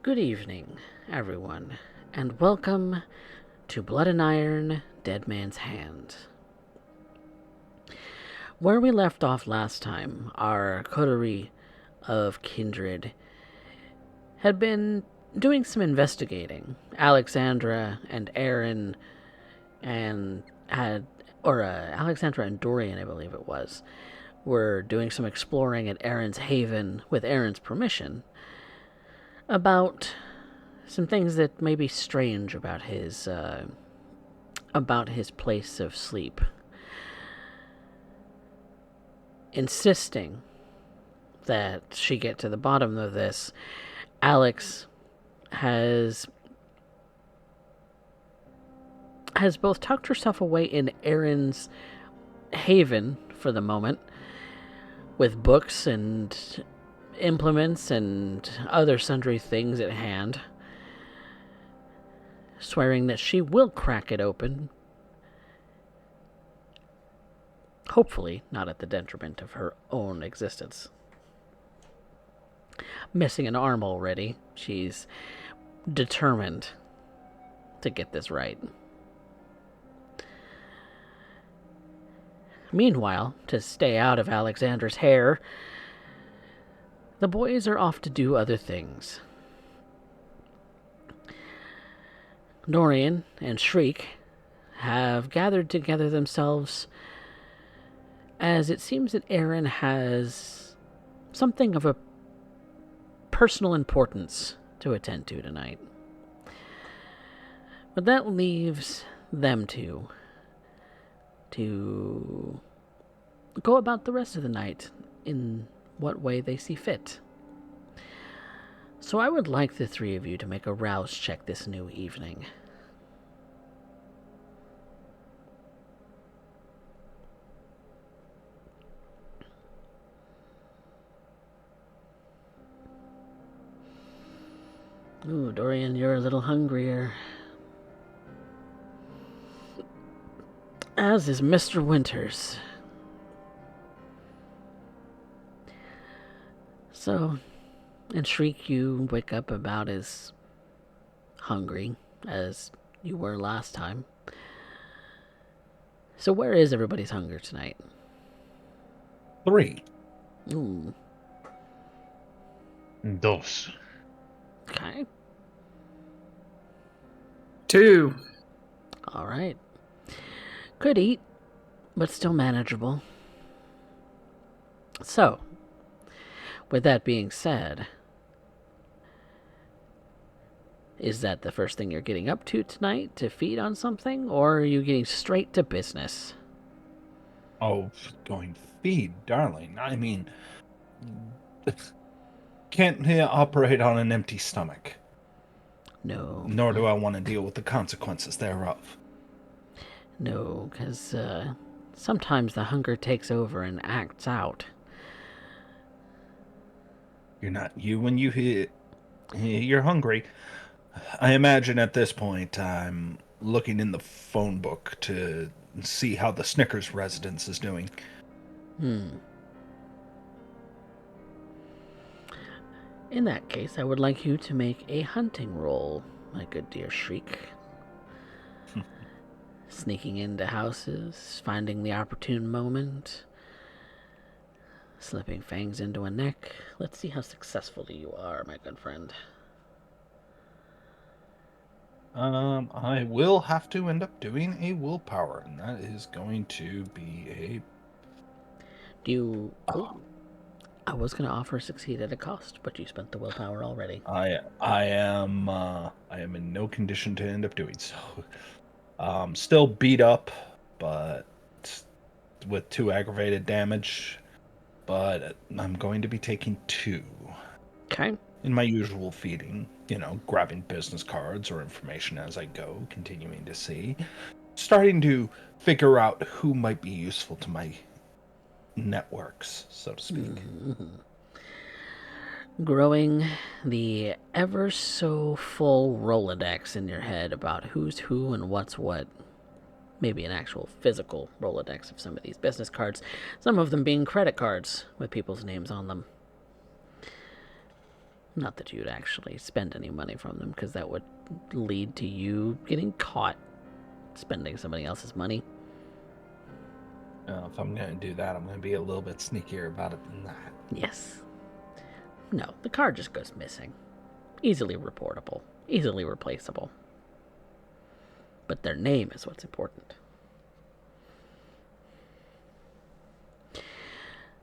Good evening, everyone, and welcome to Blood and Iron, Dead Man's Hand. Where we left off last time, our coterie of kindred had been doing some investigating. Alexandra and Aaron and Alexandra and Dorian, I believe it was, were doing some exploring at Aaron's haven with Aaron's permission about some things that may be strange about his place of sleep, insisting that she get to the bottom of this. Alex has both tucked herself away in Aaron's haven for the moment, with books and implements and other sundry things at hand, swearing that she will crack it open, hopefully not at the detriment of her own existence. Missing an arm already, she's determined to get this right. Meanwhile, to stay out of Alexander's hair, the boys are off to do other things. Dorian and Shriek have gathered together themselves, as it seems that Aaron has something of a personal importance to attend to tonight. But that leaves them two to go about the rest of the night in what way they see fit. So I would like the three of you to make a rouse check this new evening. Ooh, Dorian, you're a little hungrier. As is Mr. Winters. So, and Shriek, you wake up about as hungry as you were last time. So where is everybody's hunger tonight? 3. Ooh. Dos. Okay. 2. All right. Could eat, but still manageable. So, with that being said, is that the first thing you're getting up to tonight, to feed on something, or are you getting straight to business? Oh, going feed, darling. I mean, can't operate on an empty stomach. No. Nor do I want to deal with the consequences thereof. No, because sometimes the hunger takes over and acts out. You're not you when you're hungry. I imagine at this point I'm looking in the phone book to see how the Snickers residence is doing. In that case, I would like you to make a hunting roll, my good dear Shriek. Sneaking into houses, finding the opportune moment, slipping fangs into a neck. Let's see how successful you are, my good friend. I will have to end up doing a willpower, and that is going to be a... Do you... Oh, I was going to offer succeed at a cost, but you spent the willpower already. I am in no condition to end up doing so. Still beat up, but with 2 aggravated damage. But I'm going to be taking 2. Okay. In my usual feeding, grabbing business cards or information as I go, continuing to see, starting to figure out who might be useful to my networks, so to speak. Mm-hmm. Growing the ever so full Rolodex in your head about who's who and what's what. Maybe an actual physical Rolodex of some of these business cards, some of them being credit cards with people's names on them. Not that you'd actually spend any money from them, because that would lead to you getting caught spending somebody else's money. If I'm going to do that, I'm going to be a little bit sneakier about it than that. Yes. No, the car just goes missing. Easily reportable, easily replaceable. But their name is what's important.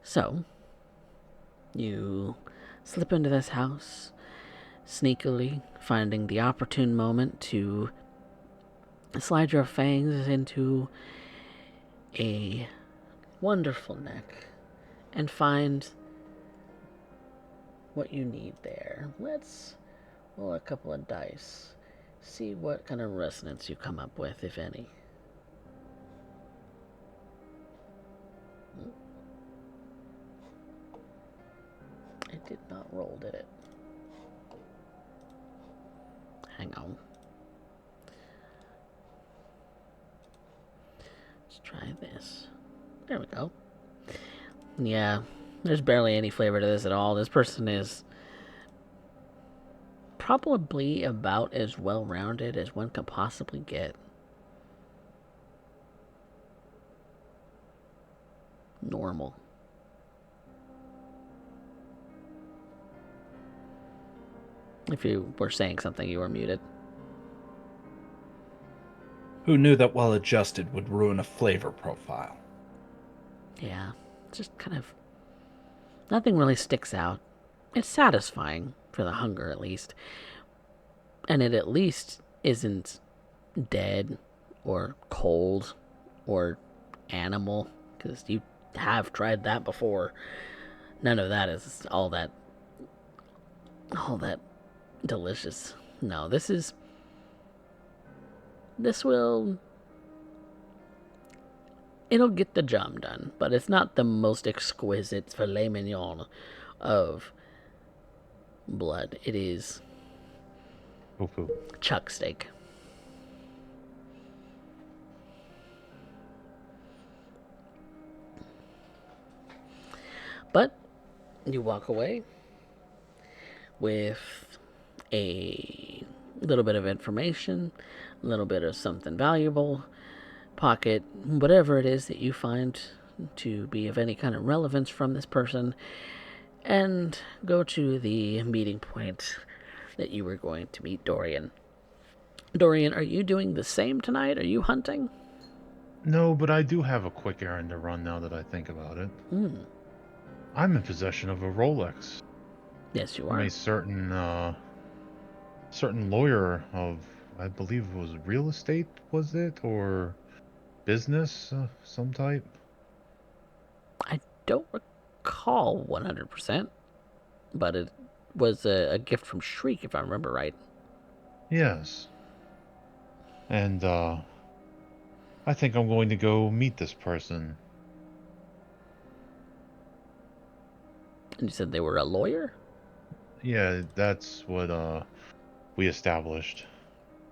So, you slip into this house, sneakily finding the opportune moment to slide your fangs into a wonderful neck and find what you need there. Let's roll a couple of dice. See what kind of resonance you come up with, if any. It did not roll, did it? Hang on. Let's try this. There we go. Yeah, there's barely any flavor to this at all. This person is probably about as well-rounded as one could possibly get. Normal. If you were saying something, you were muted. Who knew that well-adjusted would ruin a flavor profile? Yeah, just kind of... Nothing really sticks out. It's satisfying, for the hunger at least. And it at least isn't dead or cold or animal, because you have tried that before. None of that is all that delicious. No, this will, it'll get the job done, but it's not the most exquisite filet mignon of blood. It is chuck steak. But you walk away with a little bit of information, a little bit of something valuable, pocket, whatever it is that you find to be of any kind of relevance from this person, and go to the meeting point that you were going to meet Dorian. Dorian, are you doing the same tonight? Are you hunting? No, but I do have a quick errand to run now that I think about it. I'm in possession of a Rolex. Yes, you I'm are. a certain lawyer of, I believe it was real estate, was it? Or business, some type? I don't recall 100%, but it was a gift from Shriek, if I remember right. Yes. And, I think I'm going to go meet this person. And you said they were a lawyer? Yeah, that's what, we established.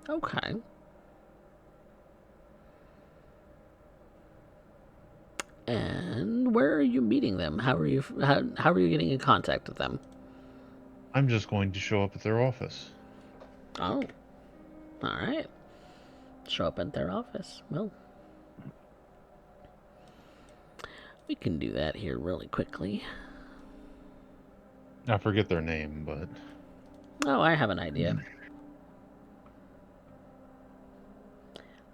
Okay. And where are you meeting them? How are you getting in contact with them? I'm just going to show up at their office. Oh. All right. Show up at their office. Well, we can do that here really quickly. I forget their name, but... Oh, I have an idea.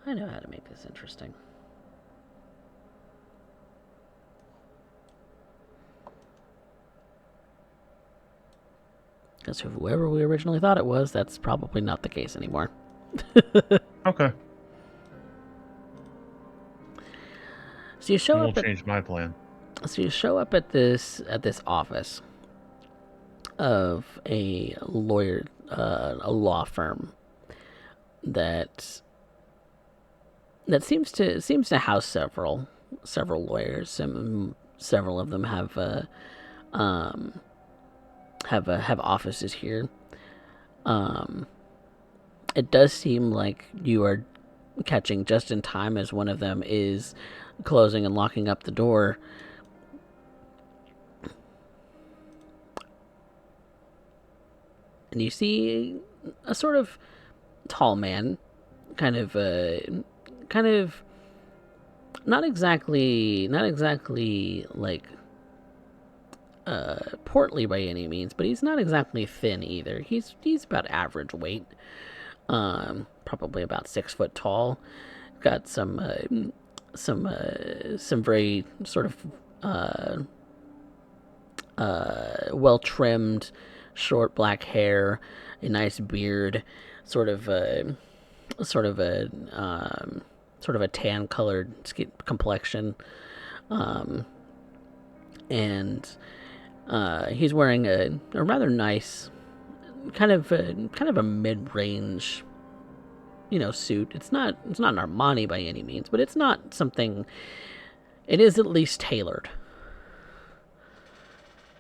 I know how to make this interesting. Because whoever we originally thought it was, that's probably not the case anymore. Okay. So you show I up won't at change my plan. so you show up at this office of a lawyer, a law firm that seems to house several lawyers, and several of them have offices here. It does seem like you are catching just in time as one of them is closing and locking up the door. and you see a sort of tall man, kind of, kind of not exactly like portly by any means, but he's not exactly thin either. He's about average weight, probably about 6 foot tall. Got some very sort of well trimmed, short black hair, a nice beard, sort of a sort of a sort of a tan colored complexion, and he's wearing a rather nice kind of a mid range suit. It's not an Armani by any means, but it's not something. It is at least tailored.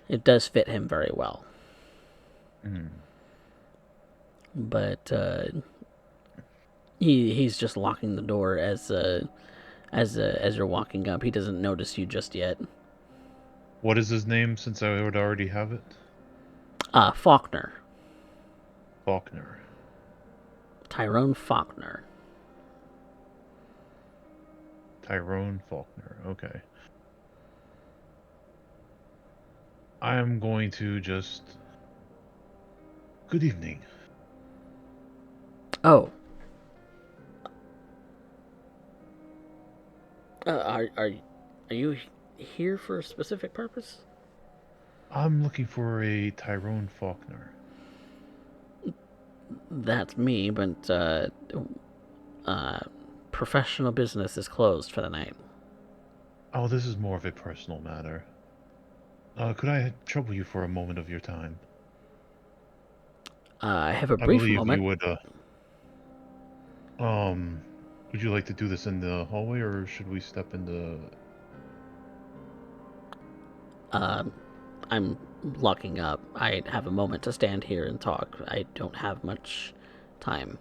It does fit him very well. But he's just locking the door as you're walking up. He doesn't notice you just yet. What is his name, since I would already have it? Faulkner. Faulkner. Tyrone Faulkner. Tyrone Faulkner. Okay. I am going to just... Good evening. Oh. Are you here for a specific purpose? I'm looking for a Tyrone Faulkner. That's me, but professional business is closed for the night. Oh, this is more of a personal matter. Could I trouble you for a moment of your time? I have a I brief believe you moment. would you like to do this in the hallway, or should we step into... I'm locking up. I have a moment to stand here and talk. I don't have much time.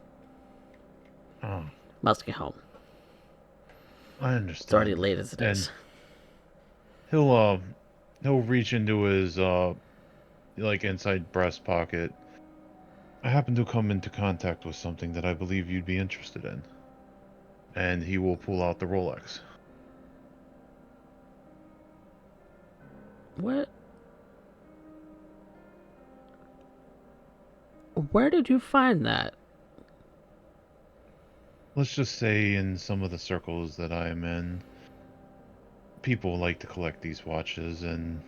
Oh, Must get home. I It's already understand. late as it And is. he'll reach into his, like, inside breast pocket. I happen to come into contact with something that I believe you'd be interested in. And he will pull out the Rolex. What? Where did you find that? Let's just say in some of the circles that I am in, people like to collect these watches, and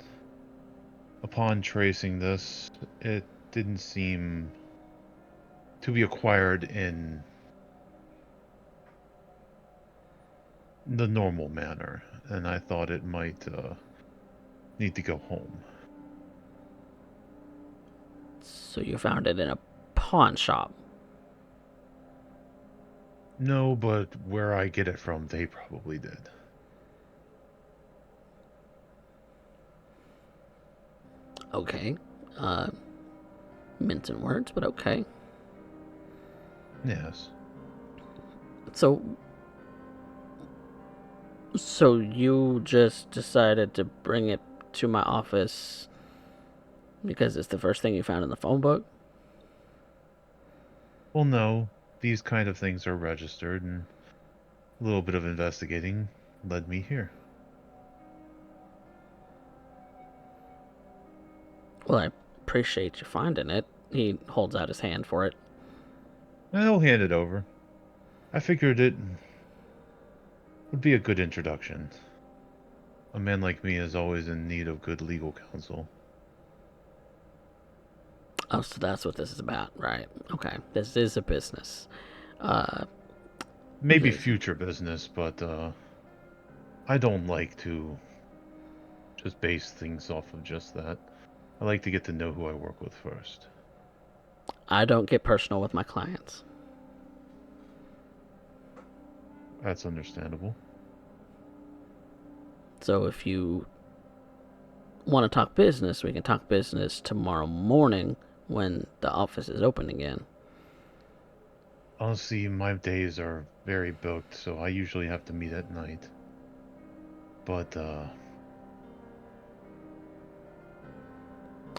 upon tracing this, it didn't seem to be acquired in the normal manner, and I thought it might need to go home. So you found it in a pawn shop. No, but where I get it from, they probably did. Okay. Uh, Minting words, but okay. Yes. So you just decided to bring it to my office because it's the first thing you found in the phone book? Well, no, these kind of things are registered, and a little bit of investigating led me here. Well, I appreciate you finding it. He holds out his hand for it. I'll hand it over. I figured it would be a good introduction. A man like me is always in need of good legal counsel. Oh, so that's what this is about, right? Okay, this is a business. Uh, Maybe the, future business, but I don't like to just base things off of just that. I like to get to know who I work with first. I don't get personal with my clients. That's understandable. So if you want to talk business, we can talk business tomorrow morning when the office is open again. Honestly, my days are very booked, so I usually have to meet at night. But,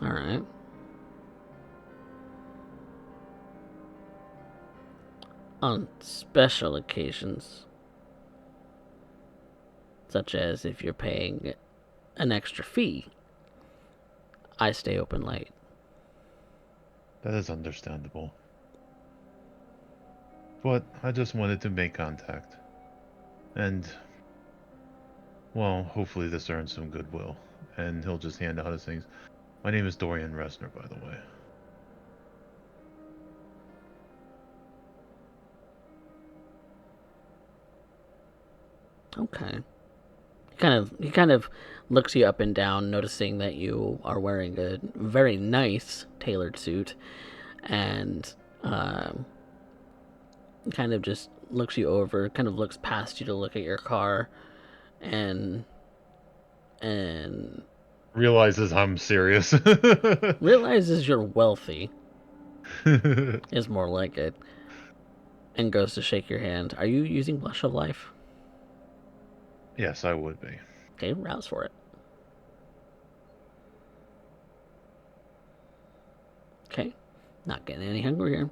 All right. On special occasions, such as if you're paying an extra fee, I stay open late. That is understandable. But I just wanted to make contact. And, well, hopefully this earns some goodwill. And he'll just hand out his things. My name is Dorian Resner, by the way. Okay. He kind of looks you up and down, noticing that you are wearing a very nice tailored suit, and kind of just looks you over, kind of looks past you to look at your car, and and Realizes I'm serious. realizes you're wealthy, is more like it, and goes to shake your hand. Are you using Blush of Life? Yes, I would be. Okay, rouse for it. Okay, not getting any hungrier.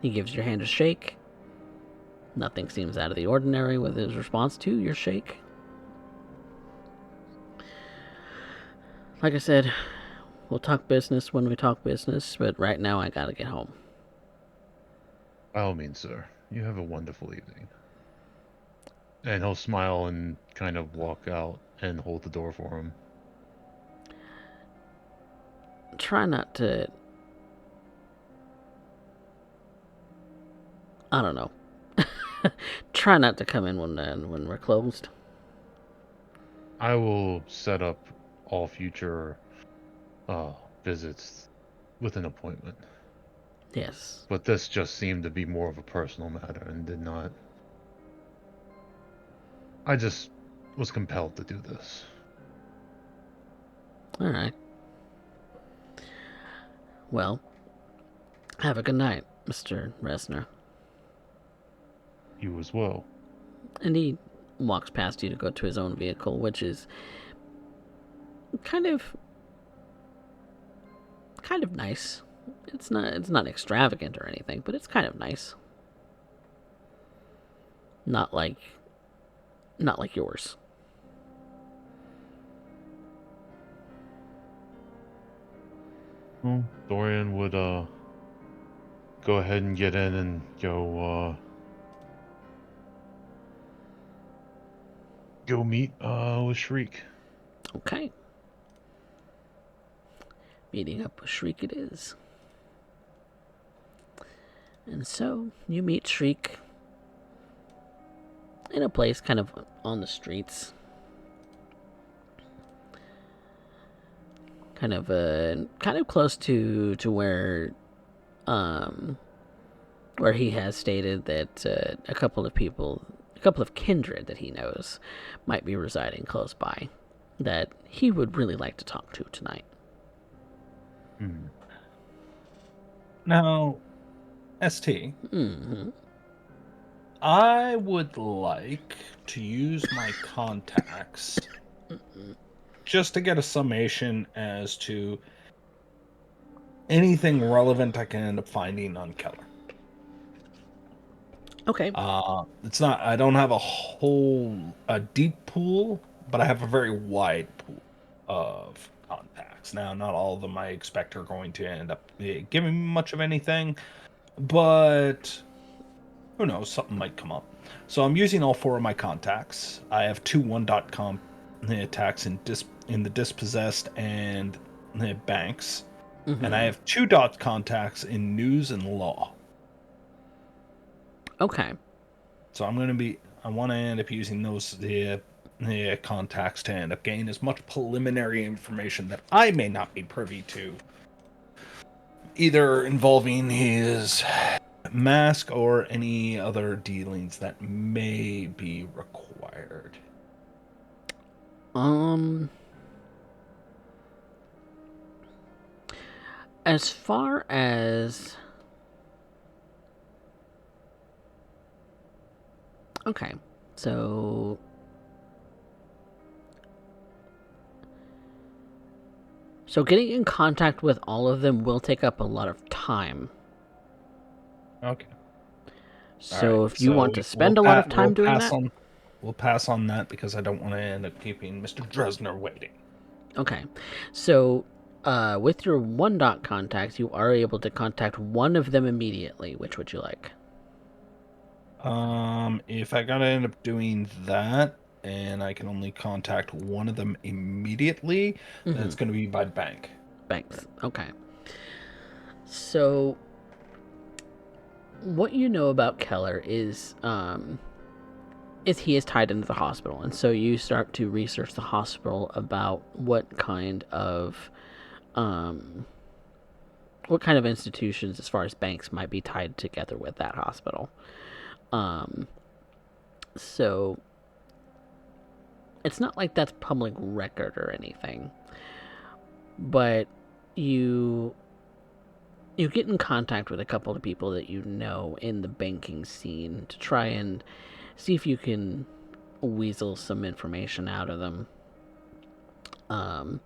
He gives your hand a shake. Nothing seems out of the ordinary with his response to your shake. Like I said, we'll talk business when we talk business, but right now I gotta get home. By all means, sir. You have a wonderful evening. And he'll smile and kind of walk out and hold the door for him. Try not to... I don't know. Try not to come in when we're closed. I will set up all future visits with an appointment. Yes. But this just seemed to be more of a personal matter and did not. I just was compelled to do this. Alright. Well, have a good night, Mr. Resner. You as well. And he walks past you to go to his own vehicle, which is kind of nice. It's not extravagant or anything, but it's kind of nice. Not like yours. Well, Dorian would go ahead and get in and go meet with Shriek. Okay. Meeting up with Shriek it is. And so you meet Shriek in a place kind of on the streets. Kind of close to where he has stated that a couple of kindred that he knows might be residing close by that he would really like to talk to tonight. Now, ST, Mm-hmm. I would like to use my contacts just to get a summation as to anything relevant I can end up finding on Keller. Okay. It's not. I don't have a deep pool, but I have a very wide pool of contacts. Now, not all of them I expect are going to end up giving me much of anything, but who knows? Something might come up. So I'm using all 4 of my contacts. I have 2 1.com attacks in the dispossessed and banks, and I have 2 dot contacts in news and law. Okay. So I want to end up using those the contacts to end up gaining as much preliminary information that I may not be privy to, either involving his mask or any other dealings that may be required. As far as... Okay, so... So getting in contact with all of them will take up a lot of time. Okay. All right. So if you So want to spend a lot of time doing that, we'll pass on that because I don't want to end up keeping Mr. Dresner waiting. okay. So with your one dot contacts, you are able to contact one of them immediately. Which would you like? If I gotta end up doing that and I can only contact one of them immediately, then Mm-hmm. it's gonna be by bank. Banks. Okay. So what you know about Keller is he is tied into the hospital, and so you start to research the hospital about um, what kind of institutions, as far as banks, might be tied together with that hospital. Um, so it's not like that's public record or anything, but you you get in contact with a couple of people that you know in the banking scene to try and see if you can weasel some information out of them. Um,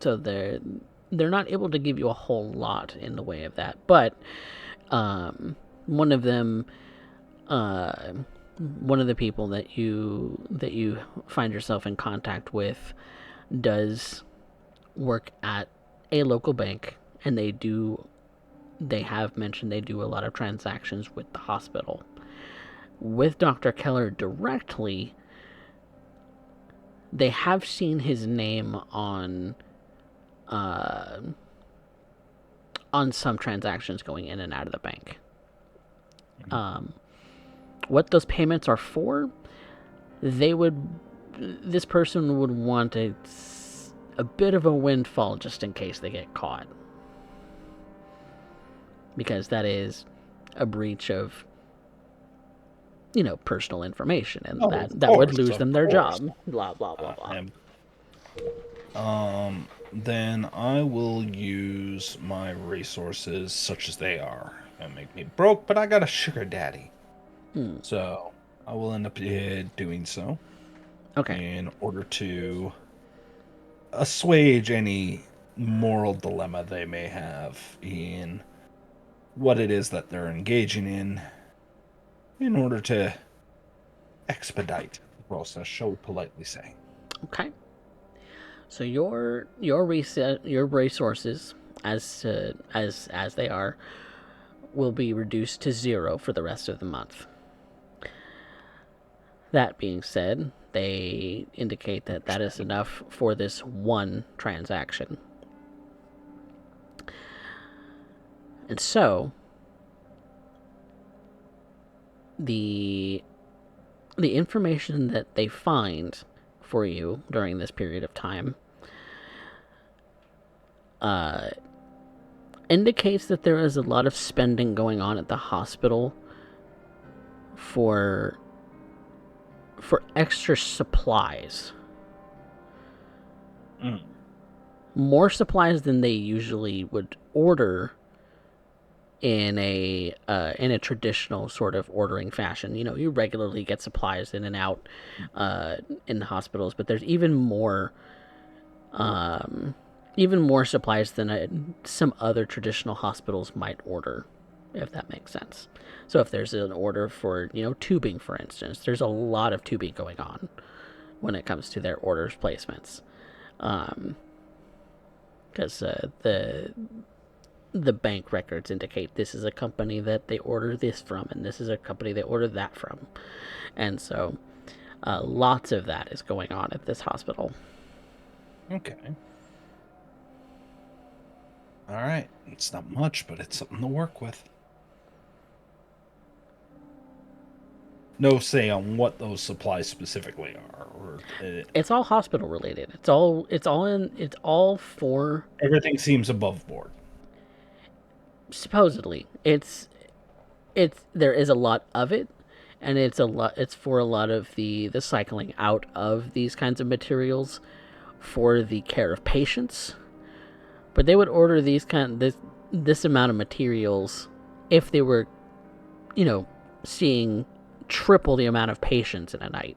so they're not able to give you a whole lot in the way of that, but one of them, uh, one of the people that you find yourself in contact with, does work at a local bank, and they have mentioned they do a lot of transactions with the hospital. With Dr. Keller directly, they have seen his name uh, on some transactions going in and out of the bank. Um, what those payments are for, they would this person would want a bit of a windfall just in case they get caught, because that is a breach of personal information, and Oh, that would lose of them their course. job. Blah blah blah blah. And then I will use my resources such as they are. Gonna make me broke, but I got a sugar daddy. So I will end up doing so Okay. in order to assuage any moral dilemma they may have in what it is that they're engaging in order to expedite the process, shall we politely say. Okay. So your resources, as they are, will be reduced to 0 for the rest of the month. That being said, they indicate that that is enough for this one transaction. And so, the information that they find for you during this period of time uh, indicates that there is a lot of spending going on at the hospital for extra supplies. More supplies than they usually would order in a traditional sort of ordering fashion. You regularly get supplies in and out in hospitals, but there's even more supplies than some other traditional hospitals might order, if that makes sense. So if there's an order for tubing, for instance, there's a lot of tubing going on when it comes to their orders placements, because the bank records indicate this is a company that they order this from, and this is a company they order that from, and so lots of that is going on at this hospital. Okay. All right. It's not much, but it's something to work with. No say on what those supplies specifically are, or It's all hospital related. It's all for, everything seems above board. supposedly, there is a lot of it, and it's for a lot of the cycling out of these kinds of materials for the care of patients. But they would order this amount of materials if they were seeing triple the amount of patients in a night,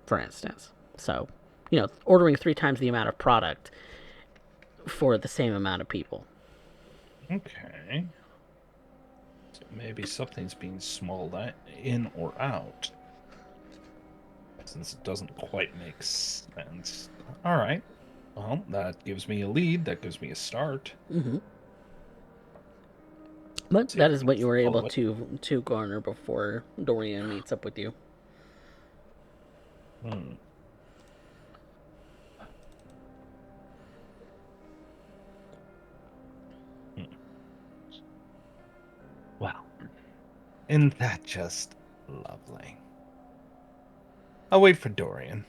for instance. So ordering 3 times the amount of product for the same amount of people. Okay. So maybe something's being smalled in or out, since it doesn't quite make sense. All right. Well, that gives me a lead. That gives me a start. Mm-hmm. But See if that I is can what you were able follow it. to garner before Dorian meets up with you. Hmm. Hmm. Wow. Isn't that just lovely? I'll wait for Dorian.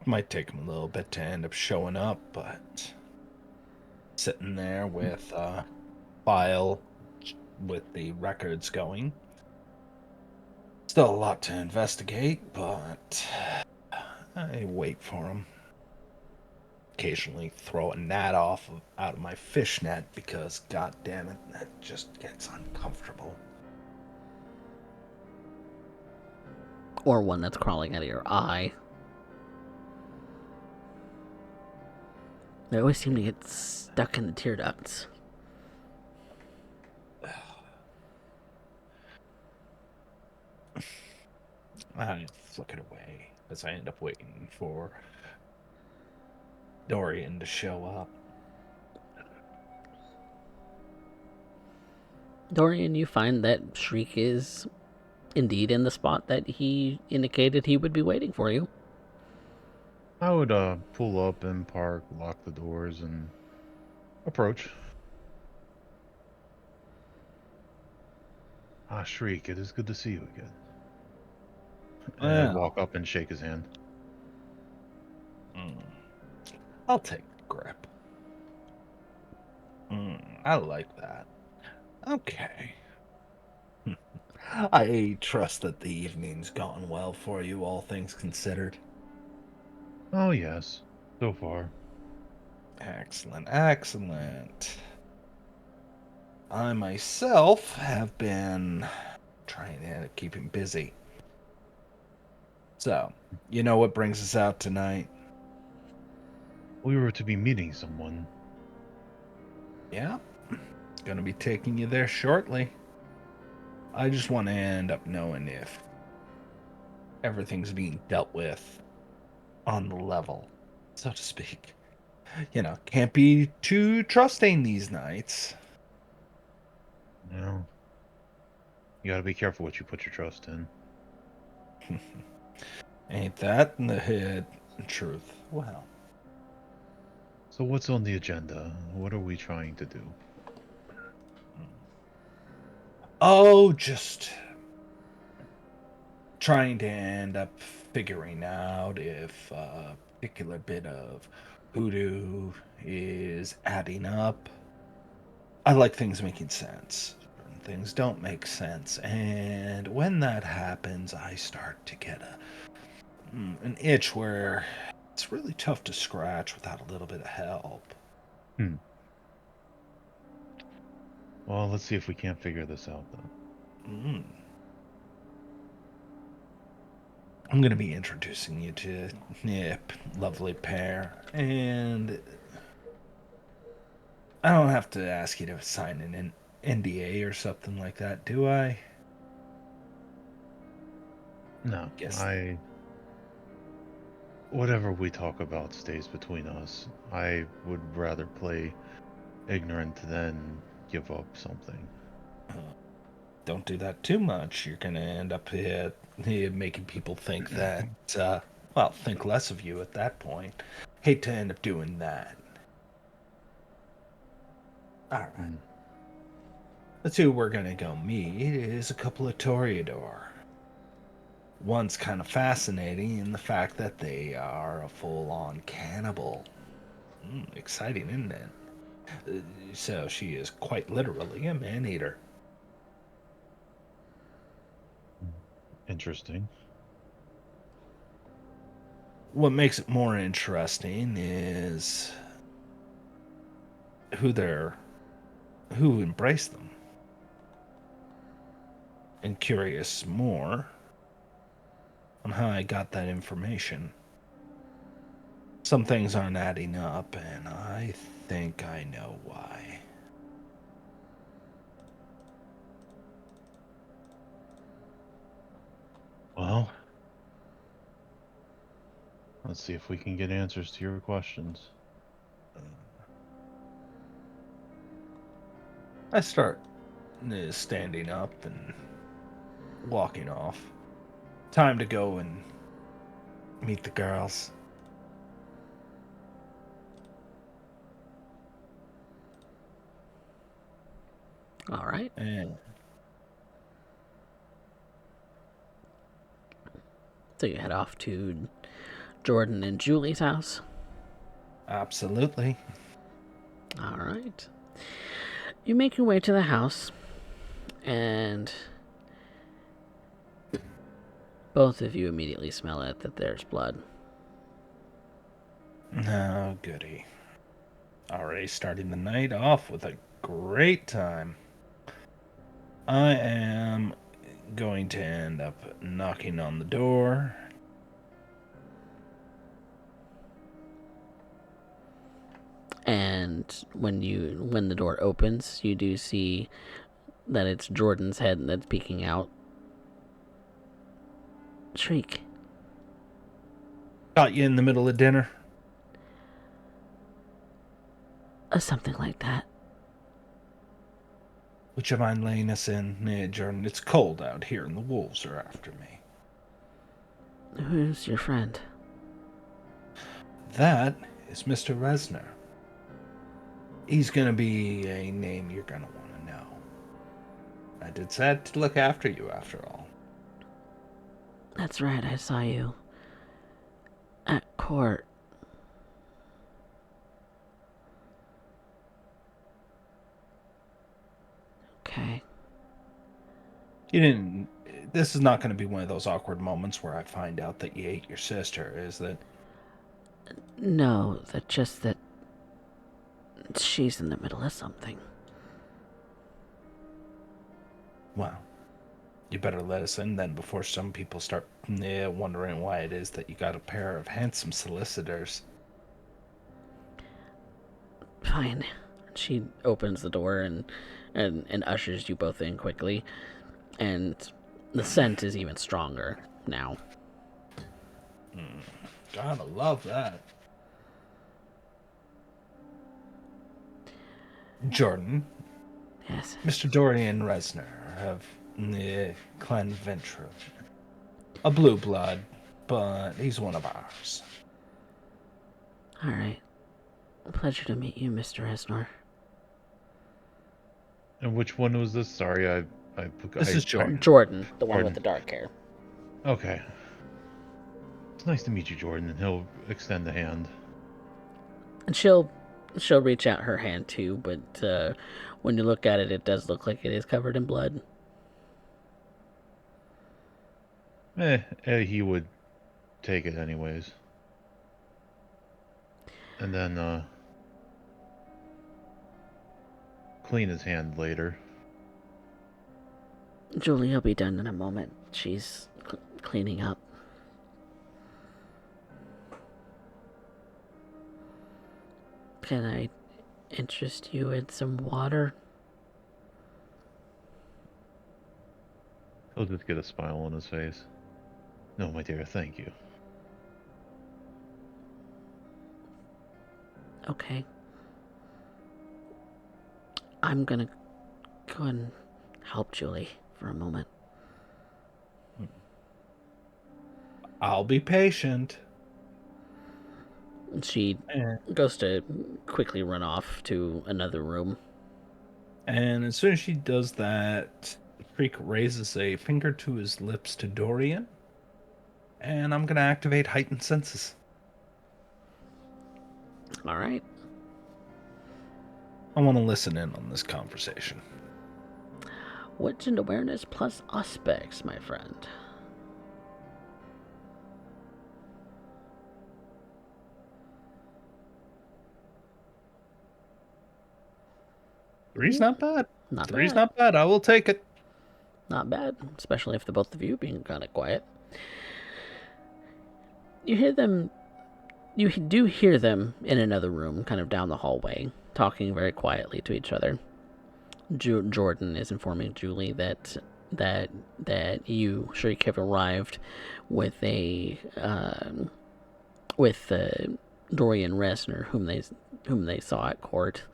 Might take him a little bit to end up showing up, but sitting there with a file with the records going. Still a lot to investigate, but I wait for him. Occasionally throw a gnat out of my fish net because, god damn it, that just gets uncomfortable. Or one that's crawling out of your eye. They always seem to get stuck in the tear ducts. I flick it away as I end up waiting for Dorian to show up. Dorian, you find that Shriek is indeed in the spot that he indicated he would be waiting for you. I would pull up and park, lock the doors, and approach. Ah, Shriek, it is good to see you again. And I'd Well, walk up and shake his hand. mm, I'll take the grip. I like that. Okay. I trust that the evening's gone well for you, all things considered. Oh, yes. So far. Excellent, excellent. I myself have been trying to keep him busy. So, you know what brings us out tonight? We were to be meeting someone. Yeah, gonna be taking you there shortly. I just want to end up knowing if everything's being dealt with on the level, so to speak. Can't be too trusting these nights. You know, you gotta be careful what you put your trust in. Ain't that in the head truth? Well, So what's on the agenda? What are we trying to do? oh, just trying to end up figuring out if a particular bit of hoodoo is adding up. I like things making sense. Certain things don't make sense, and when that happens, I start to get an itch where it's really tough to scratch without a little bit of help. Hmm. Well, let's see if we can't figure this out then. Mm. I'm going to be introducing you to Nip, lovely pair, and I don't have to ask you to sign an NDA or something like that, do I? No, Guess. whatever we talk about stays between us. I would rather play ignorant than give up something. uh, don't do that too much. You're going to end up here making people think that, think less of you at that point. Hate to end up doing that. All right. Hmm. The two we're going to go meet is a couple of Toreador. One's kind of fascinating in the fact that they are a full-on cannibal. Exciting, isn't it? So she is quite literally a man-eater. Interesting. What makes it more interesting is who they're who embraced them. And curious more on how I got that information. Some things aren't adding up, and I think I know why. Well, let's see if we can get answers to your questions. I start standing up and walking off. Time to go and meet the girls. All right. And So you head off to Jordan and Julie's house. absolutely. All right. You make your way to the house, and both of you immediately smell it that there's blood. Oh, goody. Already starting the night off with a great time. I am going to end up knocking on the door. And when the door opens, you do see that it's Jordan's head that's peeking out. Shriek. Caught you in the middle of dinner. Something like that. Would you mind laying us in? Jordan, it's cold out here and the wolves are after me. Who's your friend? That is Mr. Resner. He's gonna be a name you're gonna want to know. I did set to look after you after all. That's right, I saw you at court. Okay. You didn't. This is not going to be one of those awkward moments where I find out that you ate your sister, is it? No, just that she's in the middle of something. Well, you better let us in then before some people start wondering why it is that you got a pair of handsome solicitors. Fine. She opens the door and ushers you both in quickly. And the scent is even stronger now. Gotta love that. Jordan, Yes. Mr. Dorian Resner of Clan Venture. A blue blood, but he's one of ours. All right. A pleasure to meet you, Mr. Esnor. And which one was this? Sorry, This is Jordan. Jordan, the one Jordan. with the dark hair. Okay. It's nice to meet you, Jordan, and he'll extend the hand. And she'll reach out her hand too, but when you look at it, it does look like it is covered in blood. He would take it anyways. And then, clean his hand later. Julie will be done in a moment. She's cleaning up. Can I interest you in some water? He'll just get a smile on his face. No, my dear, thank you. Okay. I'm gonna go and help Julie for a moment. I'll be patient. She goes to quickly run off to another room. And as soon as she does that, Freak raises a finger to his lips to Dorian. And I'm going to activate heightened senses. All right. I want to listen in on this conversation. Wits and awareness plus aspects, my friend. Three's not bad. Not Three's bad. not bad. I will take it. Not bad, especially if the both of you being kind of quiet. You hear them. You do hear them in another room, kind of down the hallway, talking very quietly to each other. Jordan is informing Julie that that Shriek have arrived with with Dorian Resner, whom they saw at court.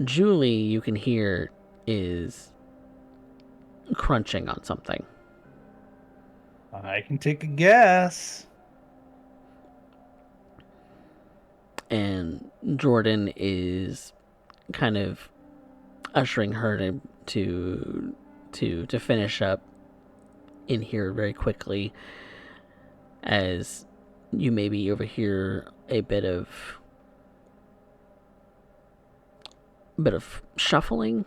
Julie, you can hear, is crunching on something. I can take a guess. And Jordan is kind of ushering her to finish up in here very quickly, as you maybe overhear a bit of shuffling.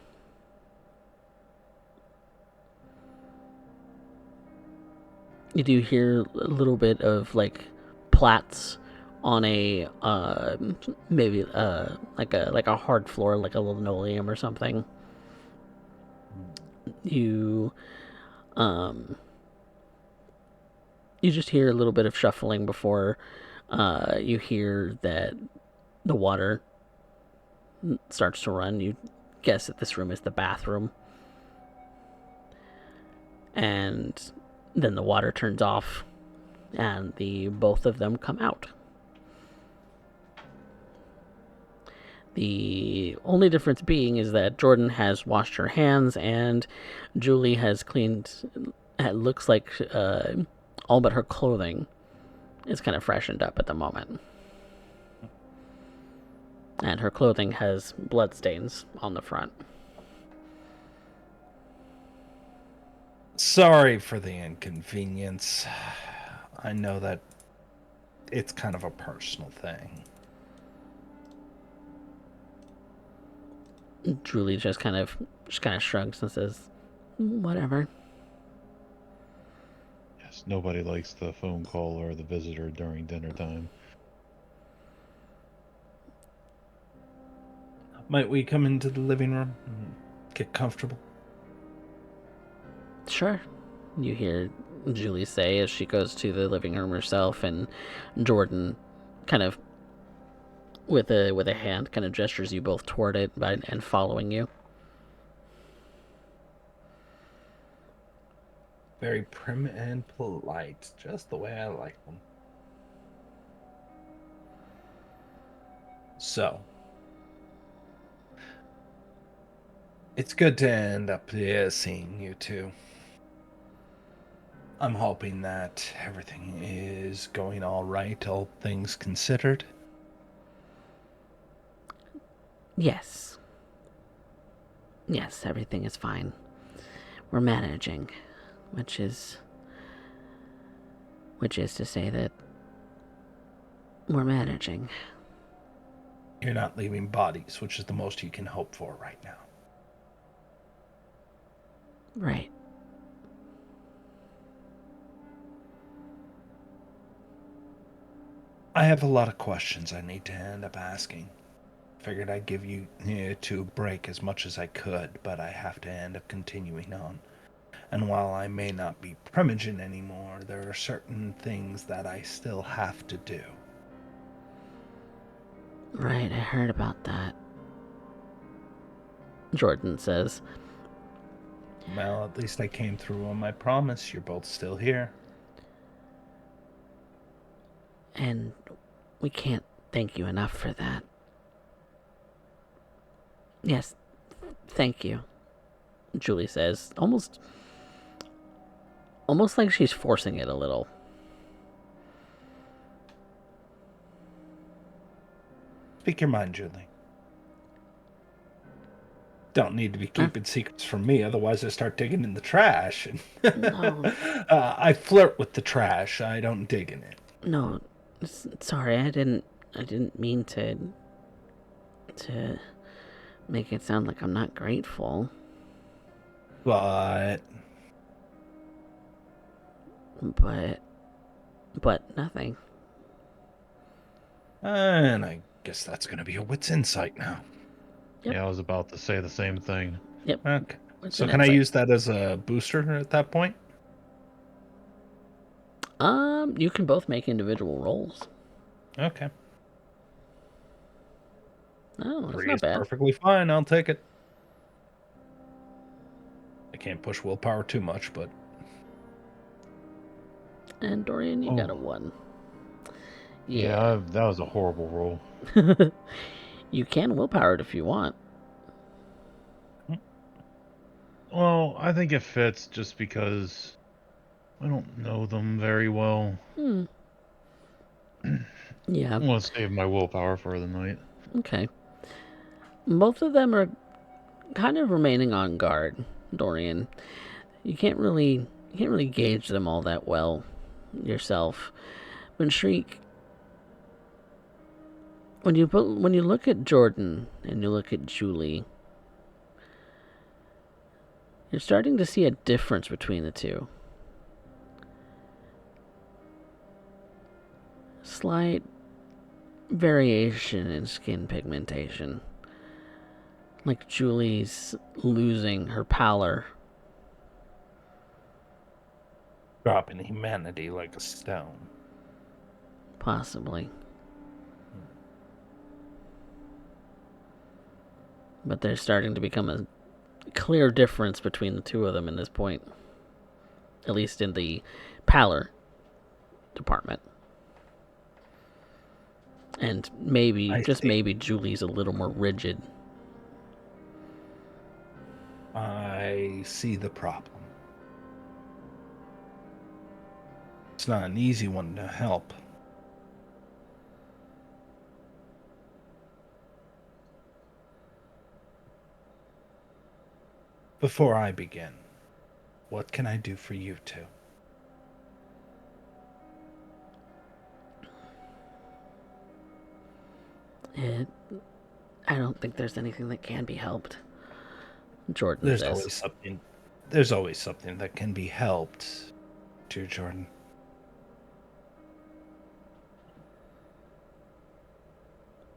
You do hear a little bit of like plats on a maybe like a hard floor, like a linoleum or something. You you just hear a little bit of shuffling before you hear that the water starts to run. You guess that this room is the bathroom. And then the water turns off and the both of them come out. The only difference being is that Jordan has washed her hands and Julie has cleaned. It looks like all but her clothing is kind of freshened up at the moment. And her clothing has bloodstains on the front. Sorry for the inconvenience. I know that it's kind of a personal thing. Julie just kind of shrugs and says, "Whatever." Yes, nobody likes the phone call or the visitor during dinner time. Might we come into the living room and get comfortable? Sure. You hear Julie say as she goes to the living room herself, and Jordan kind of with a hand kind of gestures you both toward it and following you. Very prim and polite, just the way I like them. So, it's good to end up here seeing you two. I'm hoping that everything is going all right, all things considered. Yes. Yes, everything is fine. We're managing, which is to say that we're managing. You're not leaving bodies, which is the most you can hope for right now. Right. I have a lot of questions I need to end up asking. Figured I'd give you two a break as much as I could, but I have to end up continuing on. And while I may not be Primogen anymore, there are certain things that I still have to do. Right, I heard about that. Jordan says. Well, at least I came through on my promise. You're both still here. And we can't thank you enough for that. Yes, thank you, Julie says, almost like she's forcing it a little. Speak your mind, Julie. Don't need to be keeping secrets from me, otherwise I start digging in the trash. No. I flirt with the trash. I don't dig in it. No, sorry, I didn't mean to make it sound like I'm not grateful. But nothing. And I guess that's going to be a wit's insight now. Yep. Yeah, I was about to say the same thing. Yep. Okay. So can I use that as a booster at that point? You can both make individual rolls. Okay. Oh, that's 3 not is bad. perfectly fine. I'll take it. I can't push willpower too much, but... And Dorian, you got a 1. Yeah, that was a horrible roll. You can willpower it if you want. Well, I think it fits just because I don't know them very well. Yeah. I want to save my willpower for the night. Okay. Both of them are kind of remaining on guard, Dorian. You can't really gauge them all that well yourself. When Shriek, when you look at Jordan and you look at Julie, you're starting to see a difference between the two. Slight variation in skin pigmentation. Like Julie's losing her pallor. Dropping humanity like a stone. Possibly. But there's starting to become a clear difference between the two of them in this point. At least in the pallor department. And maybe, maybe, Julie's a little more rigid. I see the problem. It's not an easy one to help. Before I begin, what can I do for you two? I don't think there's anything that can be helped. Jordan There's says. always something that can be helped, dear Jordan.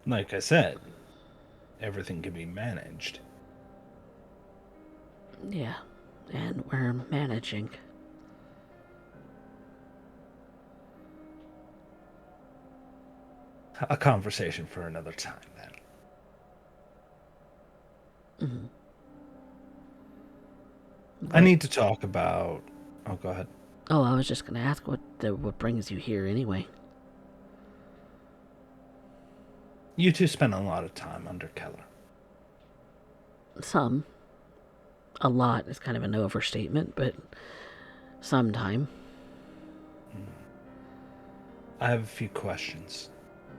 Like I said, everything can be managed. Yeah, and we're managing. A conversation for another time, then. Mm-hmm. I need to talk about... Oh, go ahead. Oh, I was just going to ask what brings you here anyway. You two spend a lot of time under Keller. Some. A lot is kind of an overstatement, but some time. I have a few questions.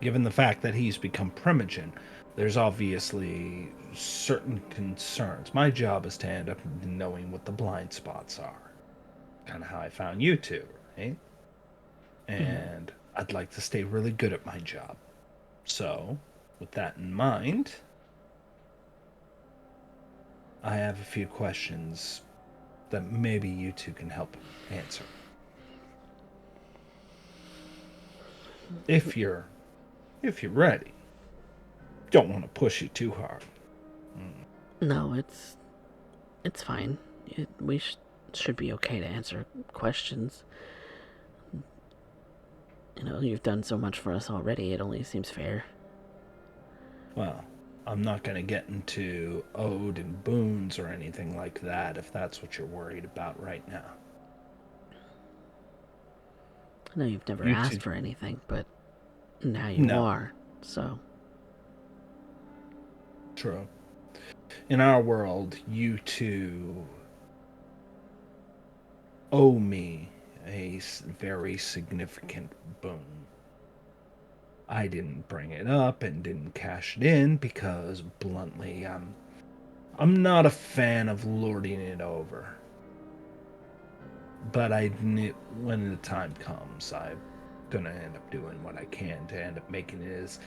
Given the fact that he's become Primogen, there's obviously certain concerns. My job is to end up knowing what the blind spots are. Kind of how I found you two, right? And I'd like to stay really good at my job. So, with that in mind, I have a few questions that maybe you two can help answer. If you're ready. Don't want to push you too hard. No, it's fine. We should be okay to answer questions. You know, you've done so much for us already, it only seems fair. Well, I'm not going to get into ode and boons or anything like that if that's what you're worried about right now. I know you've never asked for anything, but now you are, so... True. In our world, you two owe me a very significant boon. I didn't bring it up and didn't cash it in because, bluntly, I'm not a fan of lording it over. But when the time comes, I'm gonna end up doing what I can to end up making it as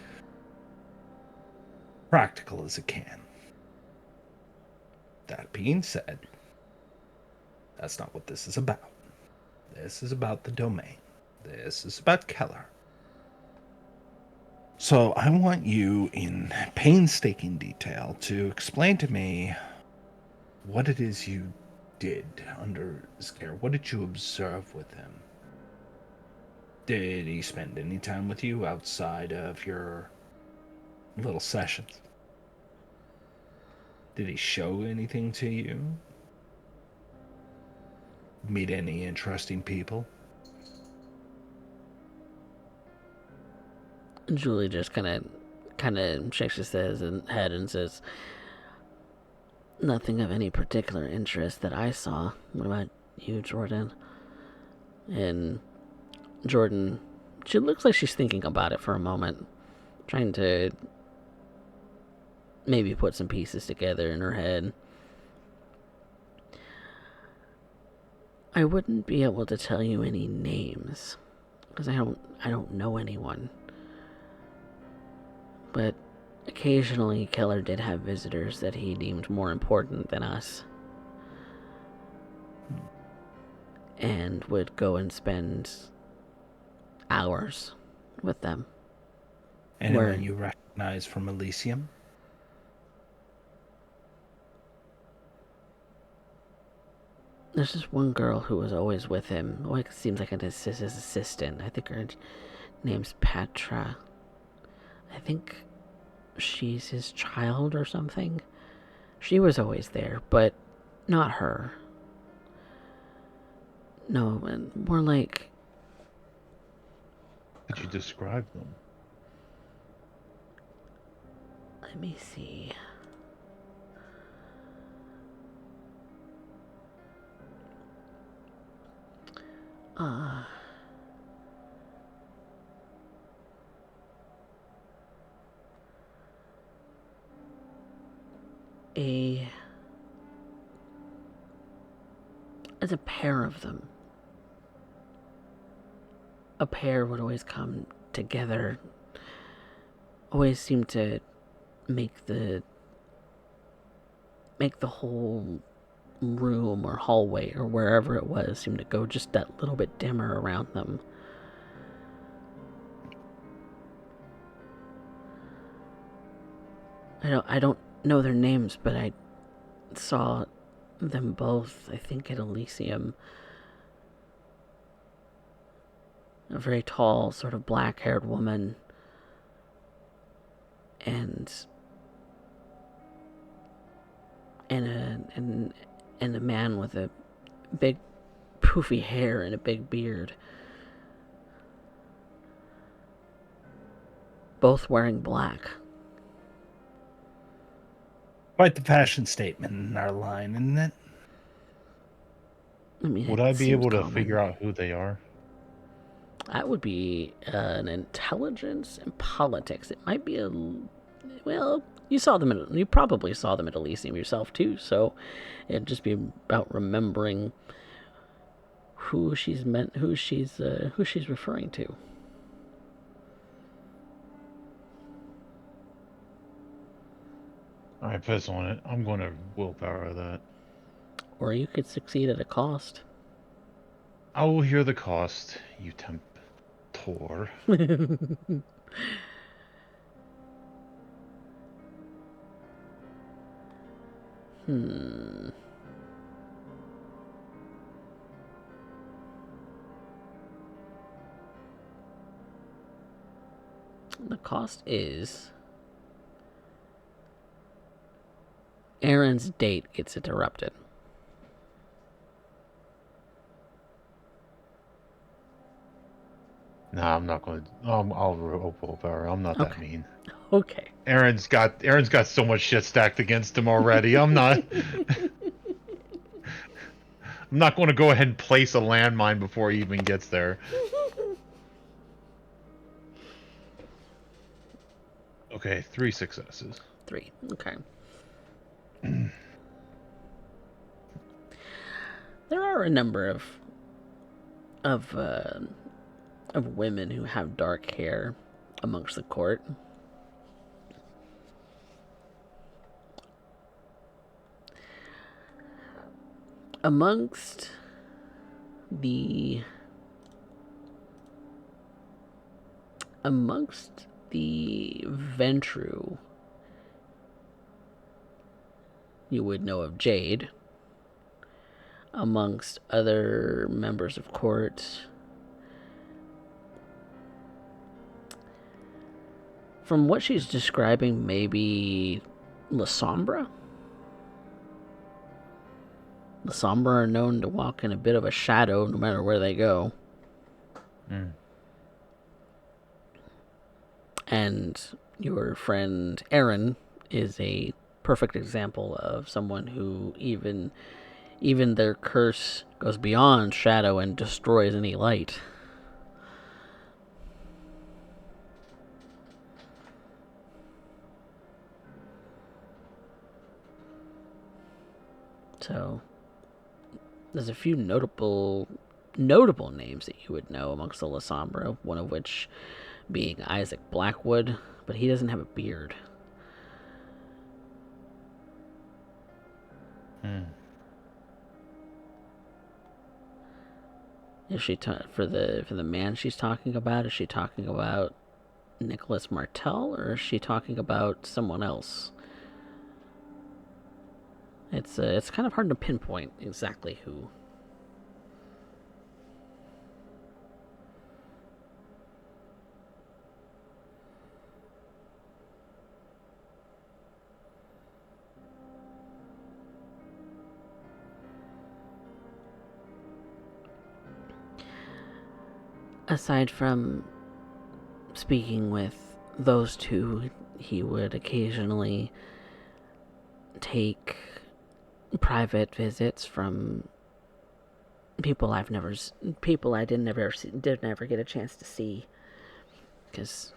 practical as it can. That being said, that's not what this is about. This is about the domain. This is about Keller. So I want you, in painstaking detail, to explain to me what it is you did under his care. What did you observe with him? Did he spend any time with you outside of your little sessions? Did he show anything to you? meet any interesting people. Julie just kind of shakes his head and says, "Nothing of any particular interest that I saw. What about you, Jordan?" And Jordan, she looks like she's thinking about it for a moment, trying to maybe put some pieces together in her head. "I wouldn't be able to tell you any names because I don't know anyone. But occasionally Keller did have visitors that he deemed more important than us, and would go and spend hours with them." Anyone you recognize from Elysium? There's just one girl who was always with him. Always seems like his assistant. I think her name's Patra. I think she's his child or something. She was always there, but not her. No, more like... Could you describe them? Let me see. As a pair of them. A pair would always come together. Always seem to make the whole room or hallway or wherever it was seem to go just that little bit dimmer around them. I don't know their names, but I saw them both, I think, at Elysium. A very tall, sort of black-haired woman, and a man with a big poofy hair and a big beard. Both wearing black. Quite the fashion statement in our line, isn't it? I mean, Would I be able to figure out who they are? That would be an intelligence and politics. It might be well, you probably saw them at Elysium yourself too, so it'd just be about remembering who she's referring to. Alright, piss on it. I'm going to willpower that. Or you could succeed at a cost. I will hear the cost, you temptor. The cost is Aaron's date gets interrupted. Nah, I'm not going to. I'll willpower. I'm not that mean. Okay. Aaron's got so much shit stacked against him already. I'm not. I'm not going to go ahead and place a landmine before he even gets there. Okay, 3 successes. 3. Okay. There are a number of women who have dark hair amongst the court. Amongst the Ventru, you would know of Jade. Amongst other members of court, from what she's describing, maybe La Sombra? The Sombra are known to walk in a bit of a shadow no matter where they go. Mm. And your friend Aaron is a perfect example of someone who even their curse goes beyond shadow and destroys any light. So there's a few notable names that you would know amongst the Lasombra, one of which being Isaac Blackwood, but he doesn't have a beard. Is she for the man she's talking about? Is she talking about Nicholas Martel, or is she talking about someone else? It's kind of hard to pinpoint exactly who. Aside from speaking with those two, he would occasionally take private visits from people I did never get a chance to see, because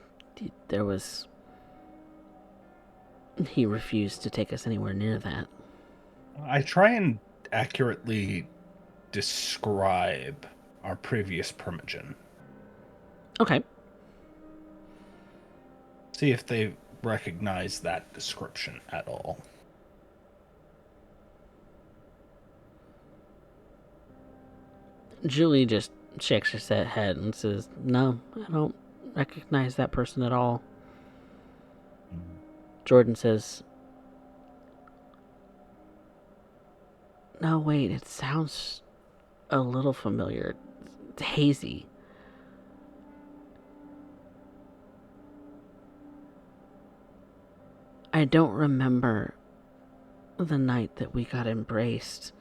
he refused to take us anywhere near that. I try and accurately describe our previous Primogen. Okay. See if they recognize that description at all. Julie just shakes her head and says, "No, I don't recognize that person at all." Jordan says, "No, wait, it sounds a little familiar. It's hazy." I don't remember the night that we got embraced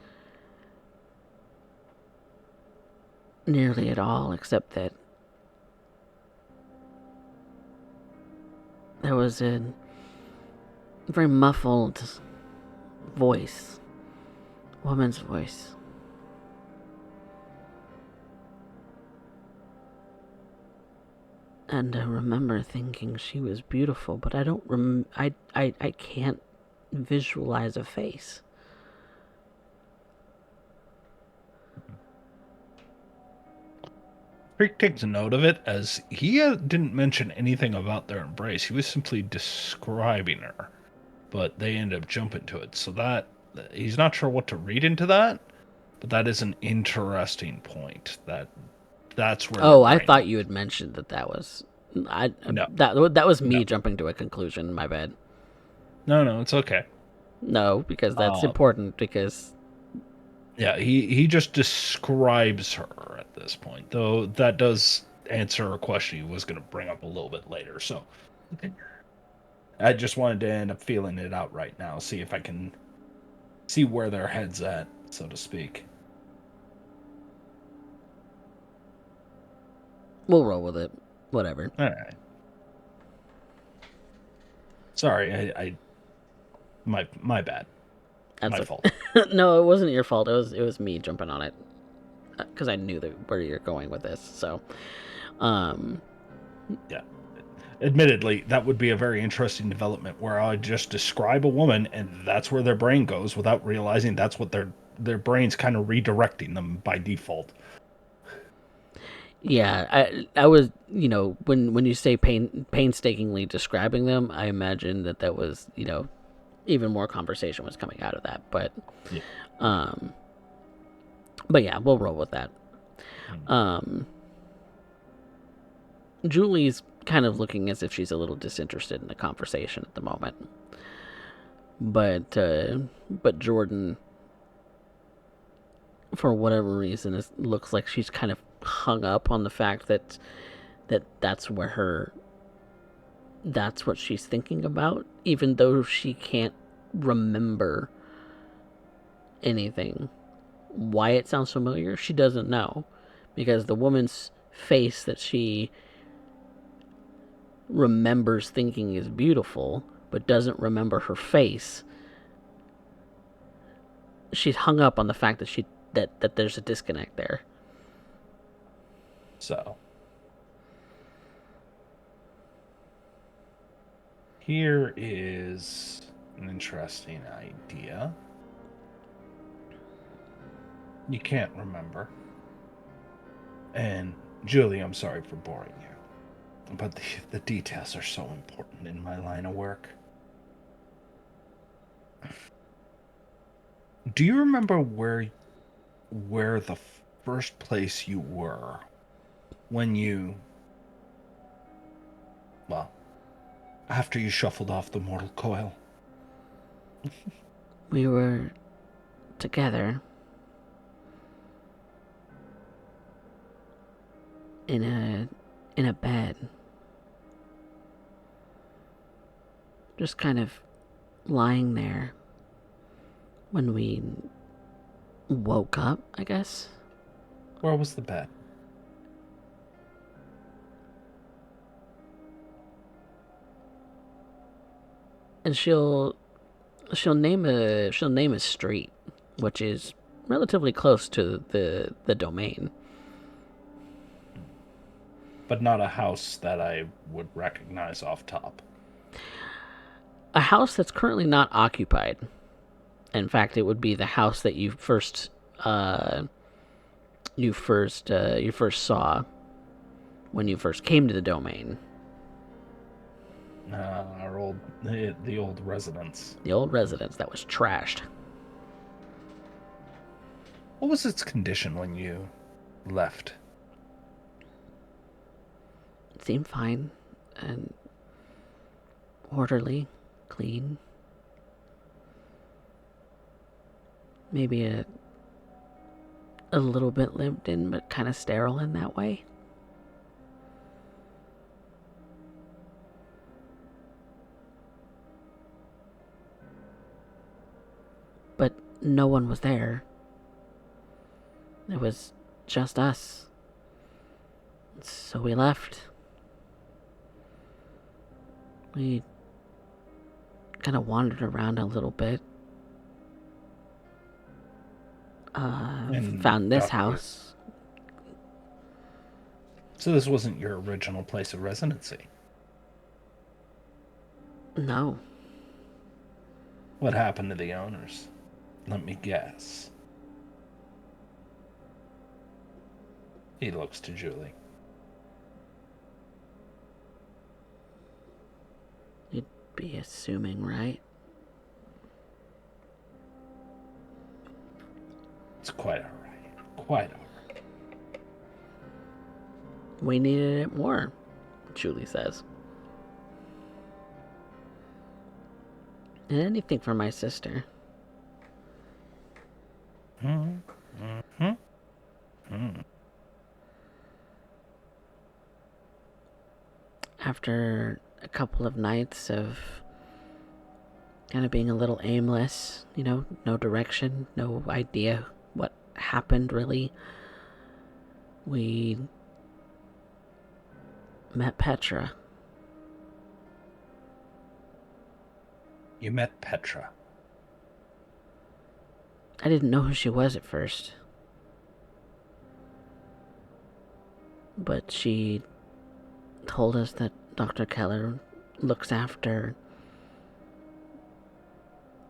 nearly at all, except that there was a very muffled voice, woman's voice. And I remember thinking she was beautiful, but I don't I can't visualize a face. Creek takes a note of it, as he didn't mention anything about their embrace. He was simply describing her, but they ended up jumping to it. So that he's not sure what to read into that, but that is an interesting point. That's where. Oh, I thought you had mentioned that was. No. That was me No. jumping to a conclusion. My bad. No, it's okay. No, because that's important. Because yeah, he just describes her at this point, though that does answer a question he was going to bring up a little bit later. So I just wanted to end up feeling it out right now, see if I can see where their head's at, so to speak. we'll roll with it. Whatever. All right. Sorry, I my bad. That's My okay. fault. No, it wasn't your fault. It was me jumping on it because I knew where you're going with this. So, Yeah. Admittedly, that would be a very interesting development where I just describe a woman and that's where their brain goes without realizing that's what their brain's kind of redirecting them by default. yeah, I was, when you say painstakingly describing them, I imagine that was, even more conversation was coming out of that. But, Yeah. But yeah, we'll roll with that. Julie's kind of looking as if she's a little disinterested in the conversation at the moment. But Jordan, for whatever reason, looks like she's kind of hung up on the fact that that's what she's thinking about, even though she can't remember anything why it sounds familiar, she doesn't know. Because the woman's face that she remembers thinking is beautiful, but doesn't remember her face, she's hung up on the fact that there's a disconnect there. So, here is an interesting idea. You can't remember. And, Julie, I'm sorry for boring you, but the details are so important in my line of work. Do you remember where the first place you were when you, well, after you shuffled off the mortal coil? We were together in a bed, just kind of lying there when we woke up, I guess. Where was the bed? And she'll name a street, which is relatively close to the domain. But not a house that I would recognize off top. A house that's currently not occupied. In fact, it would be the house that you first saw when you first came to the domain. The old residence. The old residence that was trashed. What was its condition when you left? It seemed fine and orderly, clean. Maybe a little bit lived in, but kind of sterile in that way. But no one was there. It was just us. So we left. We kind of wandered around a little bit. Found this house. So this wasn't your original place of residency? No. What happened to the owners? Let me guess. He looks to Julie. You'd be assuming, right? It's quite alright. Quite alright. We needed it more, Julie says. And anything for my sister. After a couple of nights of kind of being a little aimless, no direction, no idea what happened really, we met Petra. You met Petra? I didn't know who she was at first. But she told us that Dr. Keller looks after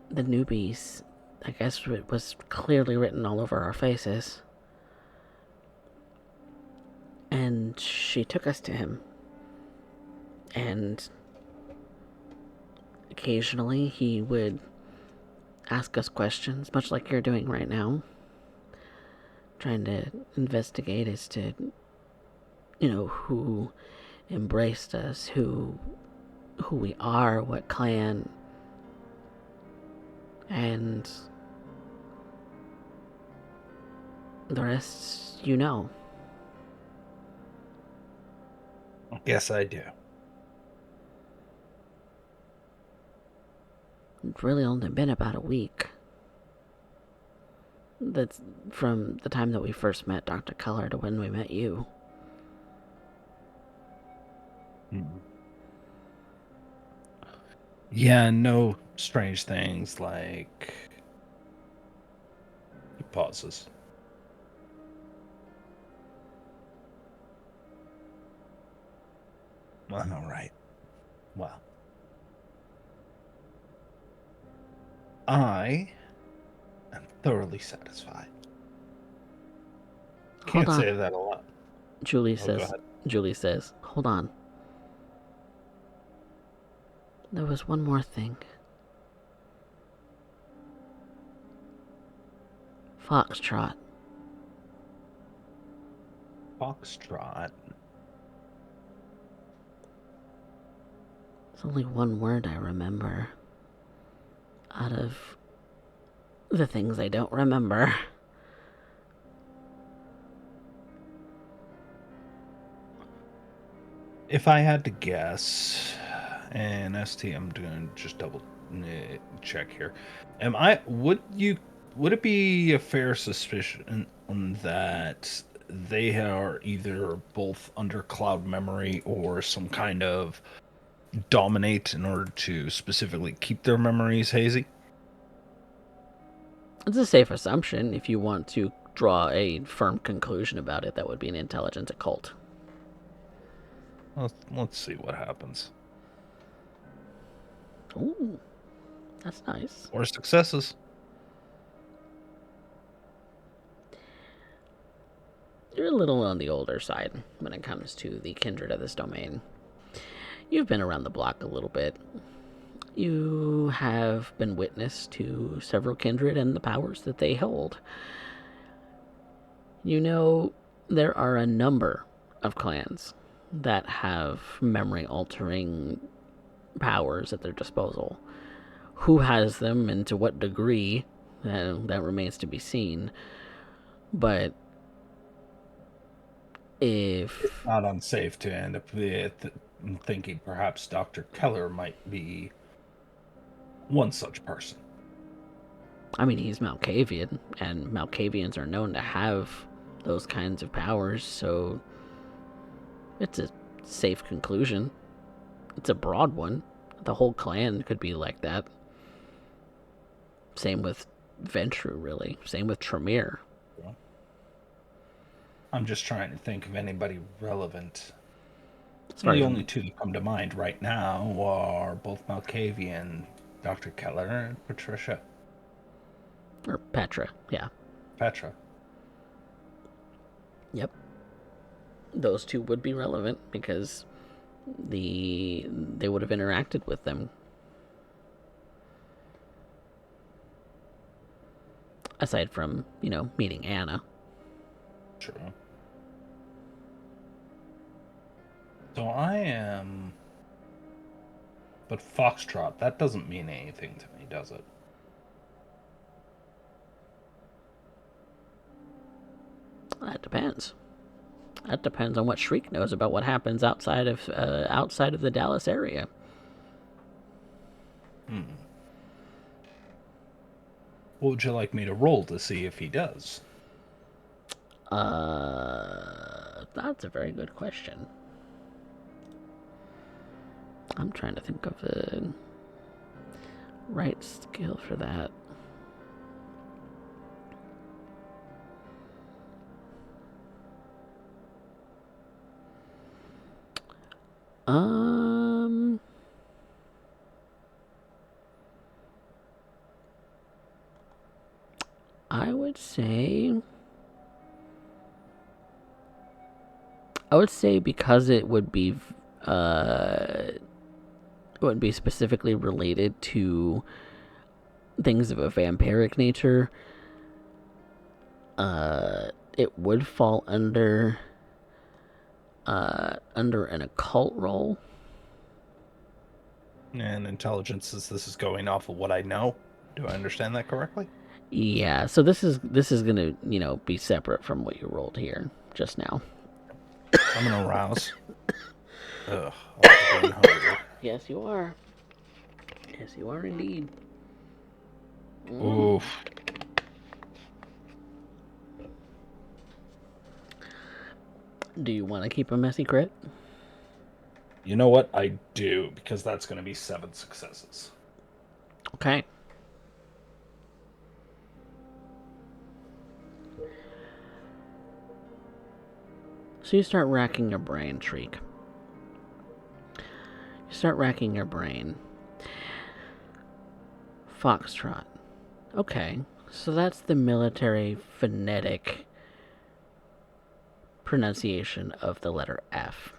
the newbies. I guess it was clearly written all over our faces. And she took us to him. And occasionally he would ask us questions, much like you're doing right now. Trying to investigate as to, who embraced us, who we are, what clan. And the rest, Yes, I do. It's really only been about a week. That's from the time that we first met Dr. Keller to when we met you. Yeah, no strange things like... He pauses. All right. Well, I am thoroughly satisfied. Hold Can't on, say that a lot. Julie Oh, go says. ahead. Julie says, hold on. There was one more thing. Foxtrot. Foxtrot. It's only one word I remember. Out of the things I don't remember. If I had to guess, and ST, I'm doing just double check here. Would it be a fair suspicion that they are either both under cloud memory or some kind of dominate in order to specifically keep their memories hazy? It's a safe assumption. If you want to draw a firm conclusion about it, that would be an intelligence occult. Let's see what happens. Ooh, that's nice. Or successes. You're a little on the older side when it comes to the kindred of this domain. You've been around the block a little bit. You have been witness to several kindred and the powers that they hold. You know, there are a number of clans that have memory altering powers at their disposal. Who has them and to what degree, that remains to be seen. But if Not unsafe to end up thinking perhaps Dr. Keller might be one such person. I mean, he's Malkavian, and Malkavians are known to have those kinds of powers, so it's a safe conclusion. It's a broad one. The whole clan could be like that. Same with Ventru, really. Same with Tremere. I'm just trying to think of anybody relevant. As far The as only two that come to mind right now are both Malkavian, Dr. Keller, and Patricia. or Petra, yeah. Petra. Yep. Those two would be relevant because they would have interacted with them. Aside from, meeting Anna. True. So I am... But Foxtrot, that doesn't mean anything to me, does it? That depends. That depends on what Shriek knows about what happens outside of the Dallas area. What would you like me to roll to see if he does? That's a very good question. I'm trying to think of the right skill for that. I would say because it would be specifically related to things of a vampiric nature. It would fall under an occult role. And intelligence this is going off of what I know. Do I understand that correctly? Yeah, so this is gonna be separate from what you rolled here just now. I'm gonna rouse. Ugh, I'm getting hungry. Yes, you are. Yes, you are indeed. Oof. Do you want to keep a messy crit? You know what? I do, because that's going to be 7 successes. Okay. So you start racking your brain, Shriek. You start racking your brain. Foxtrot. Okay, so that's the military phonetic pronunciation of the letter F.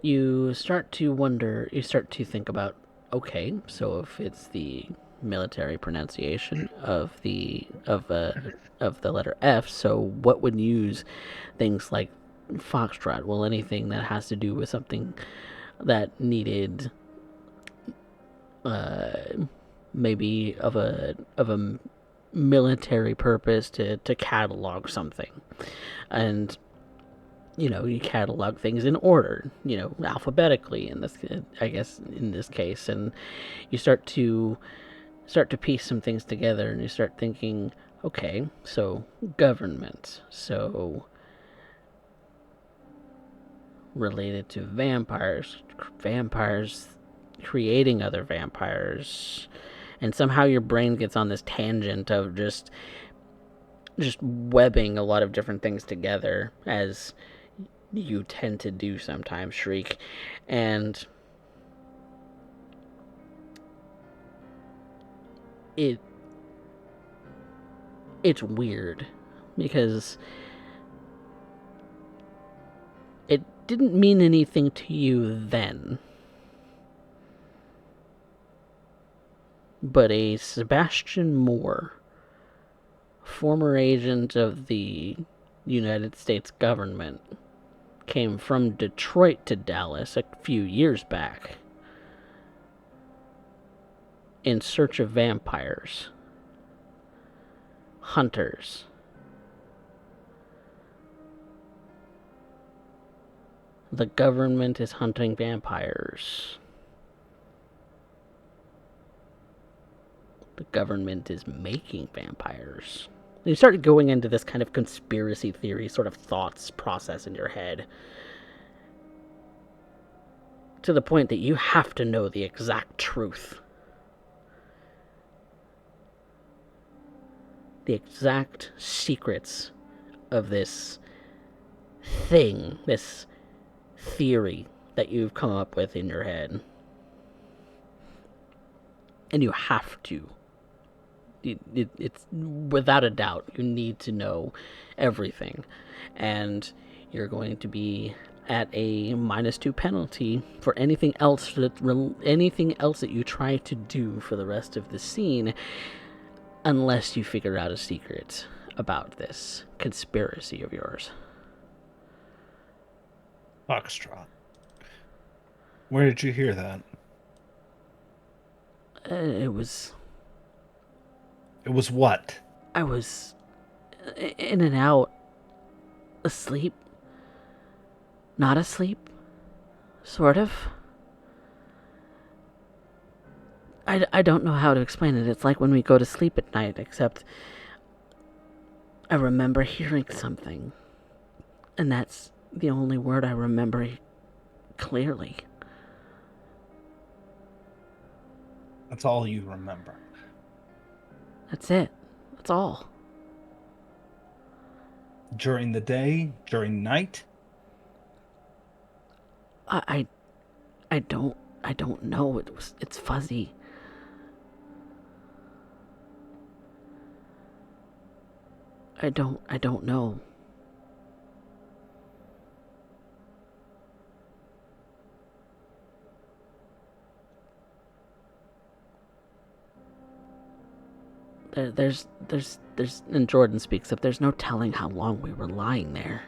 You start to wonder, you start to think about, okay, so if it's the military pronunciation of the letter F, so what would use things like Foxtrot? Well, anything that has to do with something that needed maybe of a military purpose to catalog something. And you catalog things in order, alphabetically in this, I guess, in this case. And you start to piece some things together, and you start thinking, okay, so government, so related to vampires creating other vampires, and somehow your brain gets on this tangent of just webbing a lot of different things together, as you tend to do sometimes, Shriek. And it's weird because it didn't mean anything to you then. But a Sebastian Moore, former agent of the United States government, came from Detroit to Dallas a few years back in search of vampires, hunters. The government is hunting vampires. The government is making vampires. You start going into this kind of conspiracy theory sort of thoughts process in your head, to the point that you have to know the exact truth. The exact secrets of this thing, this theory that you've come up with in your head. And you have to. It's without a doubt, you need to know everything. And you're going to be at a -2 penalty for anything else that you try to do for the rest of the scene, unless you figure out a secret about this conspiracy of yours. Foxtrot. Where did you hear that? It was... It was what? I was in and out, asleep, not asleep, sort of. I don't know how to explain it. It's like when we go to sleep at night, except I remember hearing something, and that's the only word I remember clearly. That's all you remember. That's it. That's all. During the day? During night? I don't know. It's fuzzy. I don't know. There's and Jordan speaks up, there's no telling how long we were lying there.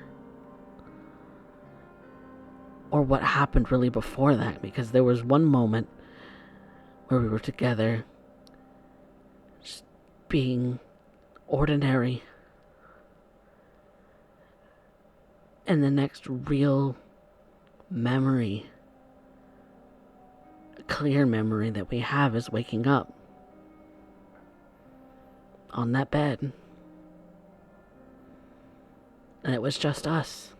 Or what happened really before that, because there was one moment where we were together, just being ordinary. And the next real memory, a clear memory that we have, is waking up on that bed. And it was just us.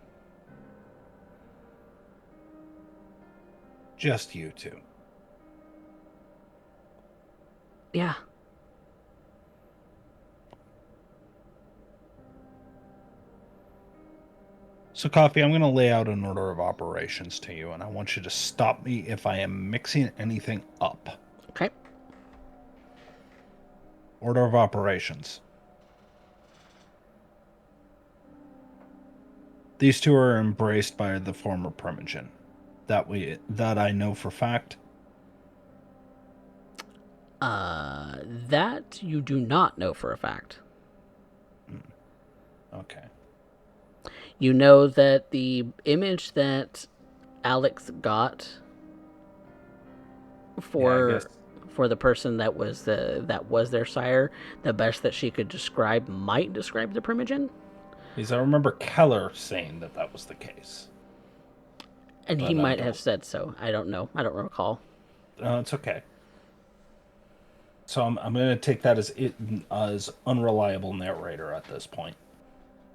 Just you two. Yeah. So, Coffee, I'm going to lay out an order of operations to you, and I want you to stop me if I am mixing anything up. Okay. Order of operations. These two are embraced by the former Primogen. That I know for fact. That you do not know for a fact. Okay. You know that the image that Alex got Yeah, for the person that was their sire, the best that she could might describe the Primogen. because I remember Keller saying that was the case. And he But I might have don't. said so. I don't know. I don't recall. It's okay. So I'm going to take that as unreliable narrator at this point.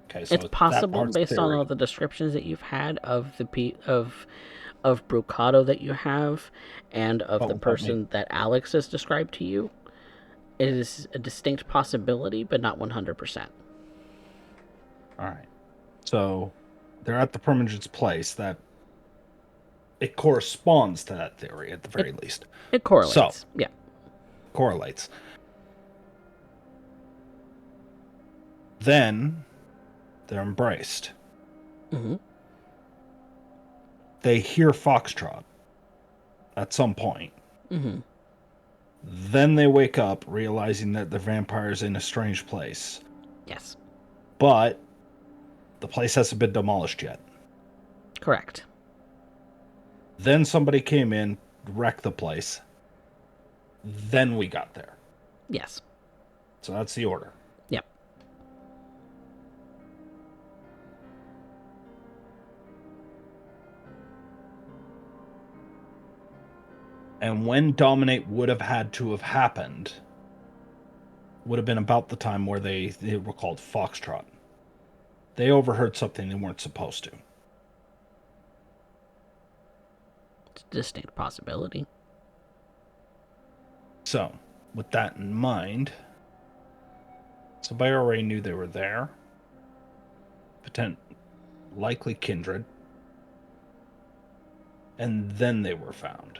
Okay, so It's that possible part's based on theory. all the descriptions that you've had of of Brucato that you have, and of But the without me. person that Alex has described to you. It is a distinct possibility, but not 100%. All right. So they're at the Primogen's place. That it corresponds to that theory at the very least. It So correlates. Yeah. correlates. Then they're embraced. Mm-hmm. They hear Foxtrot at some point. Mm-hmm. Then they wake up realizing that the vampire's in a strange place. Yes. But the place hasn't been demolished yet. Correct. Then somebody came in, wrecked the place. Then we got there. Yes. So that's the order. Yep. And when Dominate would have had to have happened, would have been about the time where they were called Foxtrot. They overheard something they weren't supposed to. It's a distinct possibility. So, with that in mind, somebody already knew they were there. Likely kindred. And then they were found.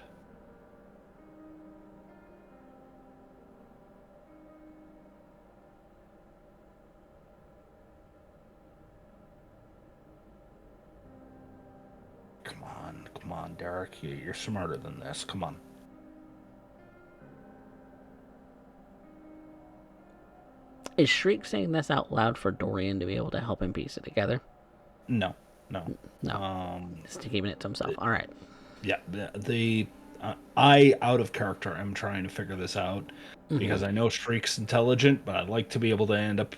Come on, Derek. You're smarter than this. Come on. Is Shriek saying this out loud for Dorian to be able to help him piece it together? No. No. Just keeping it to himself. All right. Yeah. I, out of character, am trying to figure this out because I know Shriek's intelligent, but I'd like to be able to end up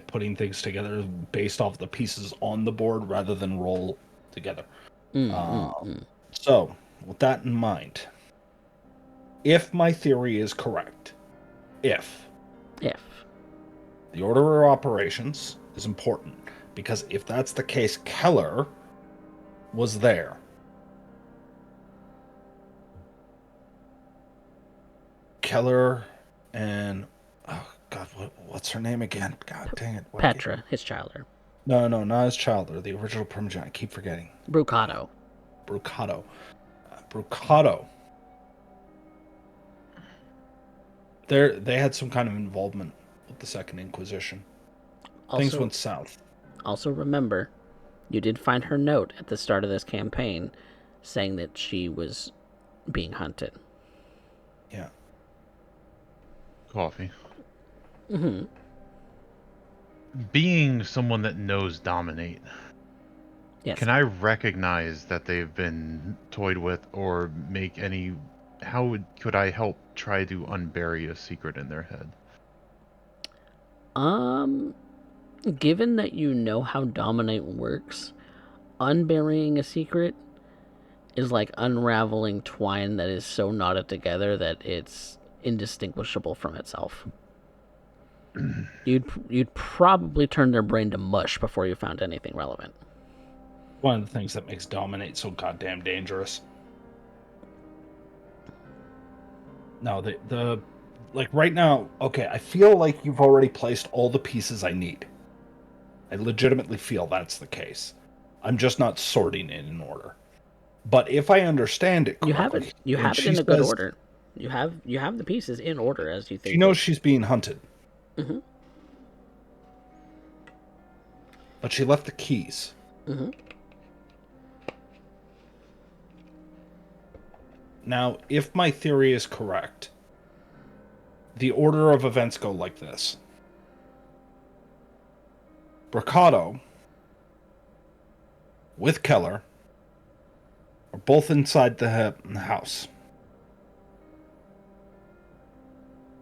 putting things together based off the pieces on the board rather than roll together. So, with that in mind, if my theory is correct, if the order of operations is important, because if that's the case, Keller was there. Keller and oh god, what's her name again? God dang it, Petra, his childer. No, not his childer. The original Primogen. I keep forgetting. Brucato. Brucato. They had some kind of involvement with the Second Inquisition. Things went south. Also remember, you did find her note at the start of this campaign saying that she was being hunted. Yeah. Coffee. Being someone that knows Dominate, yes. Can I recognize that they've been toyed with or make any... could I help try to unbury a secret in their head? Given that you know how Dominate works, unburying a secret is like unraveling twine that is so knotted together that it's indistinguishable from itself. You'd probably turn their brain to mush before you found anything relevant. One of the things that makes Dominate so goddamn dangerous. No, the like right now, okay, I feel like you've already placed all the pieces I need. I legitimately feel that's the case. I'm just not sorting it in order. But if I understand it You have it. correctly, You when have it she in a good says order. You have the pieces in order as you she think knows they. she's being hunted, Mm-hmm. but she left the keys. Mm-hmm. Now, if my theory is correct, the order of events go like this. Bricado with Keller are both inside the house.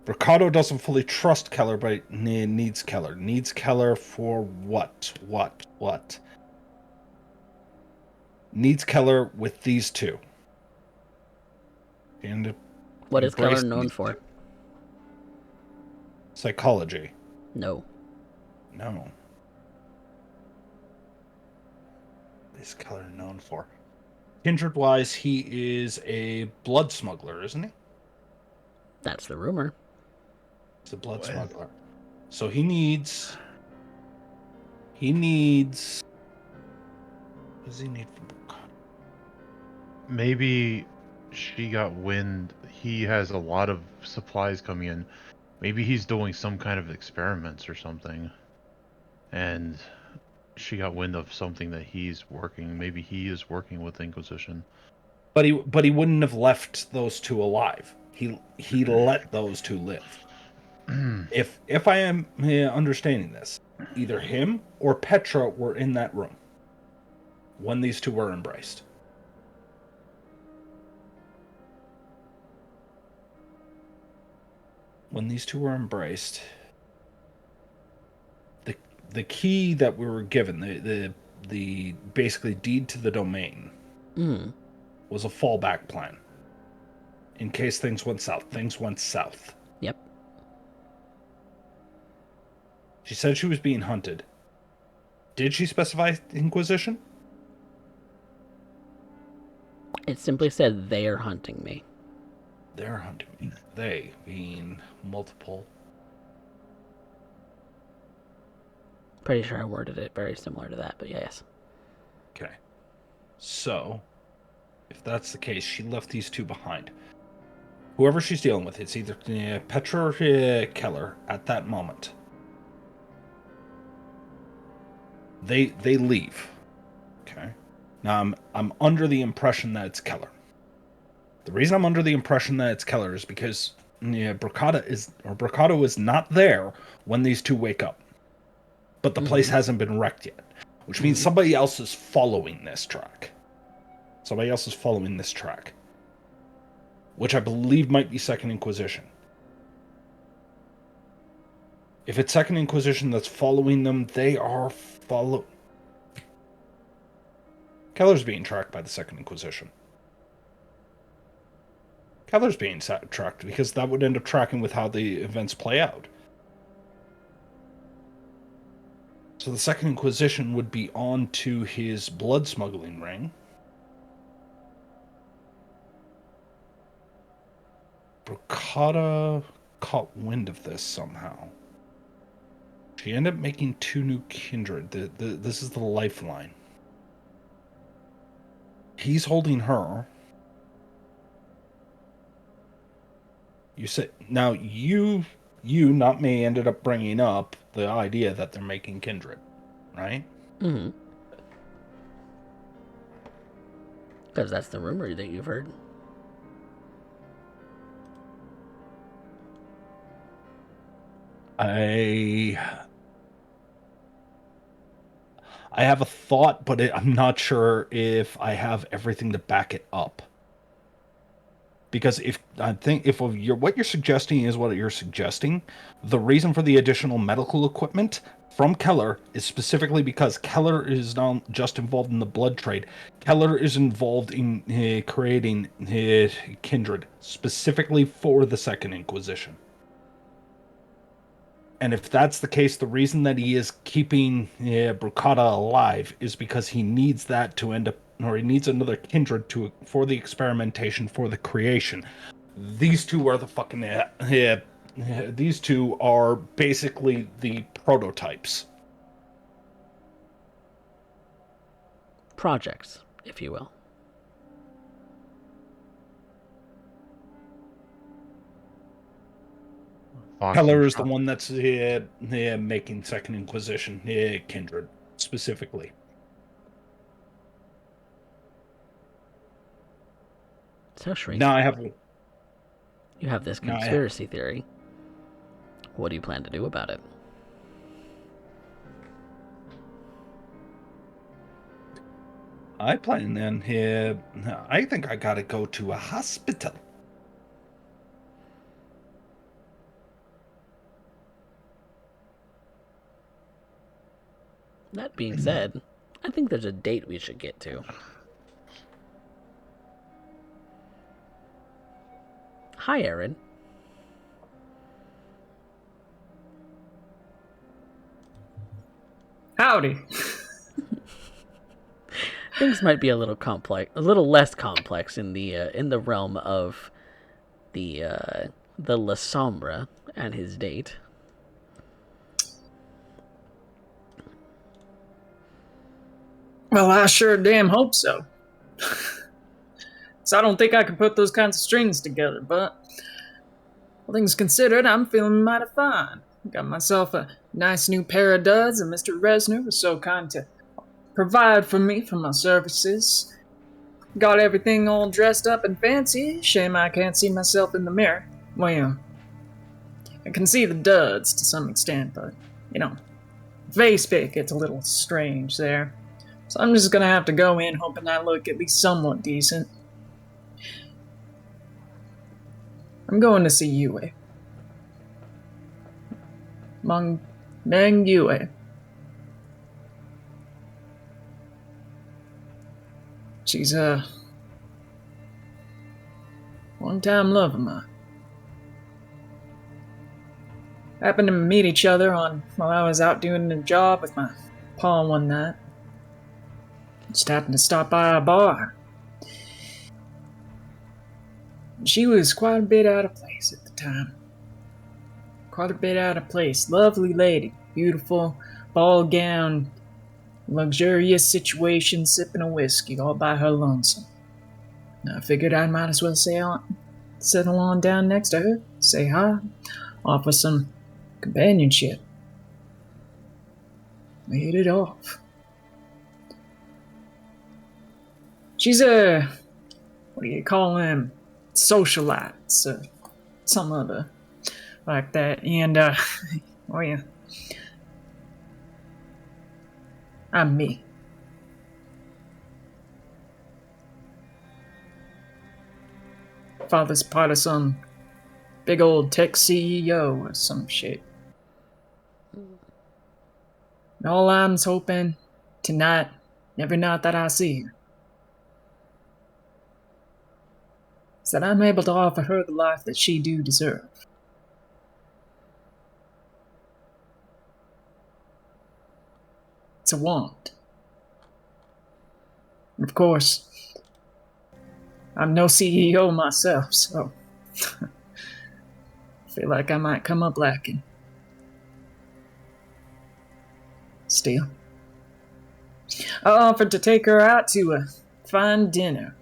Bricado doesn't fully trust Keller, but needs Keller. Needs Keller for what? What? Needs Keller with these two. And What is Keller embrace known these for? two. Psychology. No. No. What is Keller known for? Kindred-wise, he is a blood smuggler, isn't he? That's the rumor. He's a blood What? smuggler. So he needs... What does he need from Bricado? Maybe she got wind. He has a lot of supplies coming in. Maybe he's doing some kind of experiments or something. And she got wind of something that he's working. Maybe he is working with Inquisition. But he wouldn't have left those two alive. He let those two live. If I am understanding this, either him or Petra were in that room when these two were embraced. When these two were embraced, the key that we were given, the basically deed to the domain, Mm. was a fallback plan. In case things went south. Things went south. Yep. She said she was being hunted. Did she specify Inquisition? It simply said they are hunting me. They're hunting me. They being multiple. Pretty sure I worded it very similar to that, but yes. Okay. So, if that's the case, she left these two behind. Whoever she's dealing with, it's either Petra or Keller at that moment. They leave. Okay. Now I'm under the impression that it's Keller. The reason I'm under the impression that it's Keller is because Bricado is not there when these two wake up. But the place hasn't been wrecked yet, which means somebody else is following this track. Which I believe might be Second Inquisition. If it's Second Inquisition that's following them, they are Keller's being tracked by the Second Inquisition. Keller's being tracked because that would end up tracking with how the events play out. So the Second Inquisition would be on to his blood smuggling ring. Bricada caught wind of this somehow. She ended up making two new kindred. This is the lifeline. He's holding her. You said now you not me ended up bringing up the idea that they're making kindred, right? Mm-hmm. Because that's the rumor that you've heard. I have a thought, but I'm not sure if I have everything to back it up. Because if what you're suggesting is what you're suggesting, the reason for the additional medical equipment from Keller is specifically because Keller is not just involved in the blood trade. Keller is involved in creating kindred specifically for the Second Inquisition. And if that's the case, the reason that he is keeping Bricada alive is because he needs that to end up, or he needs another kindred for the experimentation, for the creation. These two are the fucking these two are basically the prototypes. Projects, if you will. Fox and Heller is the Chop. one that's making Second Inquisition, Kindred specifically. So Shrink, Now I have you have this now I conspiracy theory. What do you plan to do about it? I plan then here. I think I gotta go to a hospital. That being said, I think there's a date we should get to. Hi, Aaron. Howdy. Things might be a little complex, a little less complex in the realm of the La Sombra and his date. Well, I sure damn hope so. So I don't think I can put those kinds of strings together, but all things considered, I'm feeling mighty fine. Got myself a nice new pair of duds, and Mr. Resner was so kind to provide for me for my services. Got everything all dressed up and fancy. Shame I can't see myself in the mirror. Well, I can see the duds to some extent, but, face pick, it's a little strange there. So I'm just gonna have to go in hoping I look at least somewhat decent. I'm going to see Yue. Meng Yue. She's a one-time love of mine. Happened to meet each other while I was out doing a job with my pa one night. Just happened to stop by a bar. She was quite a bit out of place at the time. Quite a bit out of place. Lovely lady. Beautiful, ball gown, luxurious situation, sipping a whiskey all by her lonesome. And I figured I might as well settle on down next to her, say hi, offer some companionship. We hit it off. She's a, what do you call them? Socialites, some other like that, and oh yeah, I'm me. Father's part of some big old tech CEO or some shit. And all I'm hoping tonight, every night that I see her, is that I'm able to offer her the life that she do deserve. It's a want. And of course, I'm no CEO myself, so I feel like I might come up lacking. Still, I offered to take her out to a fine dinner.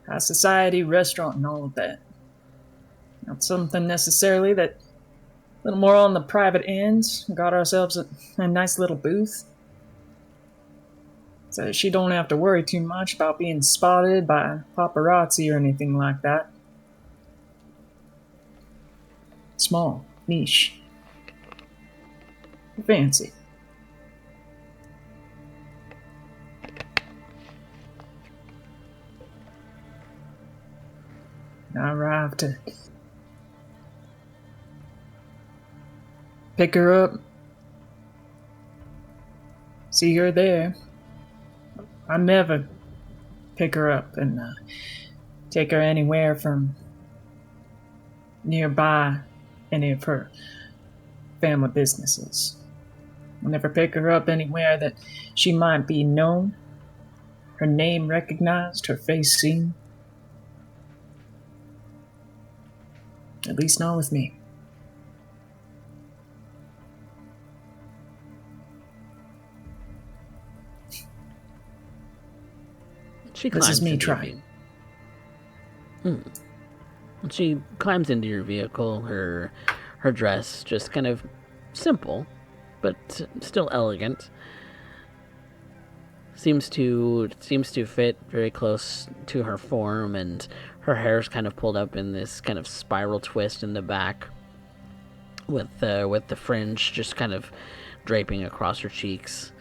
High society restaurant and all of that. Not something necessarily that a little more on the private end. Got ourselves a nice little booth. So she don't have to worry too much about being spotted by paparazzi or anything like that. Small, niche, fancy. I arrived to pick her up, see her there. I never pick her up and take her anywhere from nearby any of her family businesses. I never pick her up anywhere that she might be known, her name recognized, her face seen. At least not with me. She This climbs is me into your trying. She climbs into your vehicle. Her dress just kind of simple, but still elegant. Seems to fit very close to her form, and her hair's kind of pulled up in this kind of spiral twist in the back, with the fringe just kind of draping across her cheeks.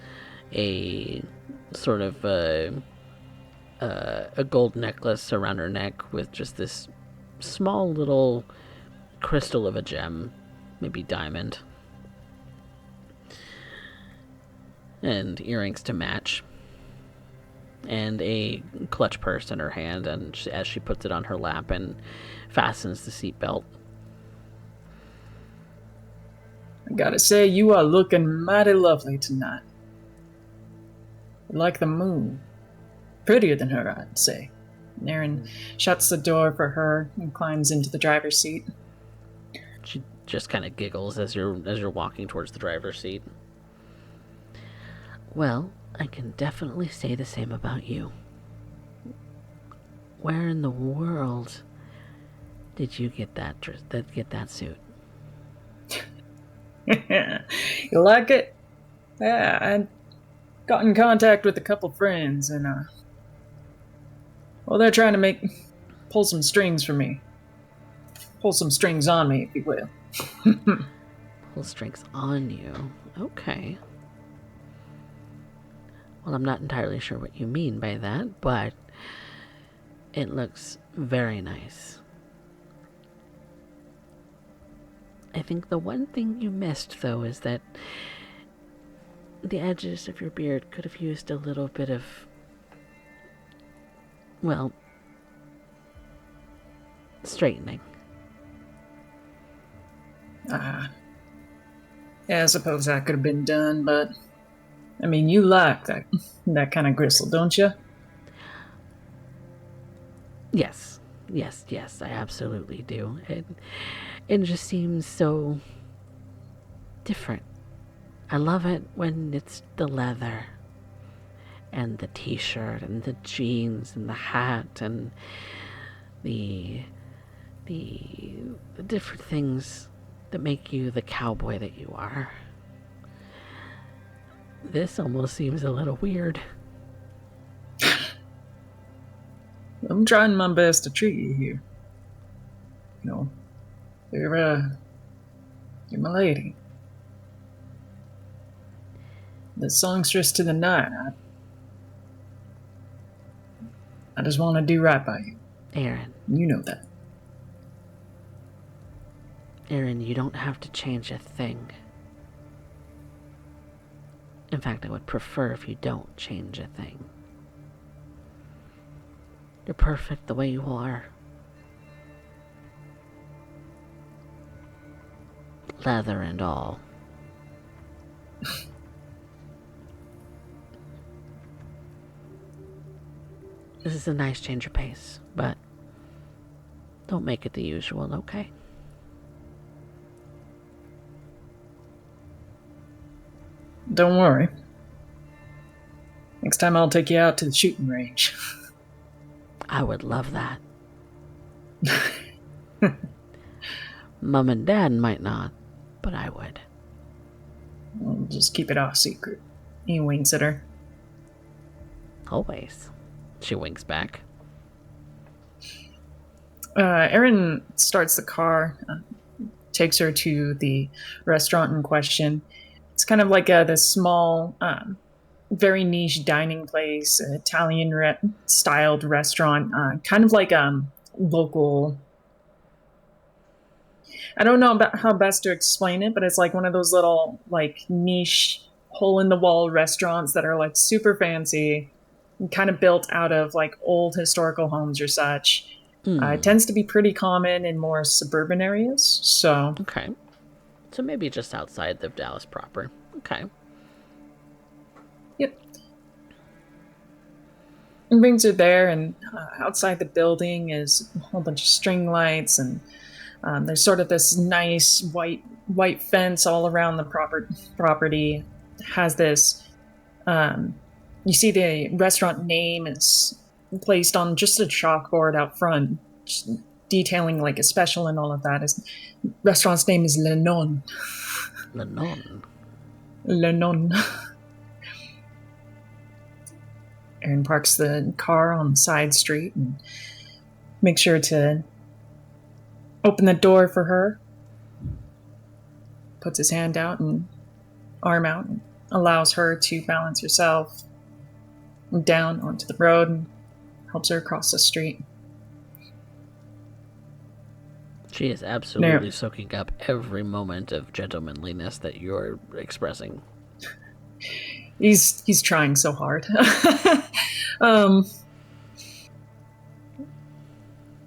A sort of a gold necklace around her neck with just this small little crystal of a gem, maybe diamond, and earrings to match, and a clutch purse in her hand, and as she puts it on her lap and fastens the seatbelt. I gotta say, you are looking mighty lovely tonight. Like the moon. Prettier than her, I'd say. And Aaron shuts the door for her and climbs into the driver's seat. She just kind of giggles as you're walking towards the driver's seat. Well, I can definitely say the same about you. Where in the world did you get that suit? You like it? Yeah, I got in contact with a couple friends, and well, they're trying to pull some strings for me. Pull some strings on me, if you will. Pull strings on you. Okay. Well, I'm not entirely sure what you mean by that, but it looks very nice. I think the one thing you missed, though, is that the edges of your beard could have used a little bit of, well, straightening. Yeah, I suppose that could have been done, but I mean, you like that kind of gristle, don't you? Yes, I absolutely do. It just seems so different. I love it when it's the leather and the t-shirt and the jeans and the hat and the different things that make you the cowboy that you are. This almost seems a little weird. I'm trying my best to treat you here. You know, you're my lady. The songstress to the night. I just want to do right by you. Aaron, You know that. you don't have to change a thing. In fact, I would prefer if you don't change a thing. You're perfect the way you are. Leather and all. This is a nice change of pace, but don't make it the usual, okay? Don't worry. Next time I'll take you out to the shooting range. I would love that. Mom and Dad might not, but I would. We'll just keep it off secret. He winks at her. Always. She winks back. Erin starts the car, takes her to the restaurant in question. It's kind of like this small, very niche dining place, an Italian-styled restaurant, kind of like local. I don't know about how best to explain it, but it's like one of those little like niche hole-in-the-wall restaurants that are like super fancy, and kind of built out of like old historical homes or such. It tends to be pretty common in more suburban areas, so... Okay. So maybe just outside of Dallas proper. Okay. Yep. And brings her there, and outside the building is a whole bunch of string lights and There's sort of this nice white fence all around the property. It has this. You see the restaurant name is placed on just a chalkboard out front, just detailing like a special and all of that. Restaurant's name is Le Non. Le Non. Le Non. Aaron parks the car on the side street and makes sure to open the door for her. Puts his hand out and arm out and allows her to balance herself down onto the road and helps her across the street. She is absolutely soaking up every moment of gentlemanliness that you're expressing. He's trying so hard. And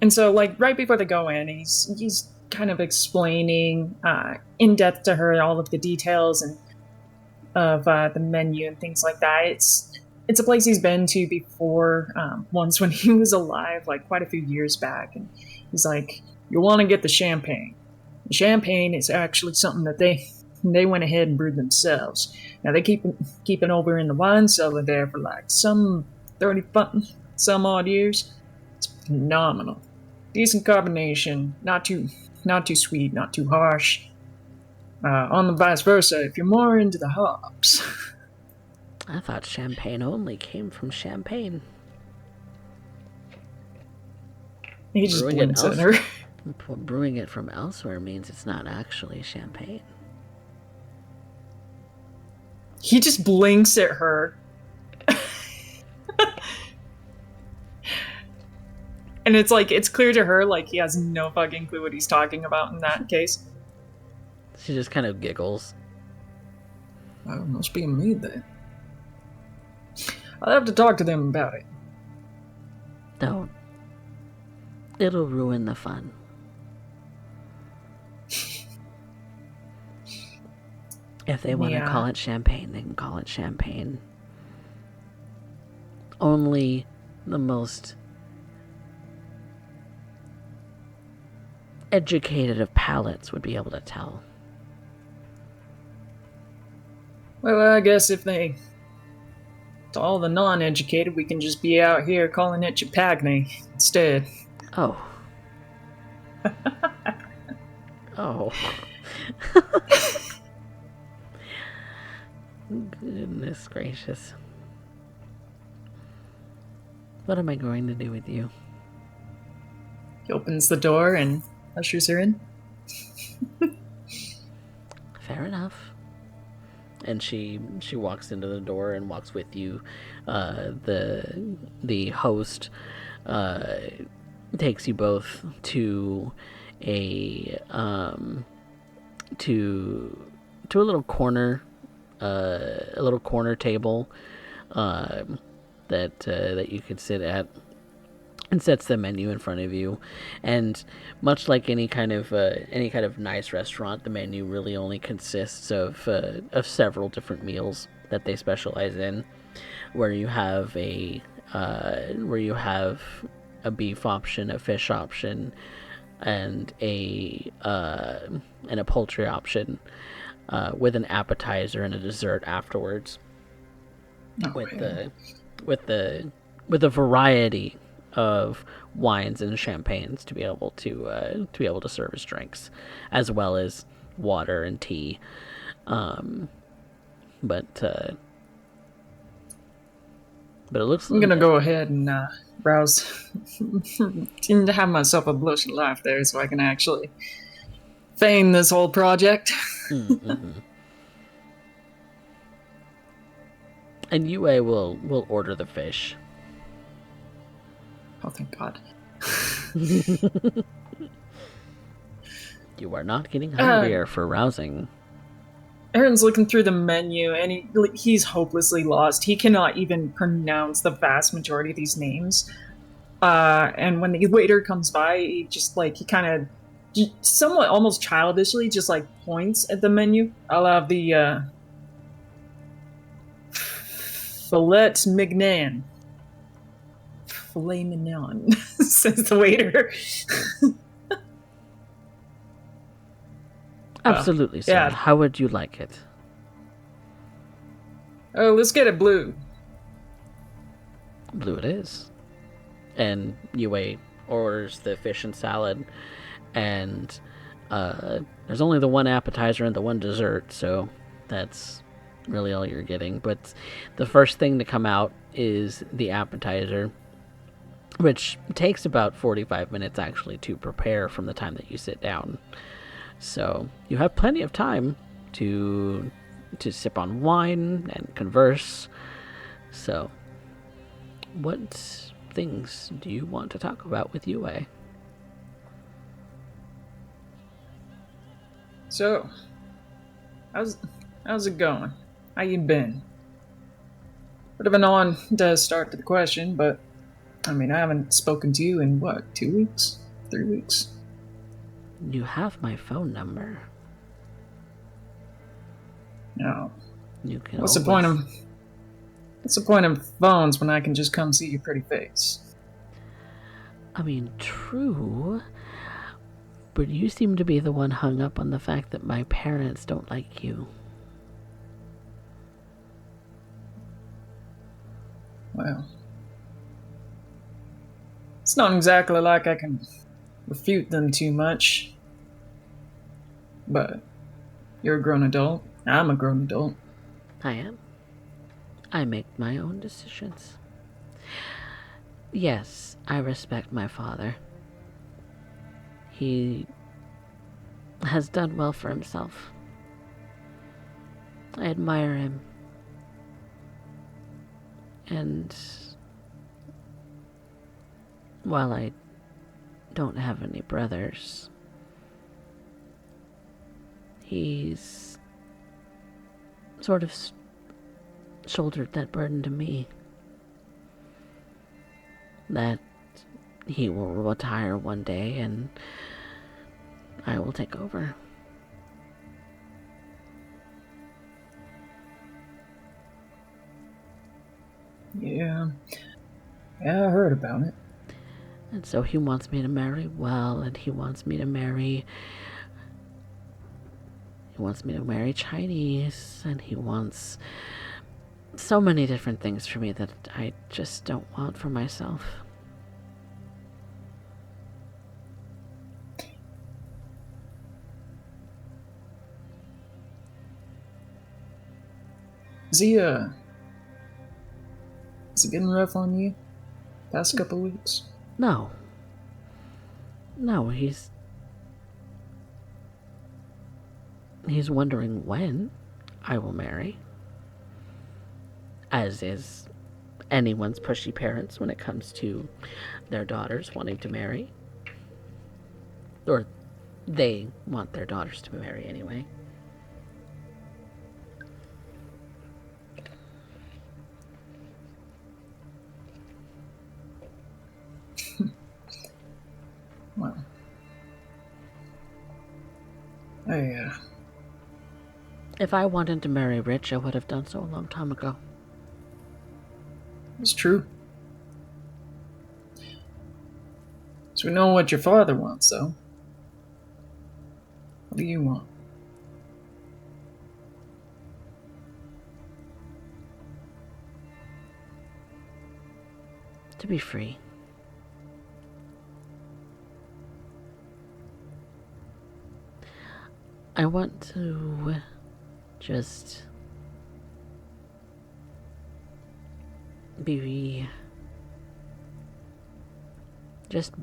so, like, right before they go in, he's kind of explaining in depth to her all of the details and of the menu and things like that. It's a place he's been to before, once when he was alive, like quite a few years back. And he's like, "You want to get the champagne. The champagne is actually something that they went ahead and brewed themselves. Now they keep it over in the wine cellar there for like some 30 some odd years. It's phenomenal. Decent carbonation, not too sweet, not too harsh. On the vice versa, if you're more into the hops." I thought champagne only came from Champagne. He just blinks at her. Brewing it from elsewhere means it's not actually champagne. He just blinks at her. And it's like, it's clear to her, like, he has no fucking clue what he's talking about in that case. She just kind of giggles. Oh, must be me then. I'll have to talk to them about it. Don't. It'll ruin the fun. If they want to call it champagne, they can call it champagne. Only the most educated of palates would be able to tell. Well, I guess if to all the non-educated, we can just be out here calling it Champagne instead. Oh. Oh. Goodness gracious. What am I going to do with you? He opens the door and ushers her in. Fair enough. And she walks into the door and walks with you. The host takes you both to a little corner table that you could sit at, and sets the menu in front of you. And much like any kind of nice restaurant, the menu really only consists of several different meals that they specialize in, where you have a beef option, a fish option, and a poultry option, with an appetizer and a dessert afterwards. With a variety of wines and champagnes to be able to serve as drinks, as well as water and tea. But it looks. I'm gonna go ahead and browse to have myself a blush and laugh there, so I can actually feign this whole project. Mm-hmm. And Yue will order the fish. Oh, thank God. You are not getting hungrier for rousing. Aaron's looking through the menu, and he's hopelessly lost. He cannot even pronounce the vast majority of these names. And when the waiter comes by, he kind of, somewhat almost childishly, just like points at the menu. I'll have the filet mignon. Filet mignon, says the waiter. Absolutely, sir. yeah. How would you like it? Oh, let's get it blue. Blue it is. And Yue orders the fish and salad, and there's only the one appetizer and the one dessert, so that's really all you're getting. But the first thing to come out is the appetizer, which takes about 45 minutes actually to prepare from the time that you sit down. So you have plenty of time to sip on wine and converse. So what things do you want to talk about with Yue? So, how's it going? How you been? Bit of an on to start to the question, but I mean, I haven't spoken to you in what, 2 weeks? 3 weeks? You have my phone number. No. You can What's the point of phones when I can just come see your pretty face? I mean, true, but you seem to be the one hung up on the fact that my parents don't like you. Well, it's not exactly like I can refute them too much. But you're a grown adult. I'm a grown adult. I am. I make my own decisions. Yes, I respect my father. He has done well for himself. I admire him. And while I don't have any brothers, he's sort of shouldered that burden to me. That he will retire one day and I will take over. Yeah. Yeah, I heard about it. And so he wants me to marry well, and he wants me to marry Chinese, and he wants so many different things for me that I just don't want for myself. Is it getting rough on you? Past couple weeks? No. No, he's wondering when I will marry. As is anyone's pushy parents when it comes to their daughters wanting to marry. Or they want their daughters to marry anyway. Well. If I wanted to marry rich, I would have done so a long time ago. It's true. So we know what your father wants, though. What do you want? To be free. I want to just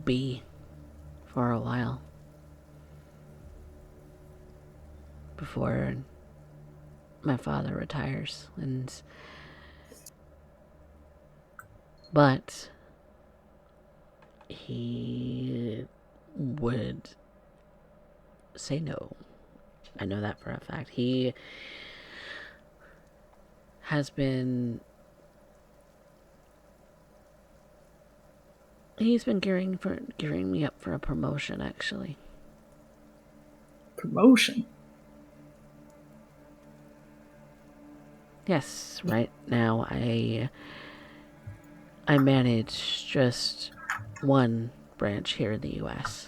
be for a while before my father retires, but he would say no. I know that for a fact. He has been gearing me up for a promotion, actually. Promotion? Yes, right now I manage just one branch here in the US.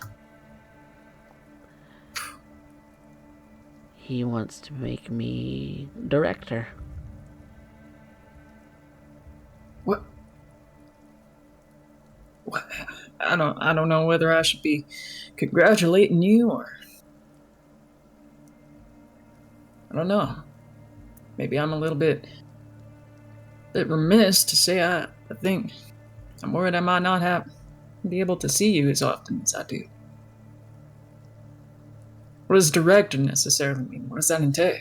He wants to make me director. What? What? I don't know whether I should be congratulating you or I don't know. Maybe I'm a little bit remiss to say I think I'm worried I might not be able to see you as often as I do. What does director necessarily mean? What does that entail?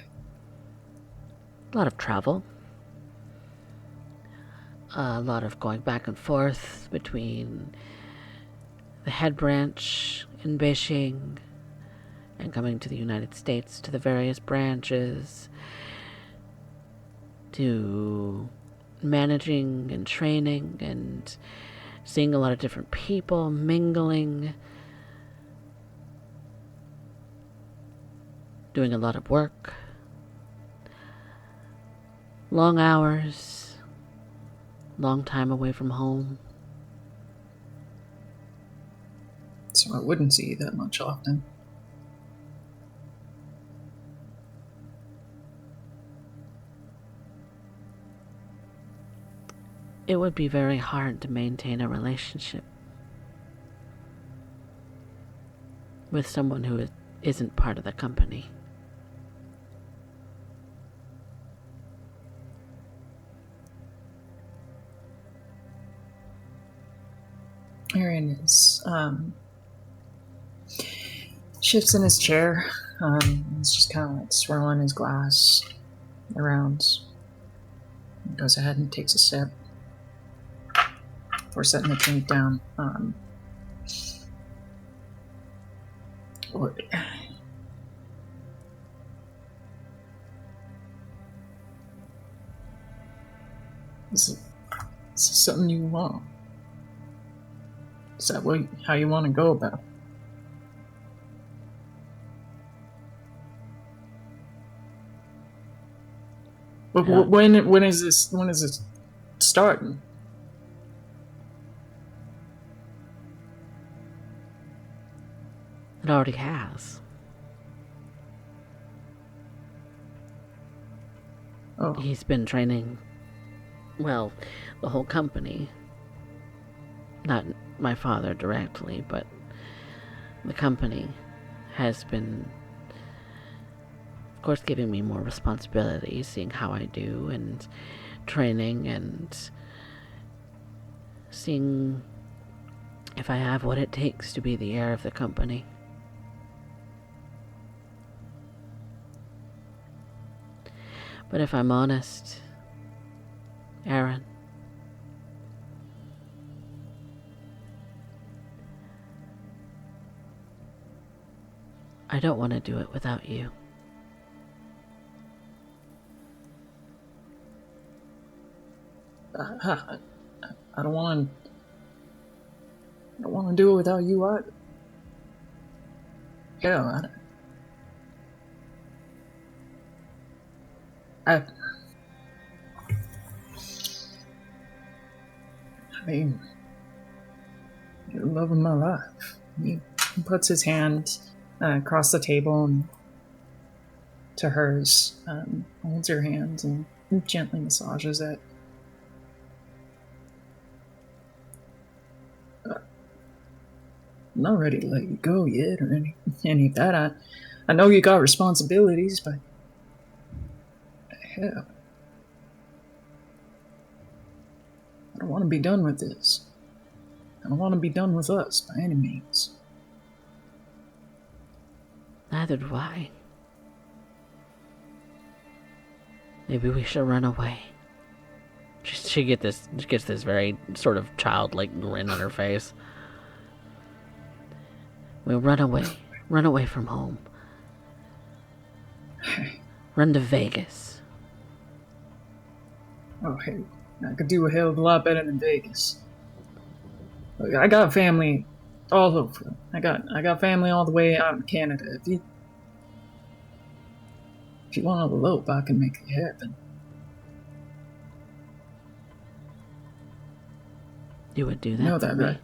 A lot of travel. A lot of going back and forth between the head branch in Beijing and coming to the United States to the various branches, to managing and training and seeing a lot of different people, mingling, doing a lot of work, long hours, long time away from home. So I wouldn't see you that much often. It would be very hard to maintain a relationship with someone who isn't part of the company. Aaron is shifts in his chair. He's just kind of like swirling his glass around. He goes ahead and takes a sip before setting the drink down. What- Is this something you want? Is that how you want to go about it? But when is this starting? It already has. Oh, He's been training, well, the whole company. Not my father directly, but the company has been, of course, giving me more responsibility, seeing how I do, and training, and seeing if I have what it takes to be the heir of the company. But if I'm honest, Aaron, I don't want to do it without you. I don't want to do it without you either. Yeah, I mean, you're the love of my life. He puts his hand across the table and to hers, holds her hand and gently massages it. I'm not ready to let you go yet, or any of that. I know you got responsibilities, but hell, I don't want to be done with this. I don't want to be done with us by any means. Neither do I. Maybe we should run away. She gets this very sort of childlike grin on her face. We'll run away from home. Run to Vegas. Oh, hey, I could do a hell of a lot better than Vegas. Look, I got family all over. I got family all the way out in Canada. If you want to elope, I can make it happen. You would do that You know for that, me? right?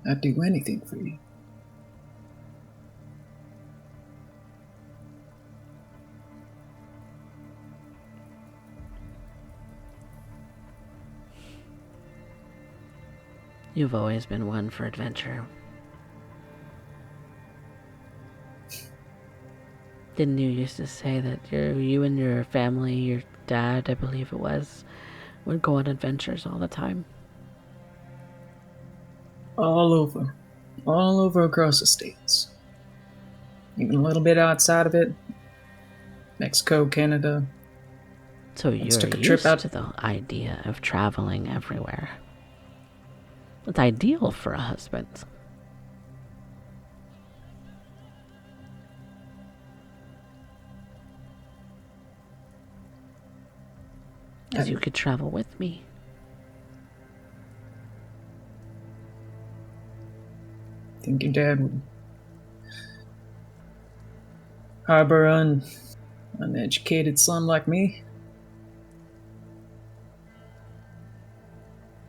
I'd do anything for you. You've always been one for adventure. Didn't you used to say that you and your family, your dad, I believe it was, would go on adventures all the time? All over across the states. Even a little bit outside of it. Mexico, Canada. So Once you're took a trip used out. to the idea of traveling everywhere. It's ideal for a husband. Because you could travel with me. I think your dad would harbor an uneducated son like me.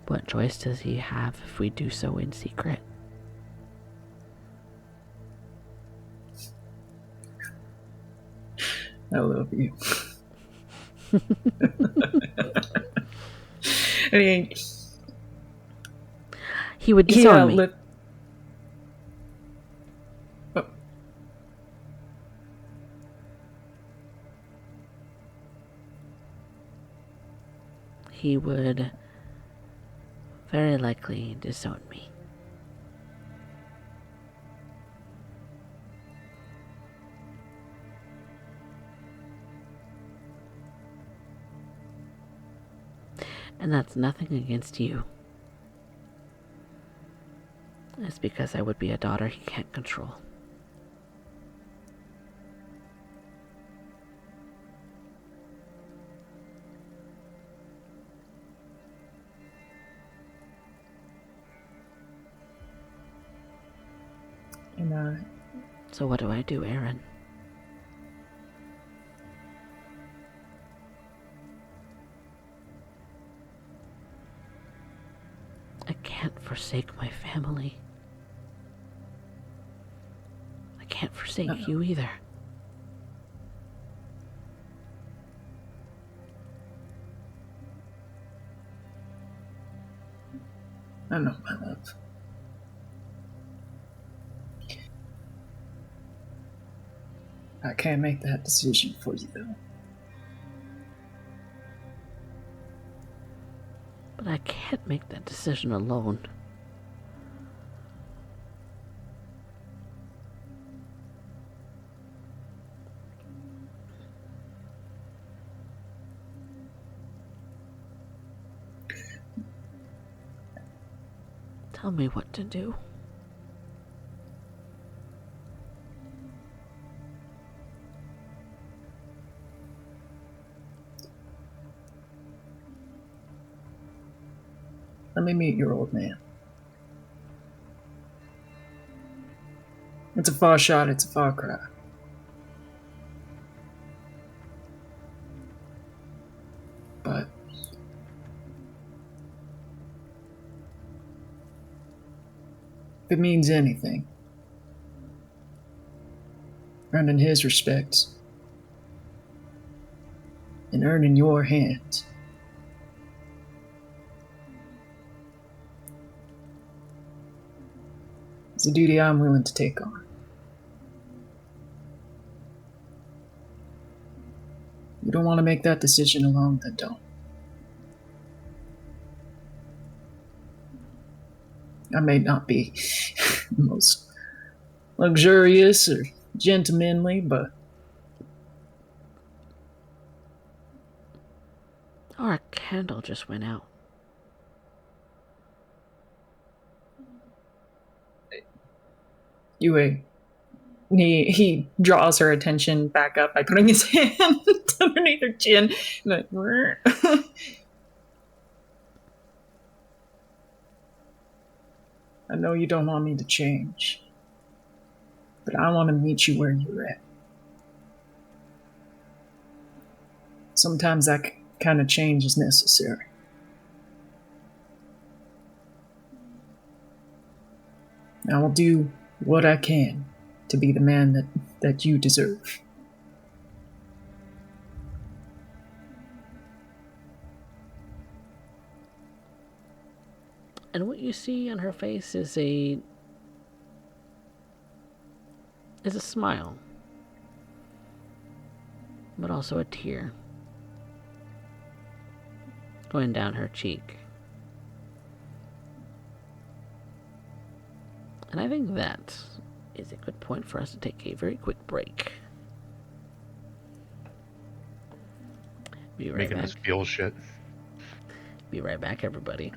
What choice does he have if we do so in secret? I love you. I mean, He would disown me. Oh. He would very likely disown me. And that's nothing against you. It's because I would be a daughter he can't control. And So what do I do, Aaron? I can't forsake my family. I can't forsake you either. I know, my love. I can't make that decision for you, though. But I can't make that decision alone. Tell me what to do. Let me meet your old man. It's a far shot, it's a far cry. But if it means anything, earning his respect and earning your hands, it's a duty I'm willing to take on. You don't want to make that decision alone, then don't. I may not be the most luxurious or gentlemanly, but Our candle just went out. he draws her attention back up by putting his hand underneath her chin. Like, I know you don't want me to change, but I want to meet you where you're at. Sometimes that kind of change is necessary. I will do what I can to be the man that you deserve. And what you see on her face is a smile, but also a tear going down her cheek. And I think that is a good point for us to take a very quick break. Be right Making back. us feel shit. Be right back, everybody.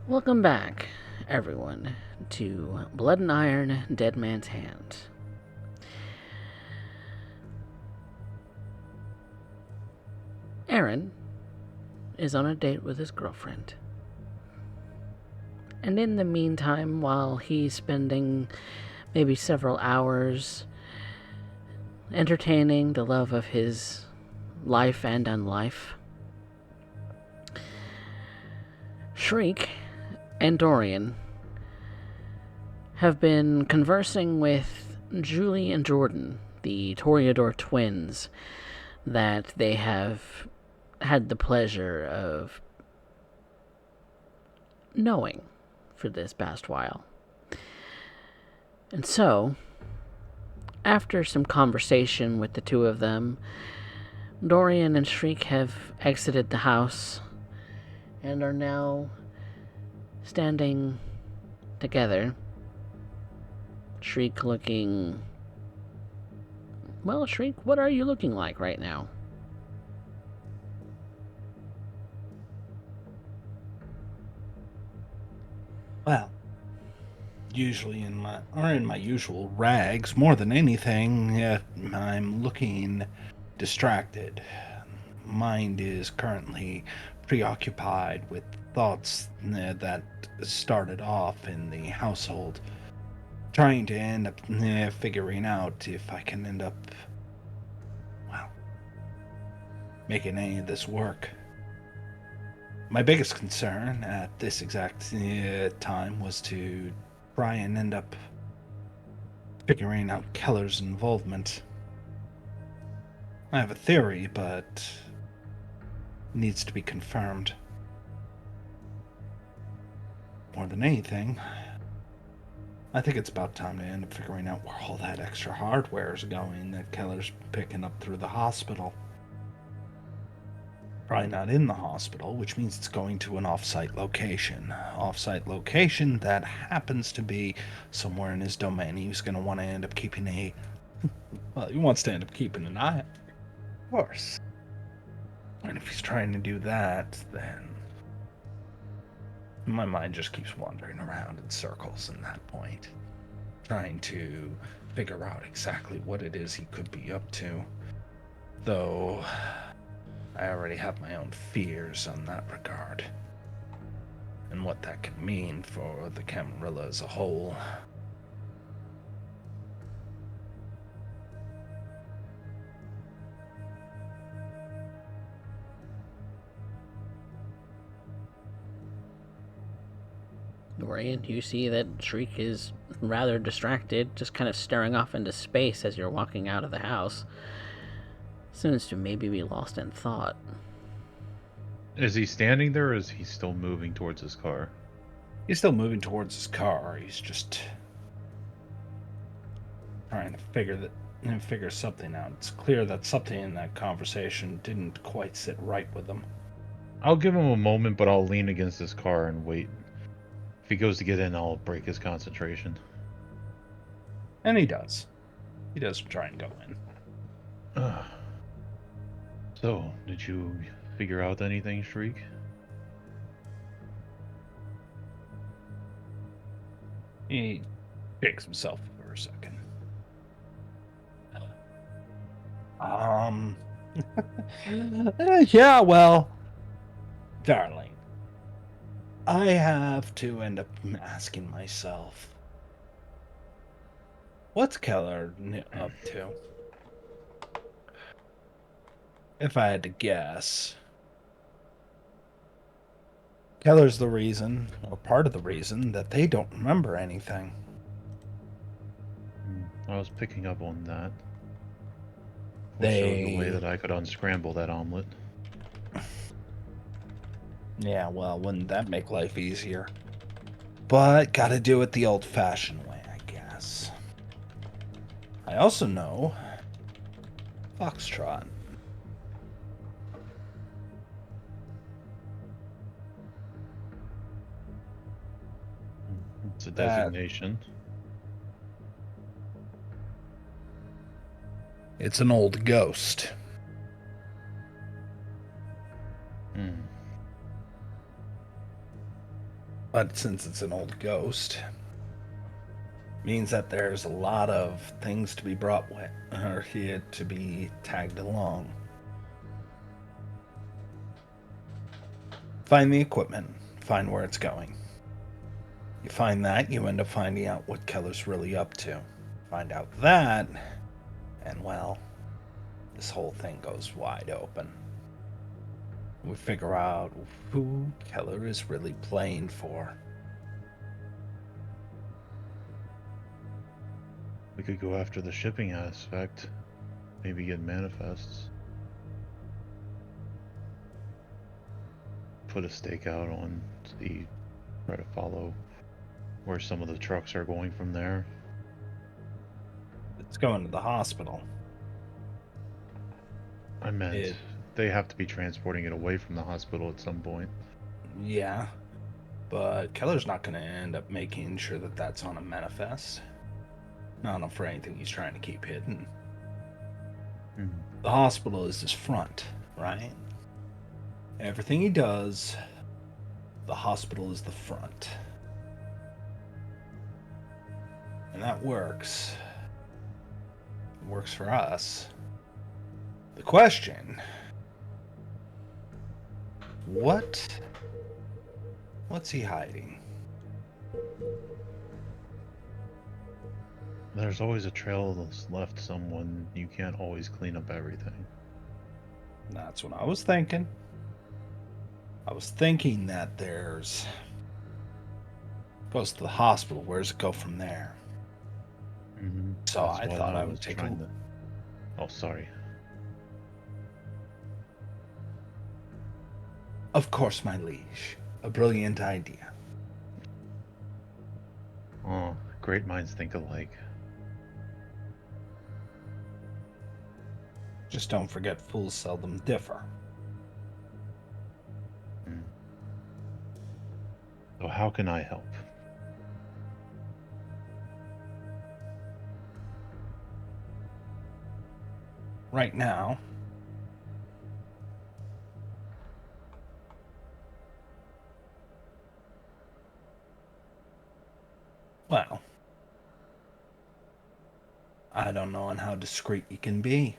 Welcome back, everyone, to Blood and Iron, Dead Man's Hand. Aaron is on a date with his girlfriend. And in the meantime, while he's spending maybe several hours entertaining the love of his life and unlife, Shriek and Dorian have been conversing with Julie and Jordan, the Toreador twins, that they have had the pleasure of knowing for this past while. And so, after some conversation with the two of them, Dorian and Shriek have exited the house and are now standing together. Shriek looking... Well, Shriek, what are you looking like right now? Well, usually in my usual rags. More than anything, I'm looking distracted. Mind is currently preoccupied with thoughts that started off in the household. Trying to end up figuring out if I can end up, well, making any of this work. My biggest concern at this exact time was to try and end up figuring out Keller's involvement. I have a theory, but it needs to be confirmed. More than anything, I think it's about time to end up figuring out where all that extra hardware is going that Keller's picking up through the hospital. Probably not in the hospital, which means it's going to an off-site location. Off-site location that happens to be somewhere in his domain. He's going to want to end up keeping well, he wants to end up keeping an eye, of course. And if he's trying to do that, then my mind just keeps wandering around in circles at that point, trying to figure out exactly what it is he could be up to. Though I already have my own fears on that regard, and what that could mean for the Camarilla as a whole. Dorian, you see that Shriek is rather distracted, just kind of staring off into space as you're walking out of the house. Seems to maybe be lost in thought. Is he standing there, or is he still moving towards his car? He's still moving towards his car. He's just trying to figure and figure something out. It's clear that something in that conversation didn't quite sit right with them. I'll give him a moment, but I'll lean against his car and wait. If he goes to get in, I'll break his concentration. And he does. He does try and go in. So, did you figure out anything, Shriek? He shakes himself for a second. Yeah, well, darling, I have to end up asking myself, what's Keller up to? If I had to guess, Keller's the reason, or part of the reason, that they don't remember anything. I was picking up on that. Wish there was a way They... that I could unscramble that omelet. Yeah, well, wouldn't that make life easier? But gotta do it the old-fashioned way, I guess. I also know Foxtrot. It's a That- designation. It's an old ghost. But since it's an old ghost, means that there's a lot of things to be brought with, or here to be tagged along. Find the equipment, find where it's going. You find that, you end up finding out what Keller's really up to. Find out that, and well, this whole thing goes wide open. We figure out who Keller is really playing for. We could go after the shipping aspect. Maybe get manifests. Put a stake out on the... try to follow where some of the trucks are going from there. It's going to the hospital. I meant they have to be transporting it away from the hospital at some point. Yeah, but Keller's not going to end up making sure that that's on a manifest. Not for anything he's trying to keep hidden. The hospital is his front, right? Everything he does, the hospital is the front. And that works. It works for us. The question... What's he hiding? There's always a trail that's left someone. You can't always clean up everything. That's what I was thinking. I was thinking that there's... Goes to the hospital. Where does it go from there? So That's I why thought I would take trying to... Oh, sorry. Of course, my liege. A brilliant idea. Oh, great minds think alike. Just don't forget fools seldom differ. So how can I help? Right now, well, I don't know on how discreet you can be.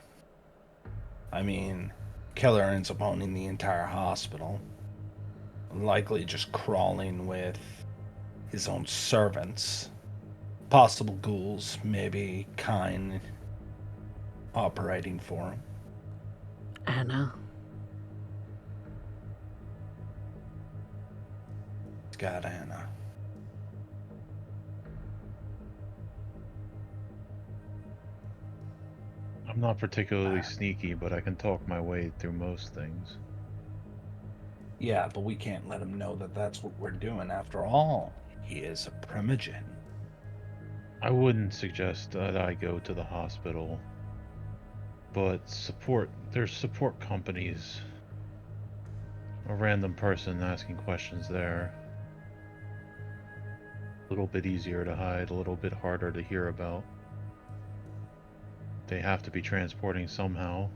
I mean, Keller ends up owning the entire hospital. Likely just crawling with his own servants. Possible ghouls, maybe Kine operating for him. Anna. It's got Anna. I'm not particularly sneaky, but I can talk my way through most things. Yeah, but we can't let him know that that's what we're doing. After all, he is a primogen. I wouldn't suggest that I go to the hospital but there's support companies. A random person asking questions there. A little bit easier to hide, a little bit harder to hear about. They have to be transporting somehow.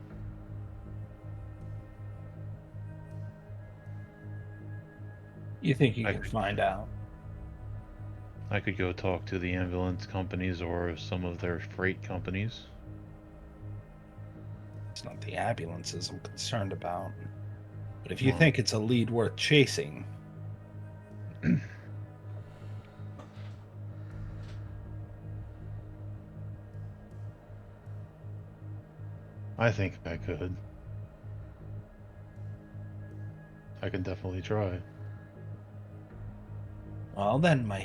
You think you can find out? I could go talk to the ambulance companies or some of their freight companies. It's not the ambulances I'm concerned about. But if you Well, think it's a lead worth chasing, I think I could. I can definitely try. well then, my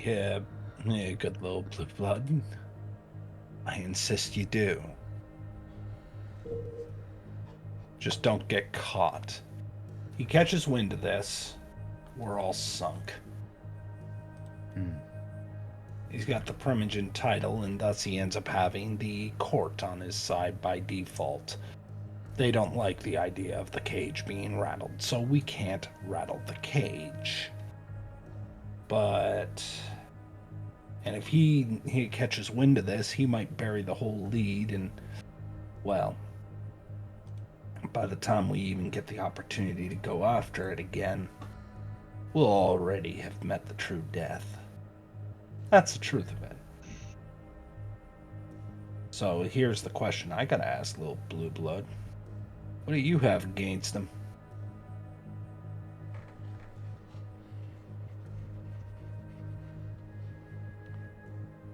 good little blue blood, I insist you do. Just don't get caught. He catches wind of this, we're all sunk. Hmm. He's got the Primogen title, and thus he ends up having the court on his side by default. They don't like the idea of the cage being rattled, so we can't rattle the cage. But... And if he catches wind of this, he might bury the whole lead, and, well, by the time we even get the opportunity to go after it again, we'll already have met the true death. That's the truth of it. So here's the question I gotta ask, little blue blood. What do you have against him?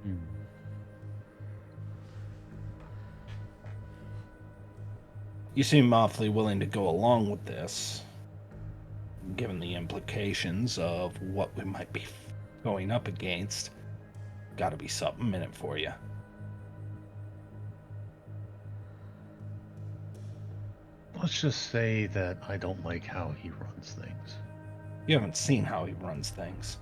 Hmm. You seem awfully willing to go along with this, given the implications of what we might be going up against. Gotta be something in it for you. Let's just say that I don't like how he runs things. You haven't seen how he runs things.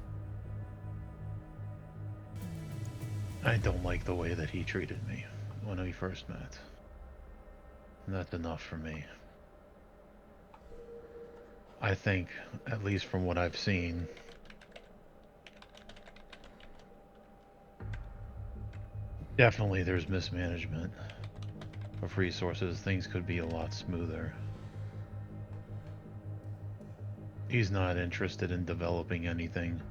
I don't like the way that he treated me when we first met. And that's enough for me. I think, at least from what I've seen, definitely there's mismanagement of resources. Things could be a lot smoother. He's not interested in developing anything.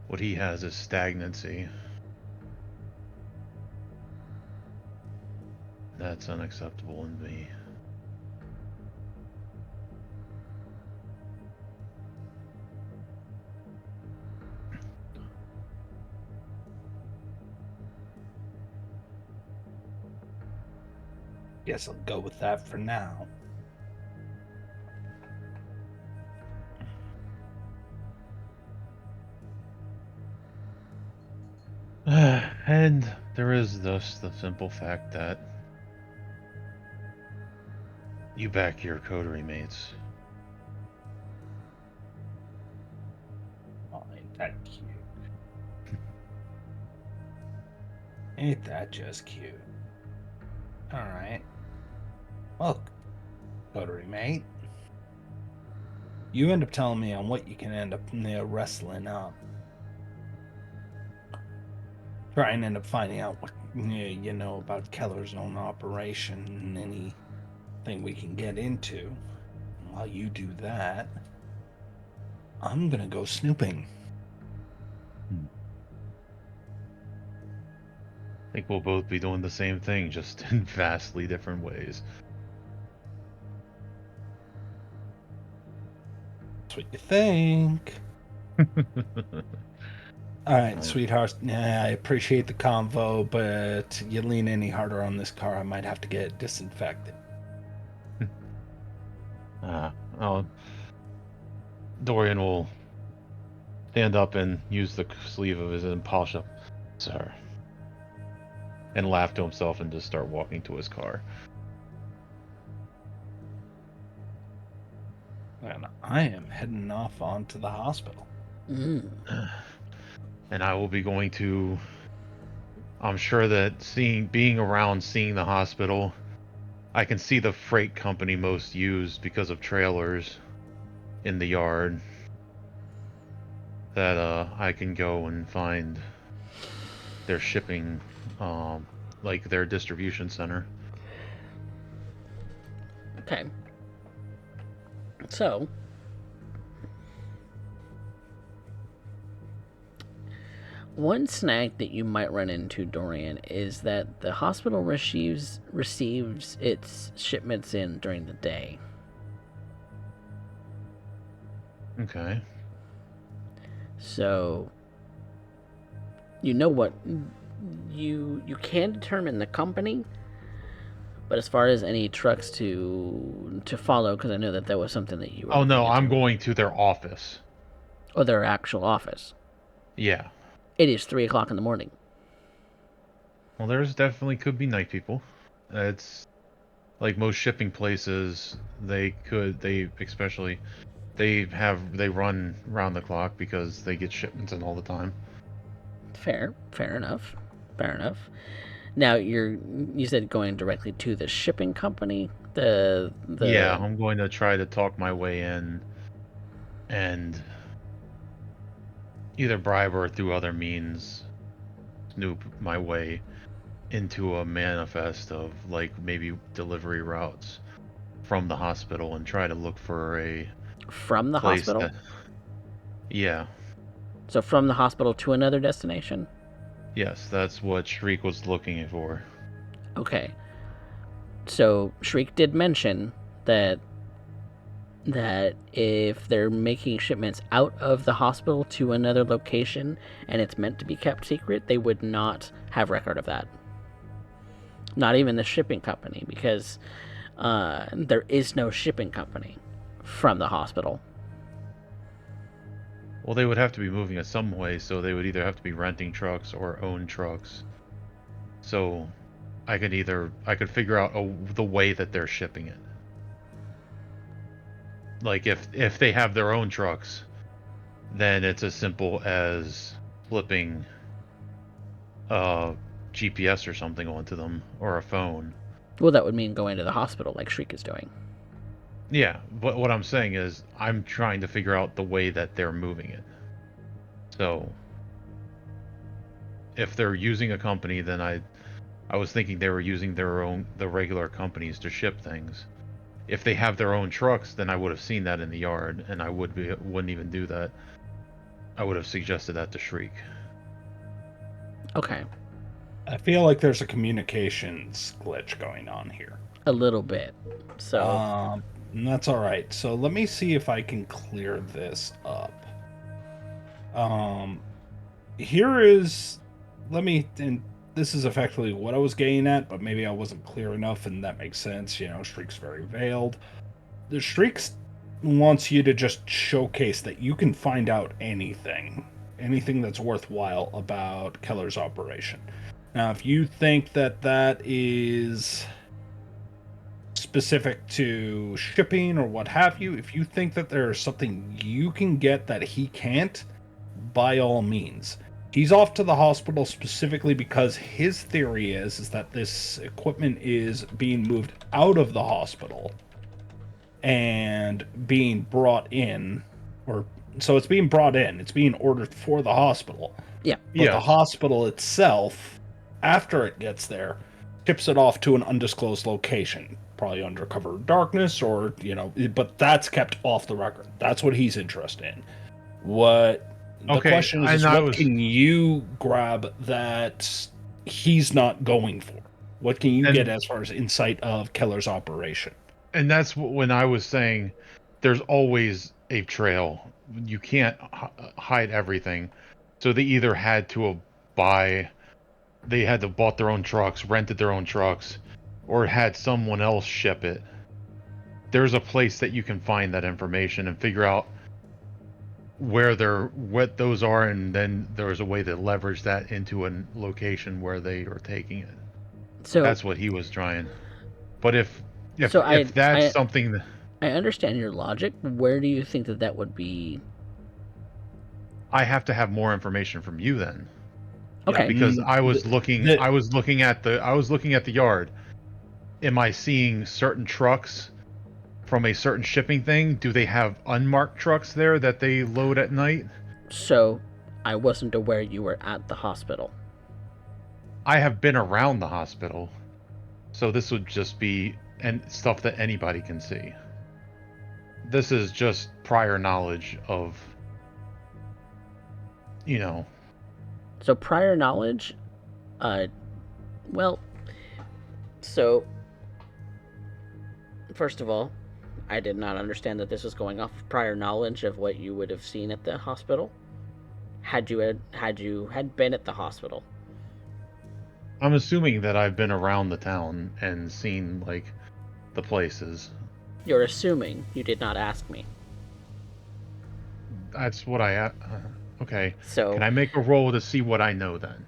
What he has is stagnancy. That's unacceptable in me. Guess I'll go with that for now. And there is thus the simple fact that you back your coterie mates. Oh, ain't that cute? Ain't that just cute? Alright. Well, coterie mate. You end up telling me on what you can end up wrestling up. Try and end up finding out what you know about Keller's own operation and anything we can get into. And while you do that, I'm gonna go snooping. I think we'll both be doing the same thing, just in vastly different ways. That's what you think. All right, sweetheart. I appreciate the convo, but you lean any harder on this car, I might have to get it disinfected. Dorian will stand up and use the sleeve of his and polish up, sir, and laugh to himself and just start walking to his car. And I am heading off on to the hospital. And I will be going to I'm sure that being around, seeing the hospital, I can see the freight company most used because of trailers in the yard that I can go and find their shipping, like their distribution center. Okay. So, one snag that you might run into, Dorian, is that the hospital receives its shipments in during the day. Okay. So, you know what? You can determine the company, but as far as any trucks to follow, because I know that was something that you were Oh looking no, I'm into, going to their office. or their actual office. Yeah. It is 3 o'clock in the morning. Well, there's definitely could be night people. It's like most shipping places, they especially they run round the clock because they get shipments in all the time. Fair enough. Fair enough. Now you said going directly to the shipping company. Yeah, The I'm going to try to talk my way in and either bribe or through other means snoop my way into a manifest of like maybe delivery routes from the hospital and try to look for a from the place hospital. that yeah. So from the hospital to another destination. Yes, that's what Shriek was looking for. Okay. So Shriek did mention that if they're making shipments out of the hospital to another location and it's meant to be kept secret, they would not have record of that. Not even the shipping company, because there is no shipping company from the hospital. Well, they would have to be moving it some way, so they would either have to be renting trucks or own trucks. So I could figure out the way that they're shipping it. Like if they have their own trucks, then it's as simple as flipping GPS or something onto them or a phone. Well, that would mean going to the hospital like Shriek is doing. Yeah, but what I'm saying is I'm trying to figure out the way that they're moving it. So if they're using a company, then I was thinking they were using the regular companies to ship things. If they have their own trucks, then I would have seen that in the yard, and I wouldn't even do that. I would have suggested that to Shriek. Okay. I feel like there's a communications glitch going on here. A little bit. So That's all right. So let me see if I can clear this up. Here is, and this is effectively what I was getting at, but maybe I wasn't clear enough, and that makes sense. You know, Shriek's very veiled. The Shrieks wants you to just showcase that you can find out anything that's worthwhile about Keller's operation. Now, if you think that is specific to shipping or what have you, if you think that there's something you can get that he can't, by all means. He's off to the hospital specifically because his theory is that this equipment is being moved out of the hospital and being brought in, or so it's being brought in. It's being ordered for the hospital. yeah. But the hospital itself, after it gets there, tips it off to an undisclosed location, probably under cover of darkness, or but that's kept off the record. That's what he's interested in. What the question is what can you grab that he's not going for? What can you get as far as insight of Keller's operation? And that's when I was saying there's always a trail. You can't hide everything. So they either had to bought their own trucks, rented their own trucks, or had someone else ship it. There's a place that you can find that information and figure out what those are, and then there's a way to leverage that into a location where they are taking it. So that's what he was trying. But if that's I, something that I understand your logic. Where do you think that would be? I have to have more information from you then. Okay. Because I was The- looking the- I was looking at the yard. Am I seeing certain trucks from a certain shipping thing? Do they have unmarked trucks there that they load at night? So, I wasn't aware you were at the hospital. I have been around the hospital, so this would just be stuff that anybody can see. This is just prior knowledge of, you know. So, prior knowledge, well, so, first of all, I did not understand that this was going off of prior knowledge of what you would have seen at the hospital. Had you been at the hospital. I'm assuming that I've been around the town and seen, like, the places. You're assuming. You did not ask me. That's what okay. So Can I make a roll to see what I know then?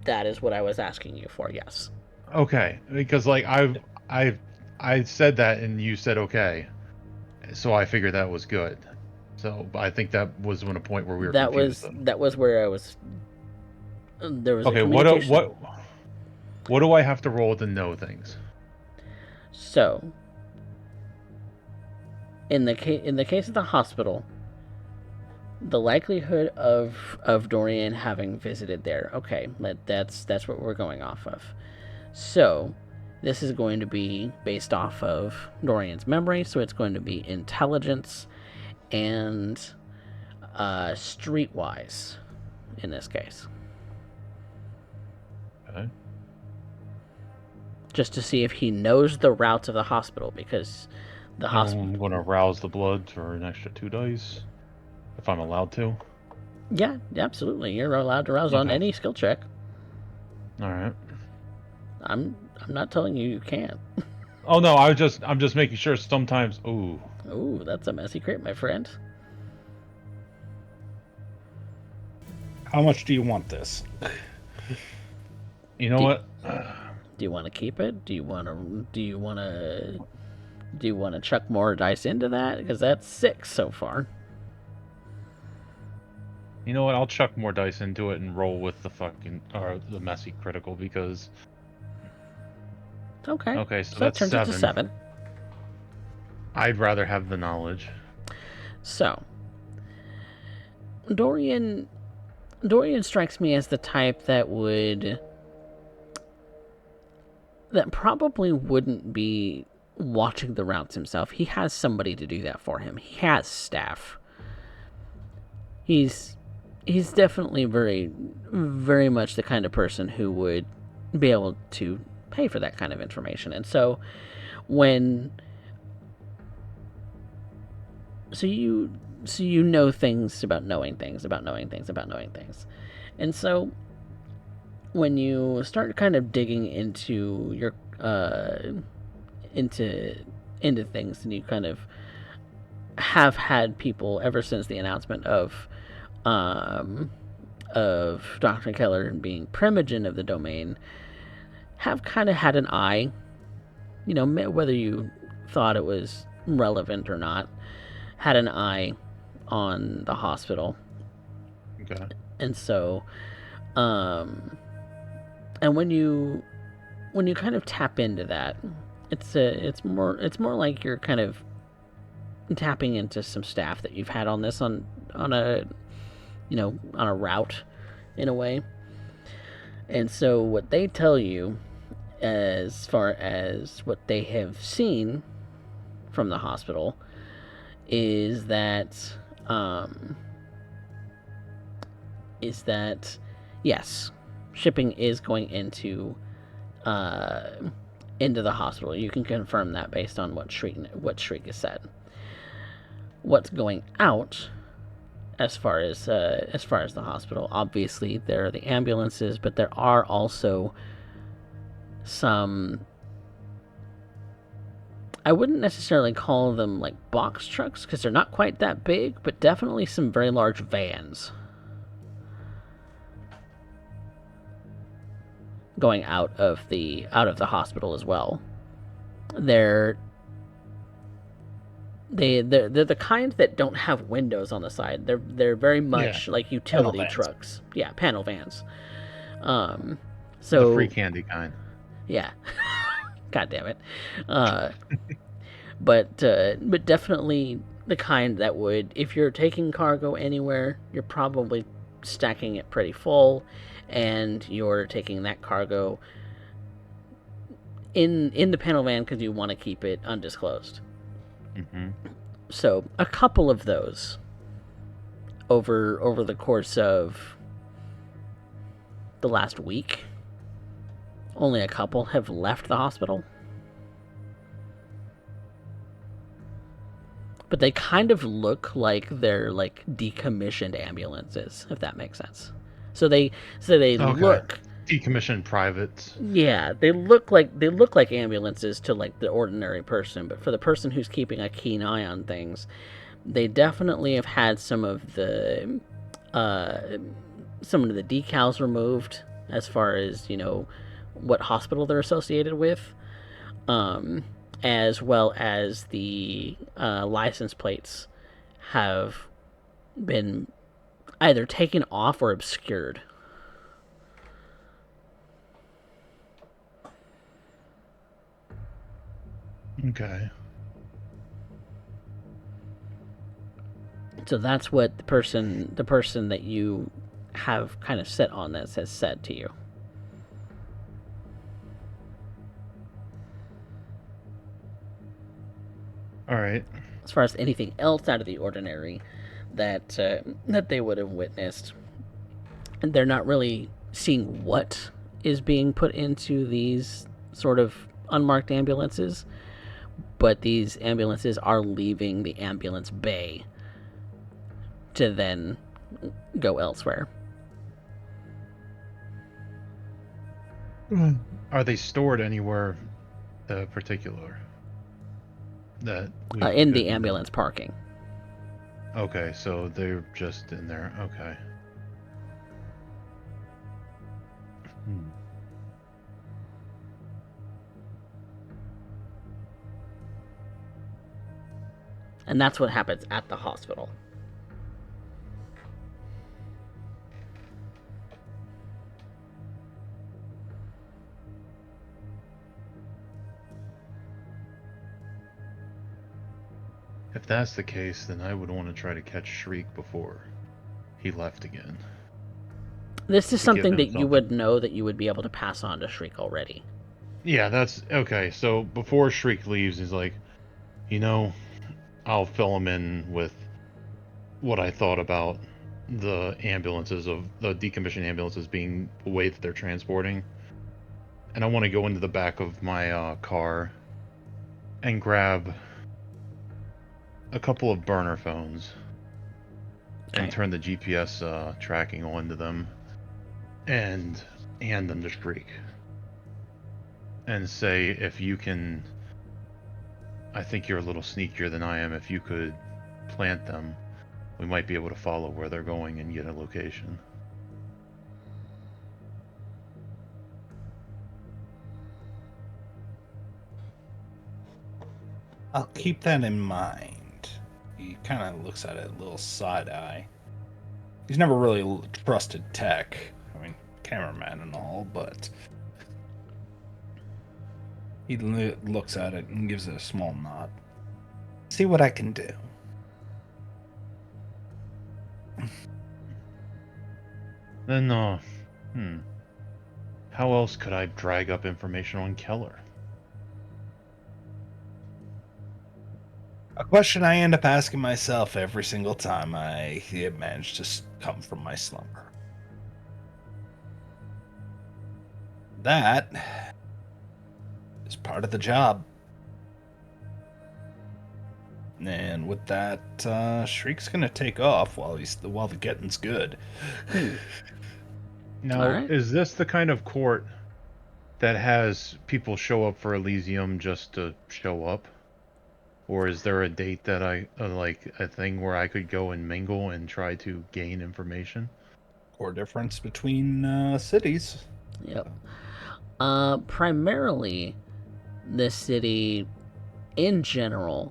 that is what I was asking you for, yes. Okay, because like I said that and you said okay, so I figured that was good. So I think that was when a point where we were confused. That was where I was. There was a Okay, communication. what do I have to roll to know things? So, in the case of the hospital, the likelihood of Dorian having visited there. Okay, that's what we're going off of. So, this is going to be based off of Dorian's memory. So it's going to be intelligence and streetwise in this case. Okay. Just to see if he knows the routes of the hospital, because the hospital. I'm gonna rouse the blood for an extra 2 dice, if I'm allowed to. Yeah, absolutely. You're allowed to rouse on Okay. any skill check. All right. I'm not telling you can't. Oh no, I'm just making sure. Sometimes, ooh, Ooh, that's a messy crit, my friend. How much do you want this? you know Do- what? Do you want to keep it? Do you want to chuck more dice into that? Because that's 6 so far. You know what? I'll chuck more dice into it and roll with the messy critical because. Okay. Okay, so that that's turns it to 7. I'd rather have the knowledge. So, Dorian strikes me as the type that probably wouldn't be watching the routes himself. He has somebody to do that for him. He has staff. He's definitely very, very much the kind of person who would be able to pay for that kind of information. And so you know things about knowing things about knowing things about knowing things. And so when you start kind of digging into your into things, and you kind of have had people ever since the announcement of Dr. Keller being Primogen of the domain, have kind of had an eye, whether you thought it was relevant or not, had an eye on the hospital. Okay. And so, and when you kind of tap into that, it's more like you're kind of tapping into some staff that you've had on a route in a way. And so what they tell you as far as what they have seen from the hospital is that yes, shipping is going into the hospital. You can confirm that based on what Shriek has said. What's going out, as far as the hospital, obviously there are the ambulances, but there are also some, I wouldn't necessarily call them like box trucks because they're not quite that big, but definitely some very large vans going out of the hospital as well. They're the kind that don't have windows on the side. They're very much like utility vans. trucks. Yeah, panel vans. So The free candy kind. yeah, god damn it. But definitely the kind that would, if you're taking cargo anywhere, you're probably stacking it pretty full, and you're taking that cargo in the panel van because you want to keep it undisclosed. Mm-hmm. So a couple of those over the course of the last week, only a couple have left the hospital. But they kind of look like they're like decommissioned ambulances, if that makes sense. So they Okay. look, Decommissioned privates. yeah, they look like ambulances to like the ordinary person, but for the person who's keeping a keen eye on things, they definitely have had some of the decals removed as far as, you know, what hospital they're associated with. As well as the license plates have been either taken off or obscured. Okay. So that's what the person that you have kind of set on this has said to you. All right. As far as anything else out of the ordinary that they would have witnessed, and they're not really seeing what is being put into these sort of unmarked ambulances, but these ambulances are leaving the ambulance bay to then go elsewhere. Are they stored anywhere particular? That In the ambulance parking. Okay, so they're just in there. Okay. And that's what happens at the hospital. If that's the case, then I would want to try to catch Shriek before he left again. This is something that you would know that you would be able to pass on to Shriek already. Yeah, that's okay. So before Shriek leaves, he's like, you know, I'll fill him in with what I thought about the ambulances, of the decommissioned ambulances being the way that they're transporting. And I want to go into the back of my car and grab a couple of burner phones and turn the GPS tracking onto them and hand them to Shriek and say, if you can, I think you're a little sneakier than I am, if you could plant them, we might be able to follow where they're going and get a location. I'll keep that in mind. He kind of looks at it a little side eye. He's never really trusted tech. I mean, cameraman and all, but he looks at it and gives it a small nod. See what I can do. Then, how else could I drag up information on Keller? A question I end up asking myself every single time I manage to come from my slumber. That is part of the job. And with that, Shriek's gonna take off while the getting's good. Now, is this the kind of court that has people show up for Elysium just to show up? Or is there a date that like a thing where I could go and mingle and try to gain information? Or difference between cities. Yep. Primarily, this city, in general,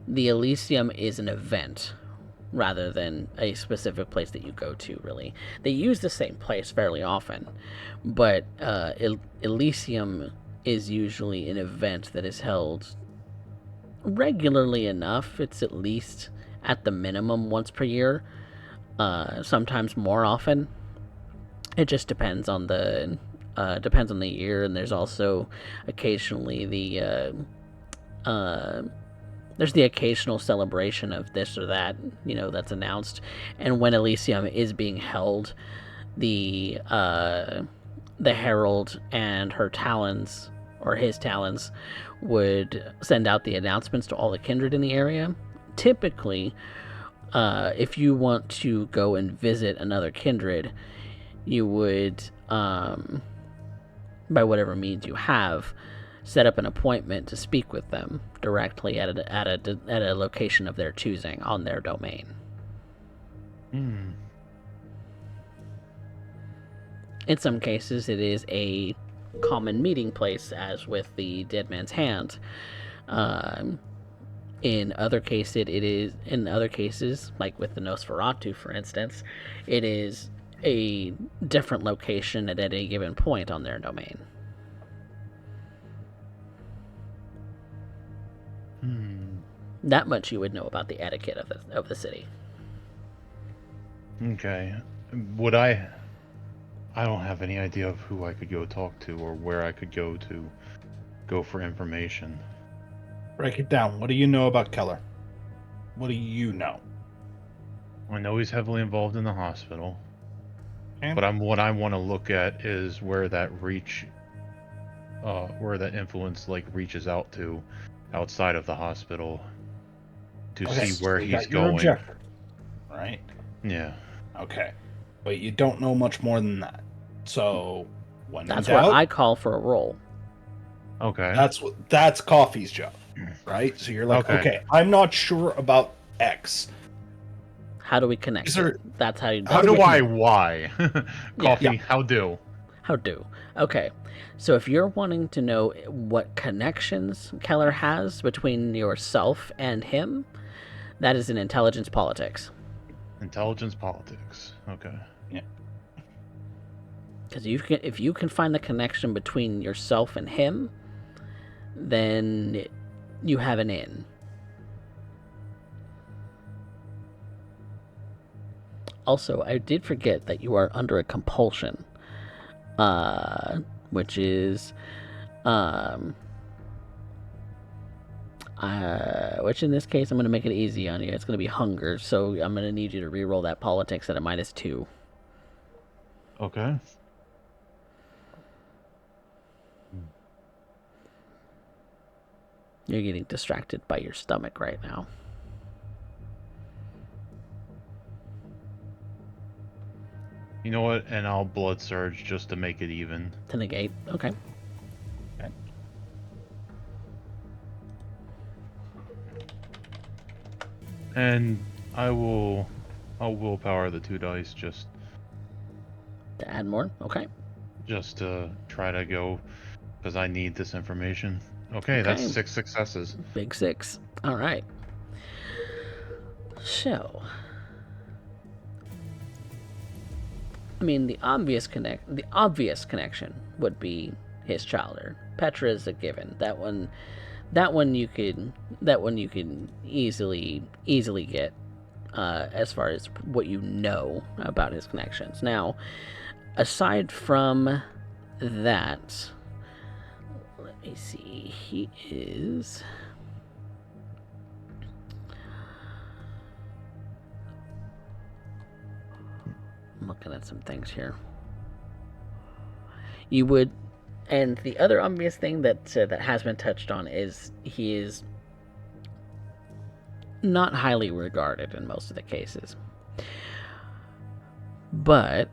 the Elysium is an event rather than a specific place that you go to, really. They use the same place fairly often, but Elysium is usually an event that is held regularly enough. It's at least at the minimum once per year, sometimes more often. It just depends on the year, and there's also occasionally there's the occasional celebration of this or that, that's announced. And when Elysium is being held, the Herald and her talons, or his talons, would send out the announcements to all the kindred in the area. Typically, if you want to go and visit another kindred, you would, by whatever means you have, set up an appointment to speak with them directly at a location of their choosing on their domain. In some cases, it is a common meeting place, as with the Dead Man's Hand. In other cases, like with the Nosferatu, for instance, it is a different location at any given point on their domain. That much you would know about the etiquette of the city. Okay. I don't have any idea of who I could go talk to or where I could go for information. Break it down. What do you know about Keller? What do you know? I know he's heavily involved in the hospital. Okay. But what I want to look at is where that influence reaches out to outside of the hospital to see where he's going. Objective, right? Yeah. Okay. But you don't know much more than that. So when that's in where doubt, I call for a roll. Okay. That's Coffee's job, right? So you're like, okay, I'm not sure about X. How do we connect? That's how you. How do I? Why? Coffee. Yeah. How do? How do? Okay. So if you're wanting to know what connections Keller has between yourself and him, that is an intelligence politics. Intelligence politics. Okay. Yeah. Because if you can find the connection between yourself and him, then you have an in. Also, I did forget that you are under a compulsion, which is, which in this case I'm going to make it easy on you. It's going to be hunger, so I'm going to need you to reroll that politics at a -2. Okay. You're getting distracted by your stomach right now. You know what? And I'll blood surge just to make it even. To negate. Okay. And I'll willpower the 2 dice just To add more. Okay. Just to try to go, because I need this information. Okay, that's 6 successes. Big 6. All right. So, I mean, the obvious connection would be his childer. Petra is a given. That one you can easily get as far as what you know about his connections. Now, aside from that, let me see. He is. I'm looking at some things here. You would, and the other obvious thing that has been touched on is he is not highly regarded in most of the cases, but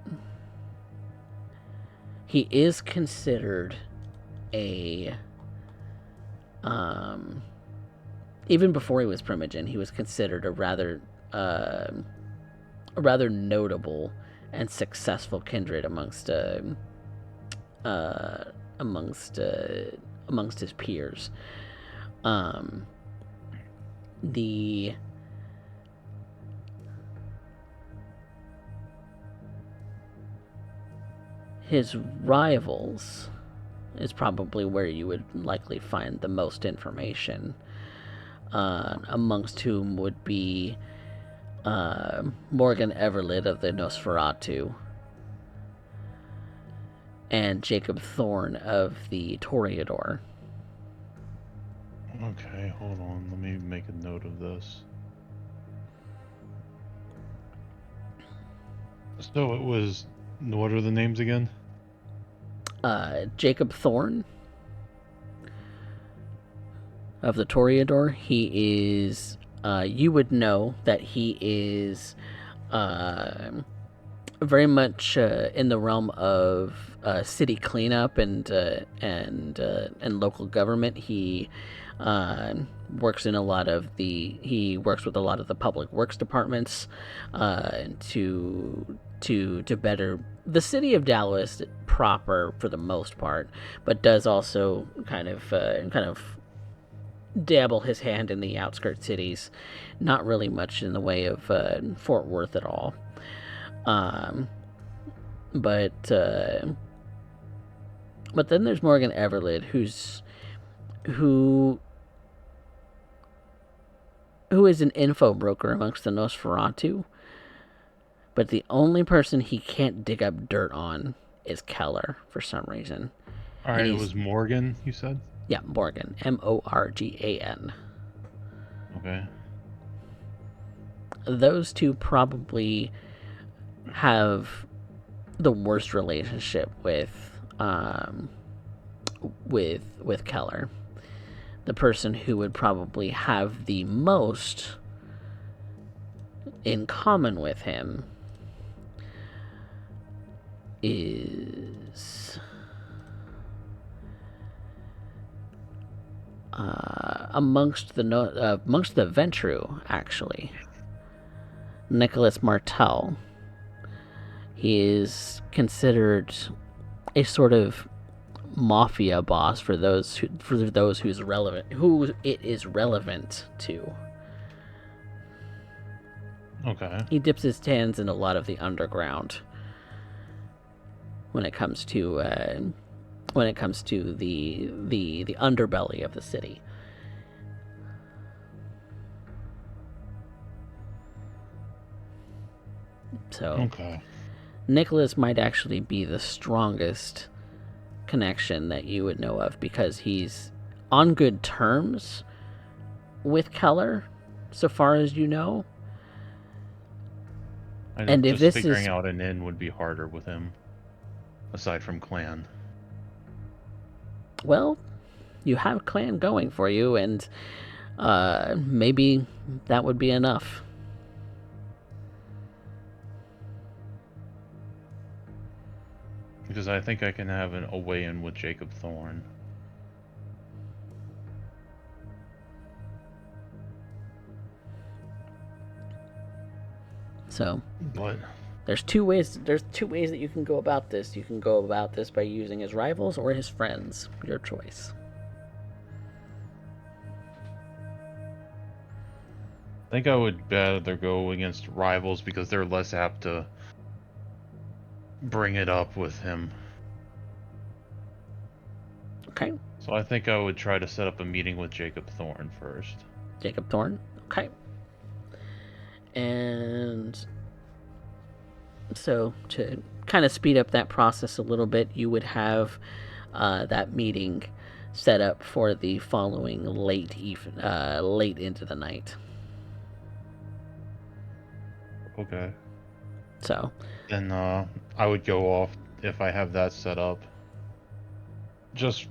he is considered a even before he was Primogen, he was considered a rather notable and successful kindred amongst his peers. His rivals is probably where you would likely find the most information, amongst whom would be Morgan Everlid of the Nosferatu and Jacob Thorne of the Toreador. Okay, hold on. Let me make a note of this. So it was... What are the names again? Jacob Thorne of the Toreador. He is... you would know that he is very much in the realm of city cleanup and local government. He works in a lot of the... He works with a lot of the public works departments to better the city of Dallas proper for the most part, but does also kind of dabble his hand in the outskirt cities. Not really much in the way of Fort Worth at all. But then there's Morgan Everlid, who is an info broker amongst the Nosferatu, but the only person he can't dig up dirt on is Keller for some reason. All right, it was Morgan, you said? Yeah, Morgan. Morgan. Okay. Those two probably have the worst relationship with Keller. The person who would probably have the most in common with him is amongst the Ventru, actually, Nicholas Martel. He is considered a sort of mafia boss for those who it is relevant to. Okay. He dips his hands in a lot of the underground when it comes to the underbelly of the city. So Okay. Nicholas might actually be the strongest connection that you would know of, because he's on good terms with Keller, so far as you know. And if this figuring out an inn would be harder with him, aside from clan. Well, you have clan going for you, and maybe that would be enough. Because I think I can have a weigh-in with Jacob Thorne. So, but there's two ways that you can go about this. You can go about this by using his rivals or his friends. Your choice. I think I would rather go against rivals because they're less apt to bring it up with him. Okay. So I think I would try to set up a meeting with Jacob Thorne first. Jacob Thorne? Okay. And so to kind of speed up that process a little bit, you would have that meeting set up for the following late into the night. Okay. So then I would go off if I have that set up. Just,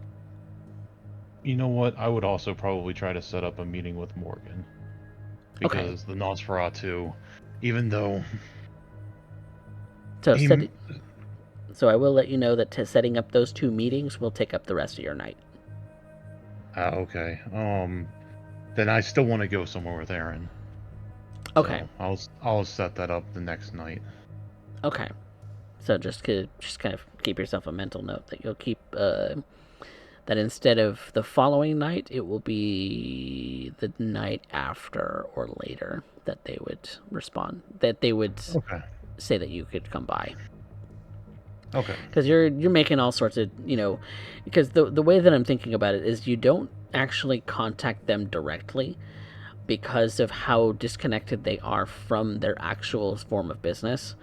you know what? I would also probably try to set up a meeting with Morgan. Because the Nosferatu, even though... So I will let you know that setting up those two meetings will take up the rest of your night. Okay. Then I still want to go somewhere with Aaron. Okay. So I'll set that up the next night. Okay. So just kind of keep yourself a mental note that you'll keep that instead of the following night, it will be the night after or later that they would respond. That they would say that you could come by. Okay. Because you're making all sorts of, because the way that I'm thinking about it is you don't actually contact them directly because of how disconnected they are from their actual form of business.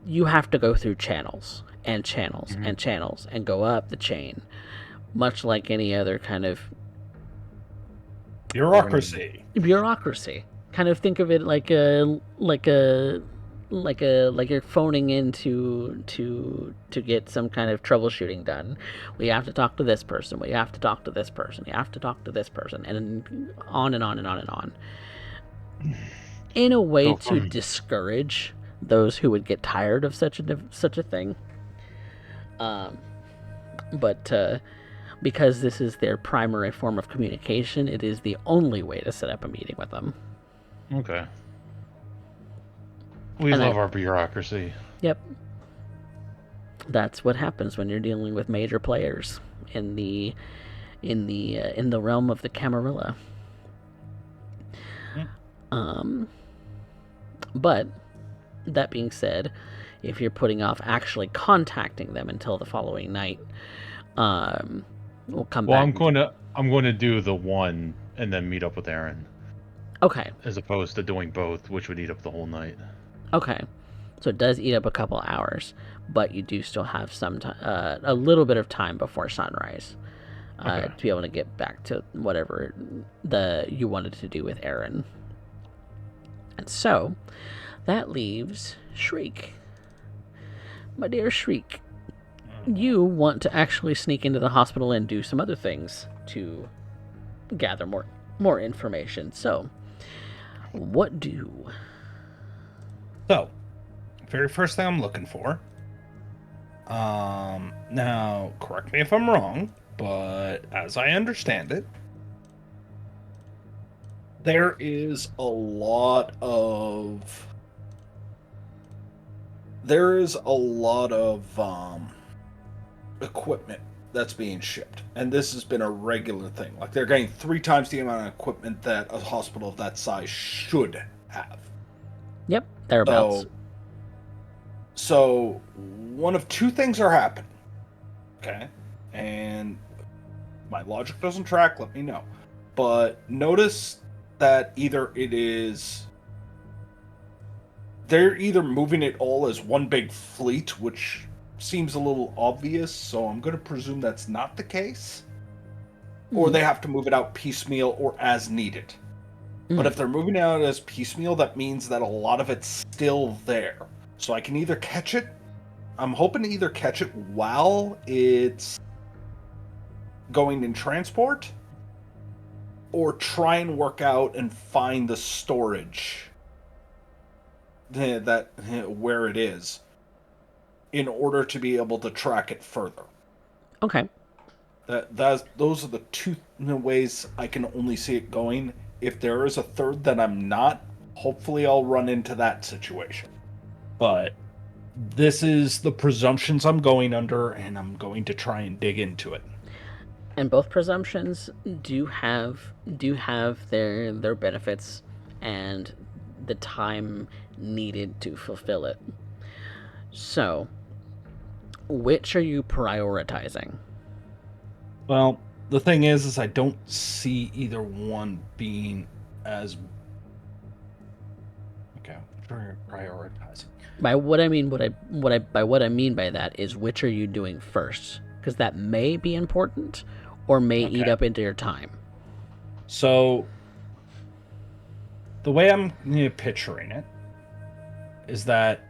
You have to go through channels and channels and channels and go up the chain, much like any other kind of Bureaucracy. Kind of think of it like you're phoning in to get some kind of troubleshooting done. We have to talk to this person. We have to talk to this person. We have to talk to this person, and on and on and on and on. In a way So to from discourage those who would get tired of such a thing. But because this is their primary form of communication, it is the only way to set up a meeting with them. Okay. We And love our bureaucracy. Yep. That's what happens when you're dealing with major players in the realm of the Camarilla. But that being said, if you're putting off actually contacting them until the following night, we'll come Well, back. I'm going to do the one and then meet up with Aaron, Okay. as opposed to doing both, which would eat up the whole night. Okay. So it does eat up a couple hours, but you do still have some time, a little bit of time before sunrise, to be able to get back to whatever you wanted to do with Aaron. And so that leaves Shriek. My dear Shriek, you want to actually sneak into the hospital and do some other things to gather more information. So, what do? So, very first thing I'm looking for. Now, correct me if I'm wrong, but as I understand it, there is a lot of equipment that's being shipped, and this has been a regular thing. Like, they're getting 3 times the amount of equipment that a hospital of that size should have. Yep, thereabouts. So one of 2 things are happening. Okay? And my logic doesn't track, let me know. But notice that they're either moving it all as one big fleet, which seems a little obvious, so I'm going to presume that's not the case. Or they have to move it out piecemeal or as needed. But if they're moving it out as piecemeal, that means that a lot of it's still there. So I can either catch it. I'm hoping to either catch it while it's going in transport, or try and work out and find the storage that where it is, in order to be able to track it further. Okay. Those are the 2 ways I can only see it going. If there is a third that I'm not, hopefully I'll run into that situation. But this is the presumptions I'm going under, and I'm going to try and dig into it. And both presumptions do have their benefits and the time needed to fulfill it. So, which are you prioritizing? Well, the thing is I don't see either one being as okay. Prioritizing. By what I mean by that is, which are you doing first? Because that may be important, or may eat up into your time. So, the way I'm picturing it is that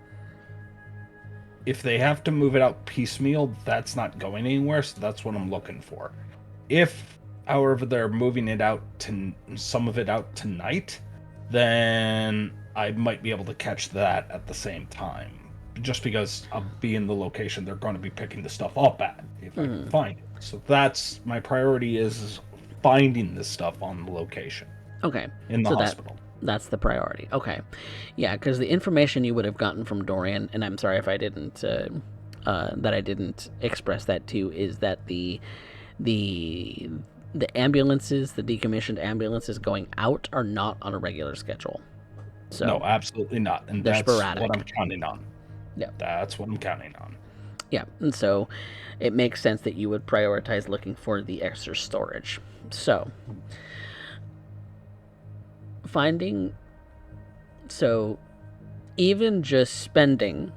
if they have to move it out piecemeal, that's not going anywhere, so that's what I'm looking for. If, however, they're moving it out some of it out tonight, then I might be able to catch that at the same time. Just because I'll be in the location they're going to be picking the stuff up at, if I can find it. So that's my priority, is finding this stuff on the location. Okay. In the hospital. That's the priority. Okay. Yeah, because the information you would have gotten from Dorian, and I'm sorry if I didn't express that too, is that the ambulances, the decommissioned ambulances going out, are not on a regular schedule. So no, absolutely not. And they're that's sporadic. what I'm counting on. Yeah. That's what I'm counting on. Yeah, and so it makes sense that you would prioritize looking for the extra storage. So, finding. So, even just spending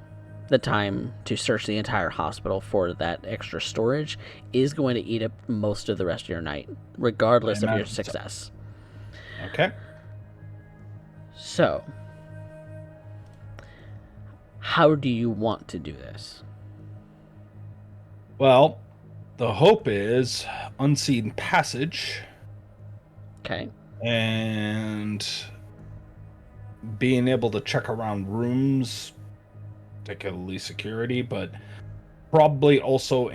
the time to search the entire hospital for that extra storage is going to eat up most of the rest of your night, regardless of your success. Okay. So, how do you want to do this? Well, the hope is unseen passage. Okay. And being able to check around rooms, particularly security, but probably also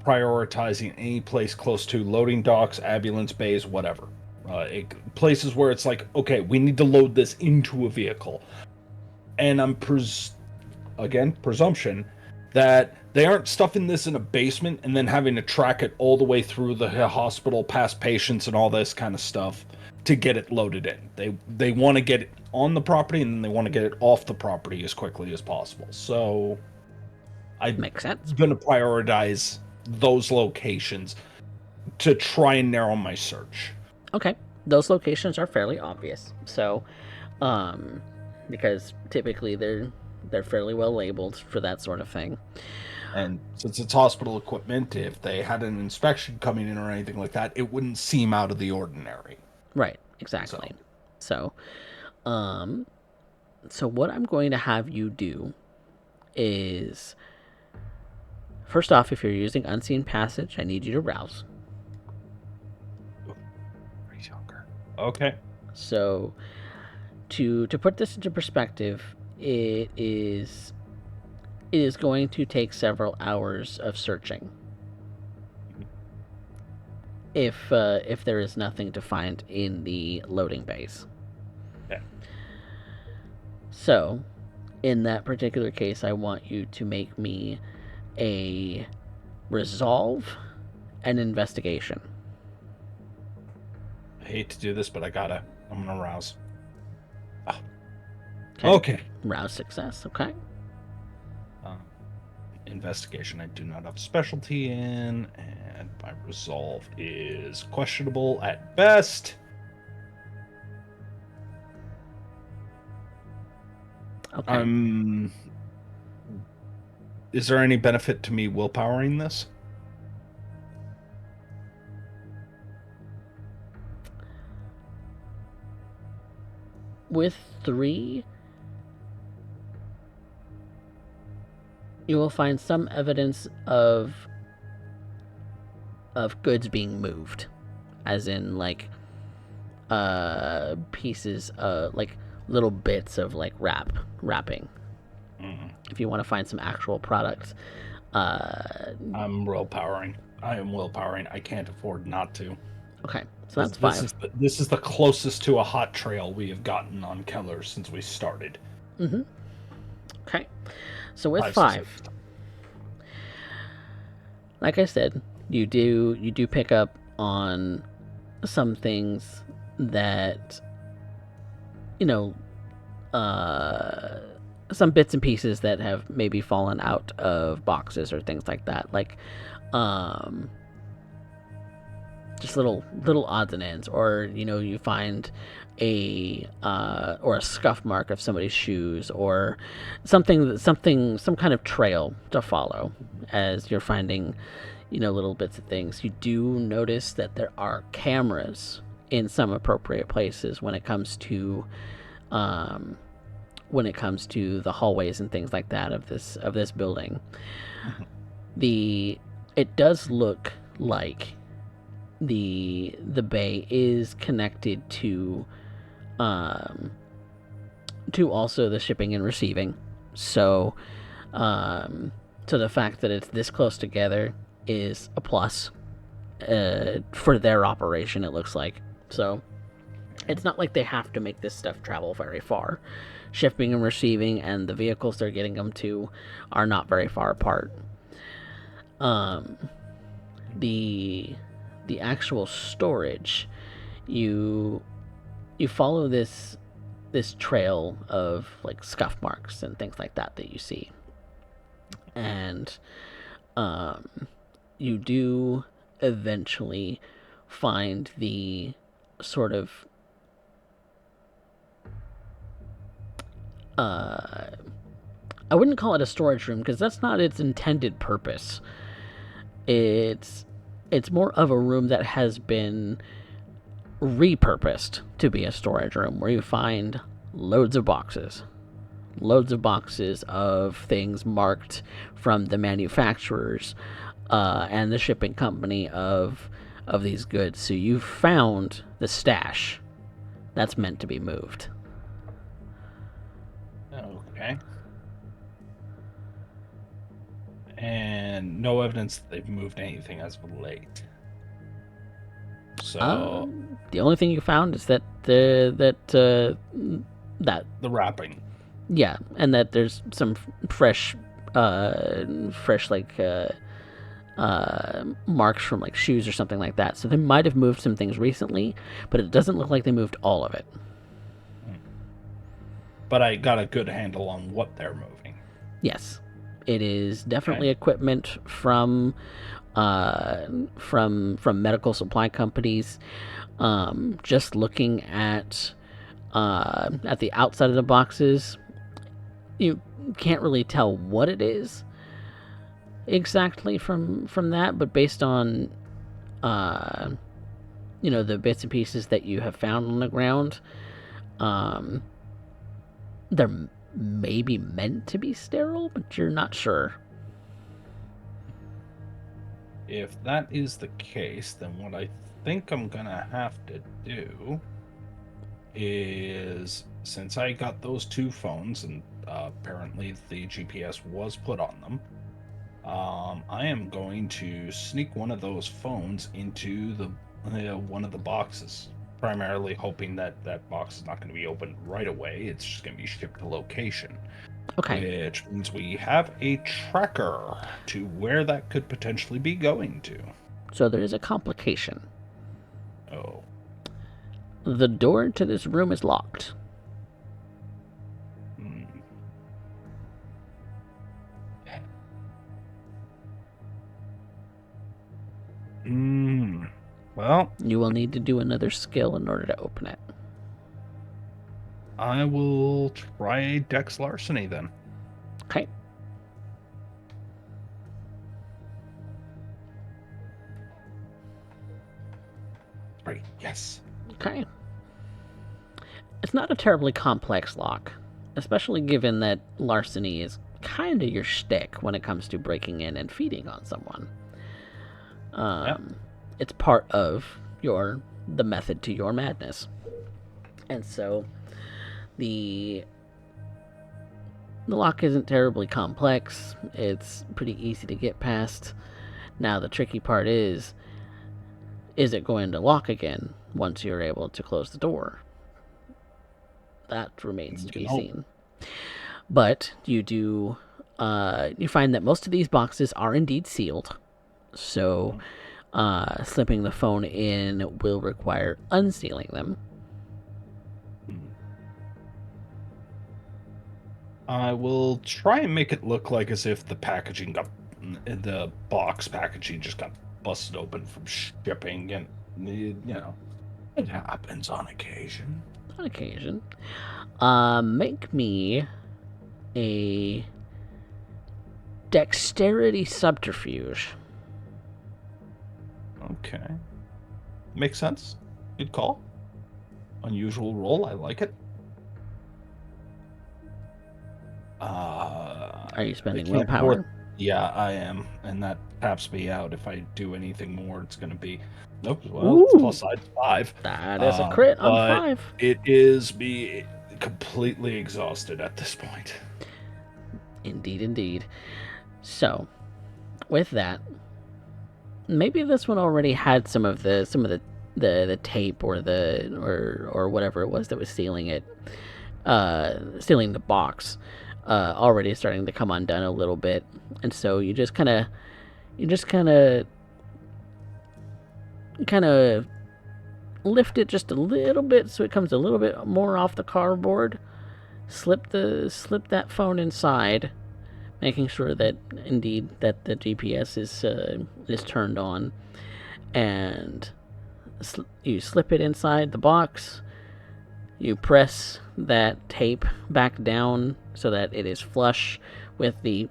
prioritizing any place close to loading docks, ambulance bays, whatever. Places where it's like, okay, we need to load this into a vehicle. And I'm presumption that they aren't stuffing this in a basement and then having to track it all the way through the hospital, past patients, and all this kind of stuff to get it loaded in. They want to get it on the property and then they want to get it off the property as quickly as possible. So Makes sense. going to prioritize those locations to try and narrow my search. Okay. Those locations are fairly obvious. So, because typically they're fairly well labeled for that sort of thing. And since it's hospital equipment, if they had an inspection coming in or anything like that, it wouldn't seem out of the ordinary. Right, exactly. So what I'm going to have you do is, first off, if you're using Unseen Passage, I need you to rouse. Okay. So to put this into perspective, it is going to take several hours of searching if there is nothing to find in the loading bays. Yeah. So, in that particular case, I want you to make me a resolve and investigation. I hate to do this, but I'm gonna rouse. Okay. Rouse success, okay. Investigation I do not have specialty in, and my resolve is questionable at best. Okay. Is there any benefit to me willpowering this? With 3, you will find some evidence of goods being moved, as in like pieces, like little bits of like wrapping. If you want to find some actual products, I'm willpowering. I am willpowering. I can't afford not to. Okay, so that's 5. This is the closest to a hot trail we have gotten on Keller since we started. Mm-hmm. Okay, so with 5, like I said, you do pick up on some things that, you know, some bits and pieces that have maybe fallen out of boxes or things like that, like just little odds and ends, or you find a or a scuff mark of somebody's shoes, or some kind of trail to follow as you're finding little bits of things. You do notice that there are cameras in some appropriate places when it comes to the hallways and things like that of this building. It does look like the bay is connected to also the shipping and receiving. So the fact that it's this close together is a plus for their operation, it looks like. So it's not like they have to make this stuff travel very far. Shipping and receiving and the vehicles they're getting them to are not very far apart. The actual storage, you follow this trail of like scuff marks and things like that you see. And you do eventually find the sort of I wouldn't call it a storage room because that's not its intended purpose. It's more of a room that has been repurposed to be a storage room where you find loads of boxes of things marked from the manufacturers and the shipping company of these goods. So you've found the stash that's meant to be moved. Okay. And no evidence that they've moved anything as of late. So the only thing you found is that the wrapping. Yeah, and that there's some fresh like marks from like shoes or something like that. So they might have moved some things recently, but it doesn't look like they moved all of it. But I got a good handle on what they're moving. Yes, it is definitely equipment from medical supply companies. Just looking at the outside of the boxes, you can't really tell what it is exactly from that, but based on the bits and pieces that you have found on the ground, they're maybe meant to be sterile, but you're not sure. If that is the case, then what I think I'm gonna have to do is, since I got those two phones and apparently the GPS was put on them, I am going to sneak one of those phones into the one of the boxes, primarily hoping that that box is not going to be opened right away. It's just going to be shipped to location. Okay. Which means we have a tracker to where that could potentially be going to. So there is a complication. Oh. The door to this room is locked. Well, you will need to do another skill in order to open it. I will try Dex Larceny then. Okay. Right, yes. Okay. It's not a terribly complex lock, especially given that larceny is kind of your shtick when it comes to breaking in and feeding on someone. It's part of the method to your madness. And so the lock isn't terribly complex. It's pretty easy to get past. Now the tricky part is it going to lock again once you're able to close the door? That remains to be seen. But you do you find that most of these boxes are indeed sealed. So slipping the phone in will require unsealing them. I will try and make it look like as if the box packaging just got busted open from shipping, and it happens on occasion. On occasion. Make me a dexterity subterfuge. Okay. Makes sense. Good call. Unusual roll. I like it. Are you spending willpower? Yeah, I am. And that taps me out. If I do anything more, it's going to be... Nope. Well, it's plus side 5. That is a crit on 5. It is me completely exhausted at this point. Indeed. So, with that, maybe this one already had some of the tape or whatever it was that was sealing it, sealing the box, already starting to come undone a little bit, and so you just kind of lift it just a little bit so it comes a little bit more off the cardboard. Slip that phone inside, making sure that indeed that the GPS is turned on, and you slip it inside the box. You press that tape back down so that it is flush with the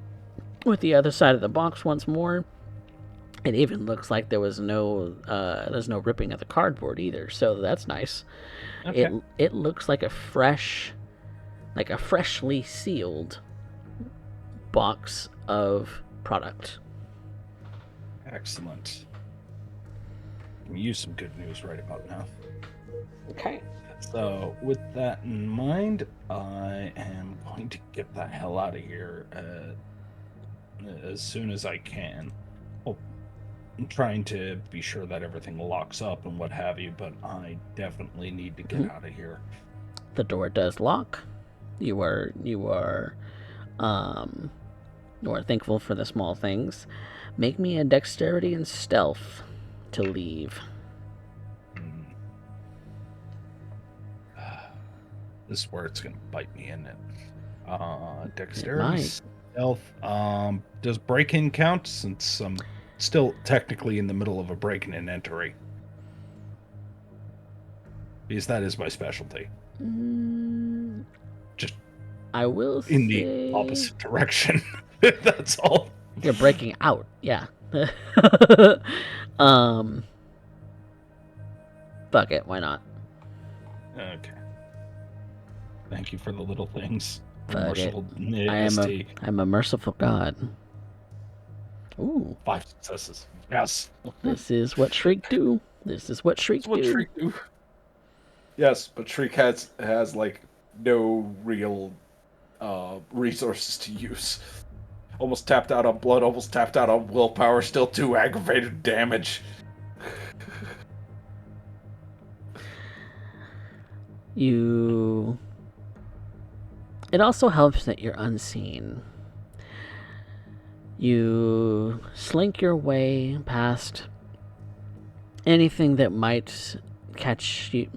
other side of the box once more. It even looks like there's no ripping of the cardboard either, so that's nice. Okay. It looks like a freshly sealed box of product. Excellent. Can use some good news right about now. Okay. So, with that in mind, I am going to get the hell out of here as soon as I can. Oh, I'm trying to be sure that everything locks up and what have you, but I definitely need to get out of here. The door does lock. You are thankful for the small things. Make me a dexterity and stealth to leave. This is where it's going to bite me, isn't it? Dexterity, stealth. Does break-in count, since I'm still technically in the middle of a break-in and entry? Because that is my specialty. Just I will in say the opposite direction. That's all. You're breaking out, yeah. Fuck it, why not? Okay. Thank you for the little things. Fuck it. ST. I'm a merciful god. Ooh. 5 successes. Yes. This is what Shriek do. This is what Shriek do. Shriek do. Yes, but Shriek has like no real resources to use. Almost tapped out on blood, almost tapped out on willpower, still 2 aggravated damage. It also helps that you're unseen. You slink your way past anything that might catch you.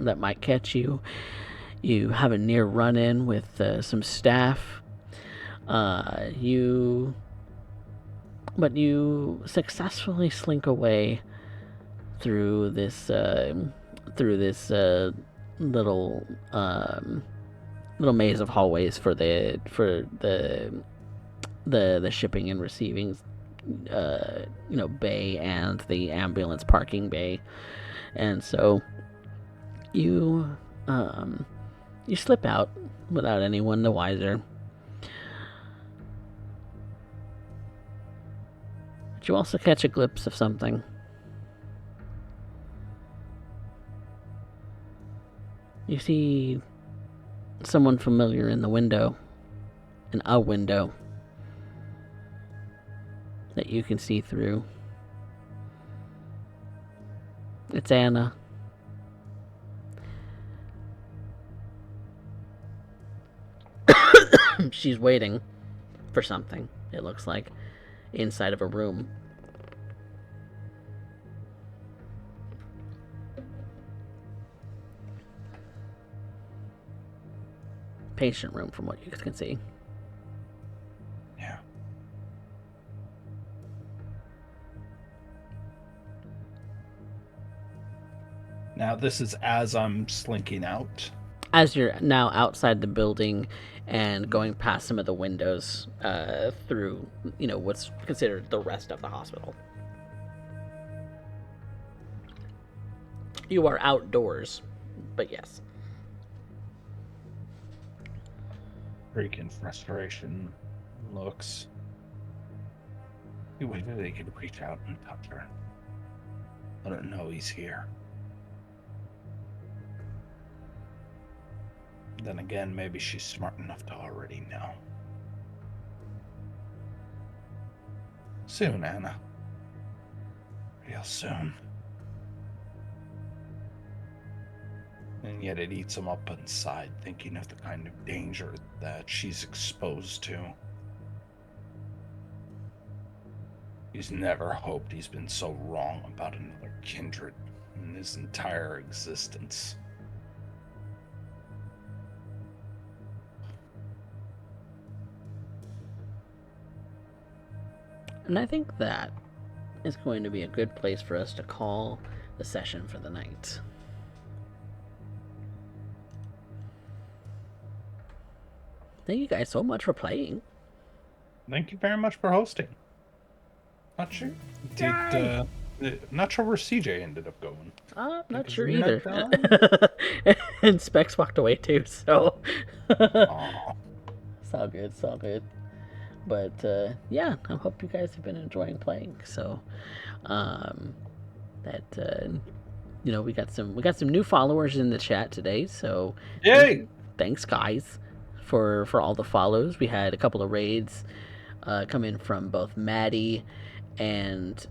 You have a near run-in with some staff. But you successfully slink away through this little maze of hallways for the shipping and receiving bay and the ambulance parking bay. And so you slip out without anyone the wiser. But you also catch a glimpse of something. You see someone familiar in a window that you can see through. It's Anna. She's waiting for something, it looks like, inside of a room. Patient room, from what you can see. Yeah. Now, this is as I'm slinking out. As you're now outside the building and going past some of the windows through, what's considered the rest of the hospital. You are outdoors, but yes. Freaking frustration looks. Maybe they could reach out and touch her. Let her know he's here. Then again, maybe she's smart enough to already know. Soon, Anna. Real soon. And yet it eats him up inside, thinking of the kind of danger that she's exposed to. He's never hoped he's been so wrong about another kindred in his entire existence. And I think that is going to be a good place for us to call the session for the night. Thank you guys so much for playing. Thank you very much for hosting. Not sure. Not sure where CJ ended up going. Not Is sure he either. not And Specs walked away too, so Aw. it's all good. It's all good. But yeah, I hope you guys have been enjoying playing. So we got some new followers in the chat today. So Yay! thanks guys for all the follows. We had a couple of raids come in from both Maddie and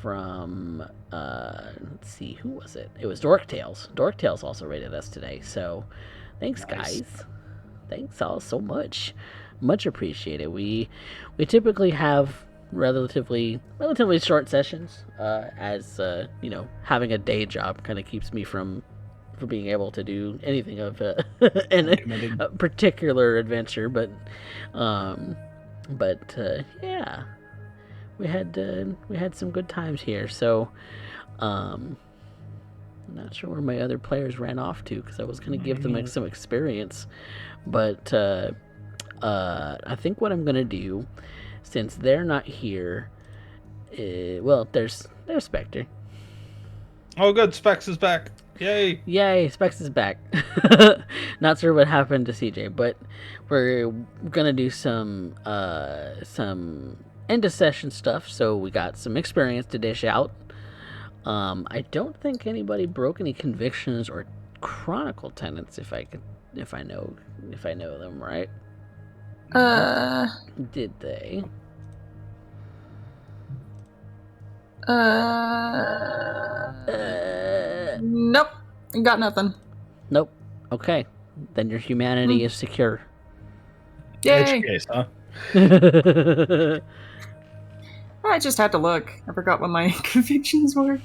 from let's see, who was it? It was Dorktails. Dorktails also rated us today. So thanks Nice. guys. Thanks all so much. Much appreciated. We typically have relatively short sessions, as having a day job kind of keeps me from being able to do anything of a particular adventure. But yeah, we had some good times here. So I'm not sure where my other players ran off to, because I was going to give them some experience, but I think what I'm gonna do, since they're not here, there's Spectre. Oh, good. Specs is back. Yay! Yay, Specs is back. Not sure what happened to CJ, but we're gonna do some end of session stuff. So we got some experience to dish out. I don't think anybody broke any convictions or chronicle tenants, if I know them right. Did they? Nope. Got nothing. Nope. Okay. Then your humanity is secure. Yay! Edge case, huh? I just had to look. I forgot what my convictions were.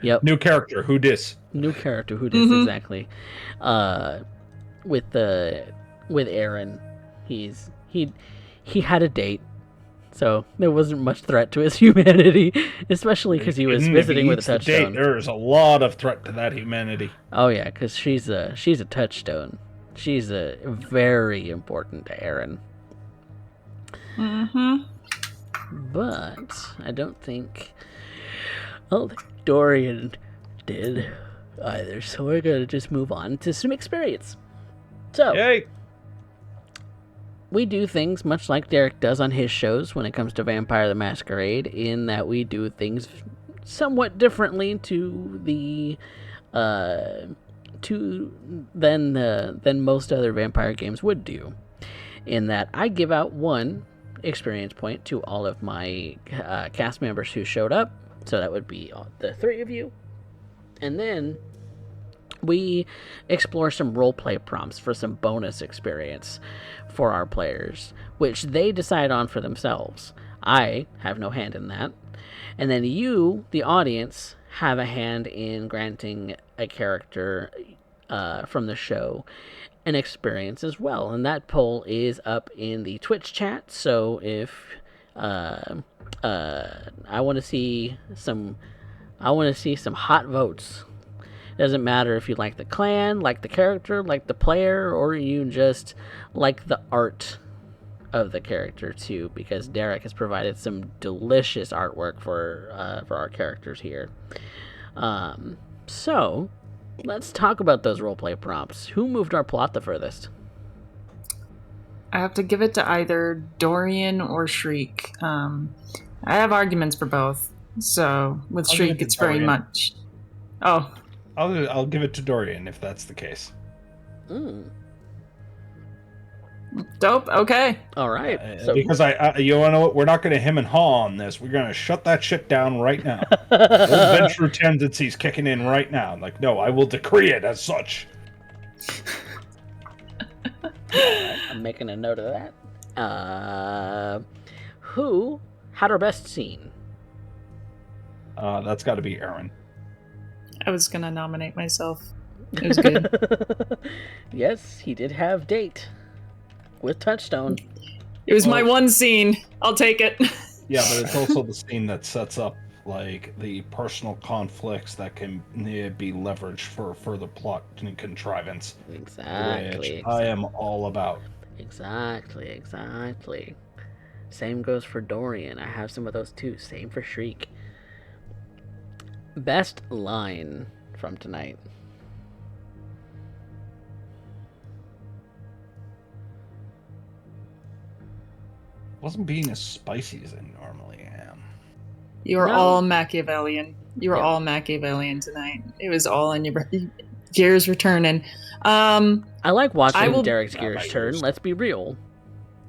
Yep. New character. Who dis? New character. Who dis? Exactly. With Aaron, he had a date, so there wasn't much threat to his humanity, especially because he was visiting with a touchstone. There's a lot of threat to that humanity. Oh yeah, because she's a touchstone. She's a very important to Aaron. But I don't think Dorian did either. So we're gonna just move on to some experience. So Yay! we do things much like Derek does on his shows when it comes to Vampire the Masquerade, in that we do things somewhat differently than most other vampire games would do. In that I give out one experience point to all of my cast members who showed up, so that would be the three of you, and then we explore some roleplay prompts for some bonus experience for our players, which they decide on for themselves. I have no hand in that. And then you, the audience, have a hand in granting a character from the show an experience as well. And that poll is up in the Twitch chat. So if I want to see some hot votes. Doesn't matter if you like the clan, like the character, like the player, or you just like the art of the character too, because Derek has provided some delicious artwork for our characters here. So let's talk about those roleplay prompts. Who moved our plot the furthest? I have to give it to either Dorian or Shriek. I have arguments for both. So with I'll give Shriek, it to it's very Dorian. much. Oh, I'll give it to Dorian if that's the case. dope. Okay. All right. So Because you wanna know what? We're not going to hem and haw on this. We're going to shut that shit down right now. Old venture tendencies kicking in right now. Like, no, I will decree it as such. I'm making a note of that. Who had our best scene? That's got to be Aaron. I was gonna nominate myself. It was good. Yes, he did have date with Touchstone. It was my Well- one scene. I'll take it. Yeah, but it's also the scene that sets up like the personal conflicts that can be leveraged for further plot and contrivance, Exactly. which I am all about. Exactly. Same goes for Dorian. I have some of those too. Same for Shriek. Best line from tonight. Wasn't being as spicy as I normally am. You were No. all Machiavellian. You were Yeah. all Machiavellian tonight. It was all in your gears returning. I like watching I will- Derek's Not gears my turn. ears. Let's be real.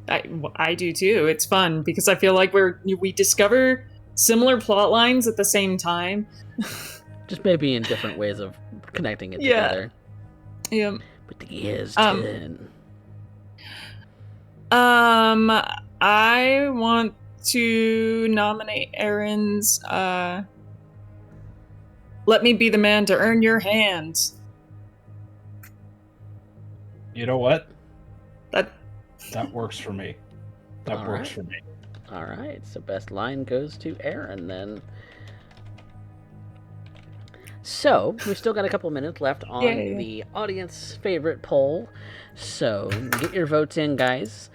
I do too. It's fun because I feel like we discover similar plot lines at the same time. Just maybe in different ways of connecting it Yeah. together. Yeah. But the gears Um, turn. I want to nominate Aaron's "Let Me Be the Man to Earn Your Hand." You know what? That That works for me. That All works right. for me. All right. So best line goes to Aaron then. So we still got a couple minutes left on Yay. the audience favorite poll. So get your votes in, guys.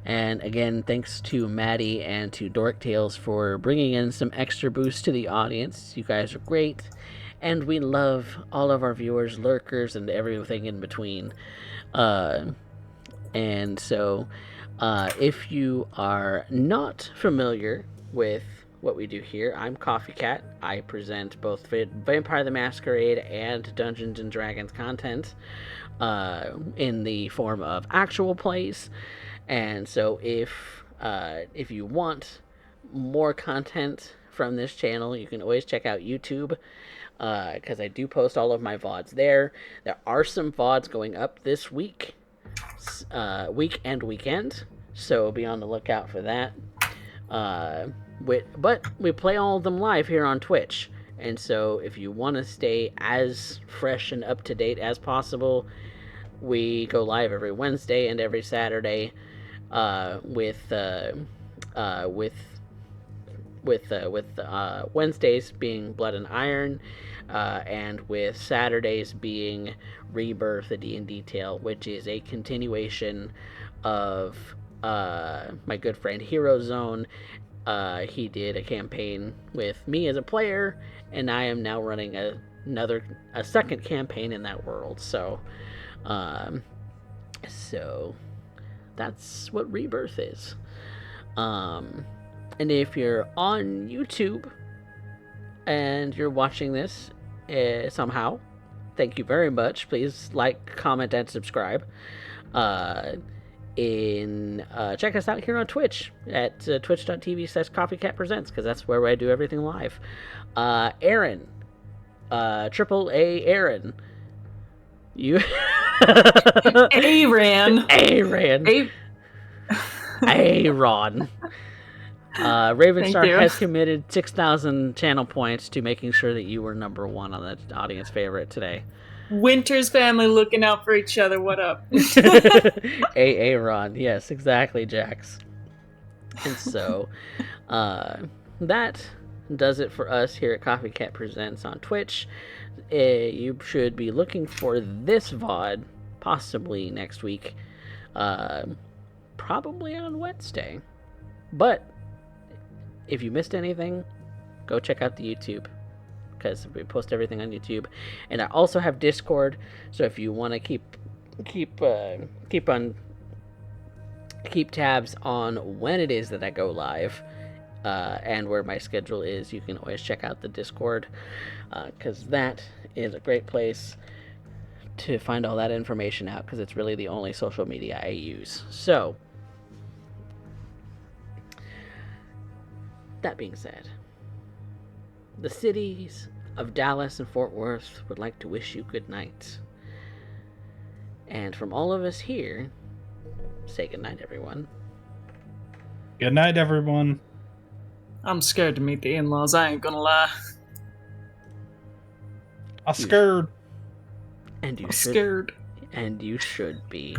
And again, thanks to Maddie and to Dork Tales for bringing in some extra boost to the audience. You guys are great. And we love all of our viewers, lurkers, and everything in between. And so, if you are not familiar with what we do here, I'm CoffeeCat. I present both Vampire the Masquerade and Dungeons and Dragons content in the form of actual plays. And so, if you want more content from this channel, you can always check out YouTube, because I do post all of my VODs there. There are some VODs going up this week, week and weekend, so be on the lookout for that. But we play all of them live here on Twitch, and so if you want to stay as fresh and up to date as possible, we go live every Wednesday and every Saturday, with Wednesdays being Blood and Iron, and with Saturdays being Rebirth, the D&D tale, which is a continuation of my good friend Hero Zone. He did a campaign with me as a player, and I am now running a second campaign in that world. So that's what Rebirth is. And if you're on YouTube and you're watching this somehow, thank you very much. Please like, comment, and subscribe. Check us out here on Twitch at twitch.tv/CoffeeCat Presents, because that's where I do everything live. Aaron, Triple A Aaron, you Aaron. Aaron. Ravenstar Thank you. has committed 6,000 channel points to making sure that you were number one on the audience favorite today. Winter's family looking out for each other. What up? Aaron. Yes, exactly, Jax. And so, that does it for us here at CoffeeCat Presents on Twitch. You should be looking for this VOD possibly next week. Probably on Wednesday. But if you missed anything, go check out the YouTube, because we post everything on YouTube. And I also have Discord, so if you want to keep tabs on when it is that I go live, and where my schedule is, you can always check out the Discord, because that is a great place to find all that information out, because it's really the only social media I use. So that being said, the cities of Dallas and Fort Worth would like to wish you good night. And from all of us here, say good night, everyone. Good night, everyone. I'm scared to meet the in-laws. I ain't gonna lie. I'm scared. And you I'm should, scared. and you should be.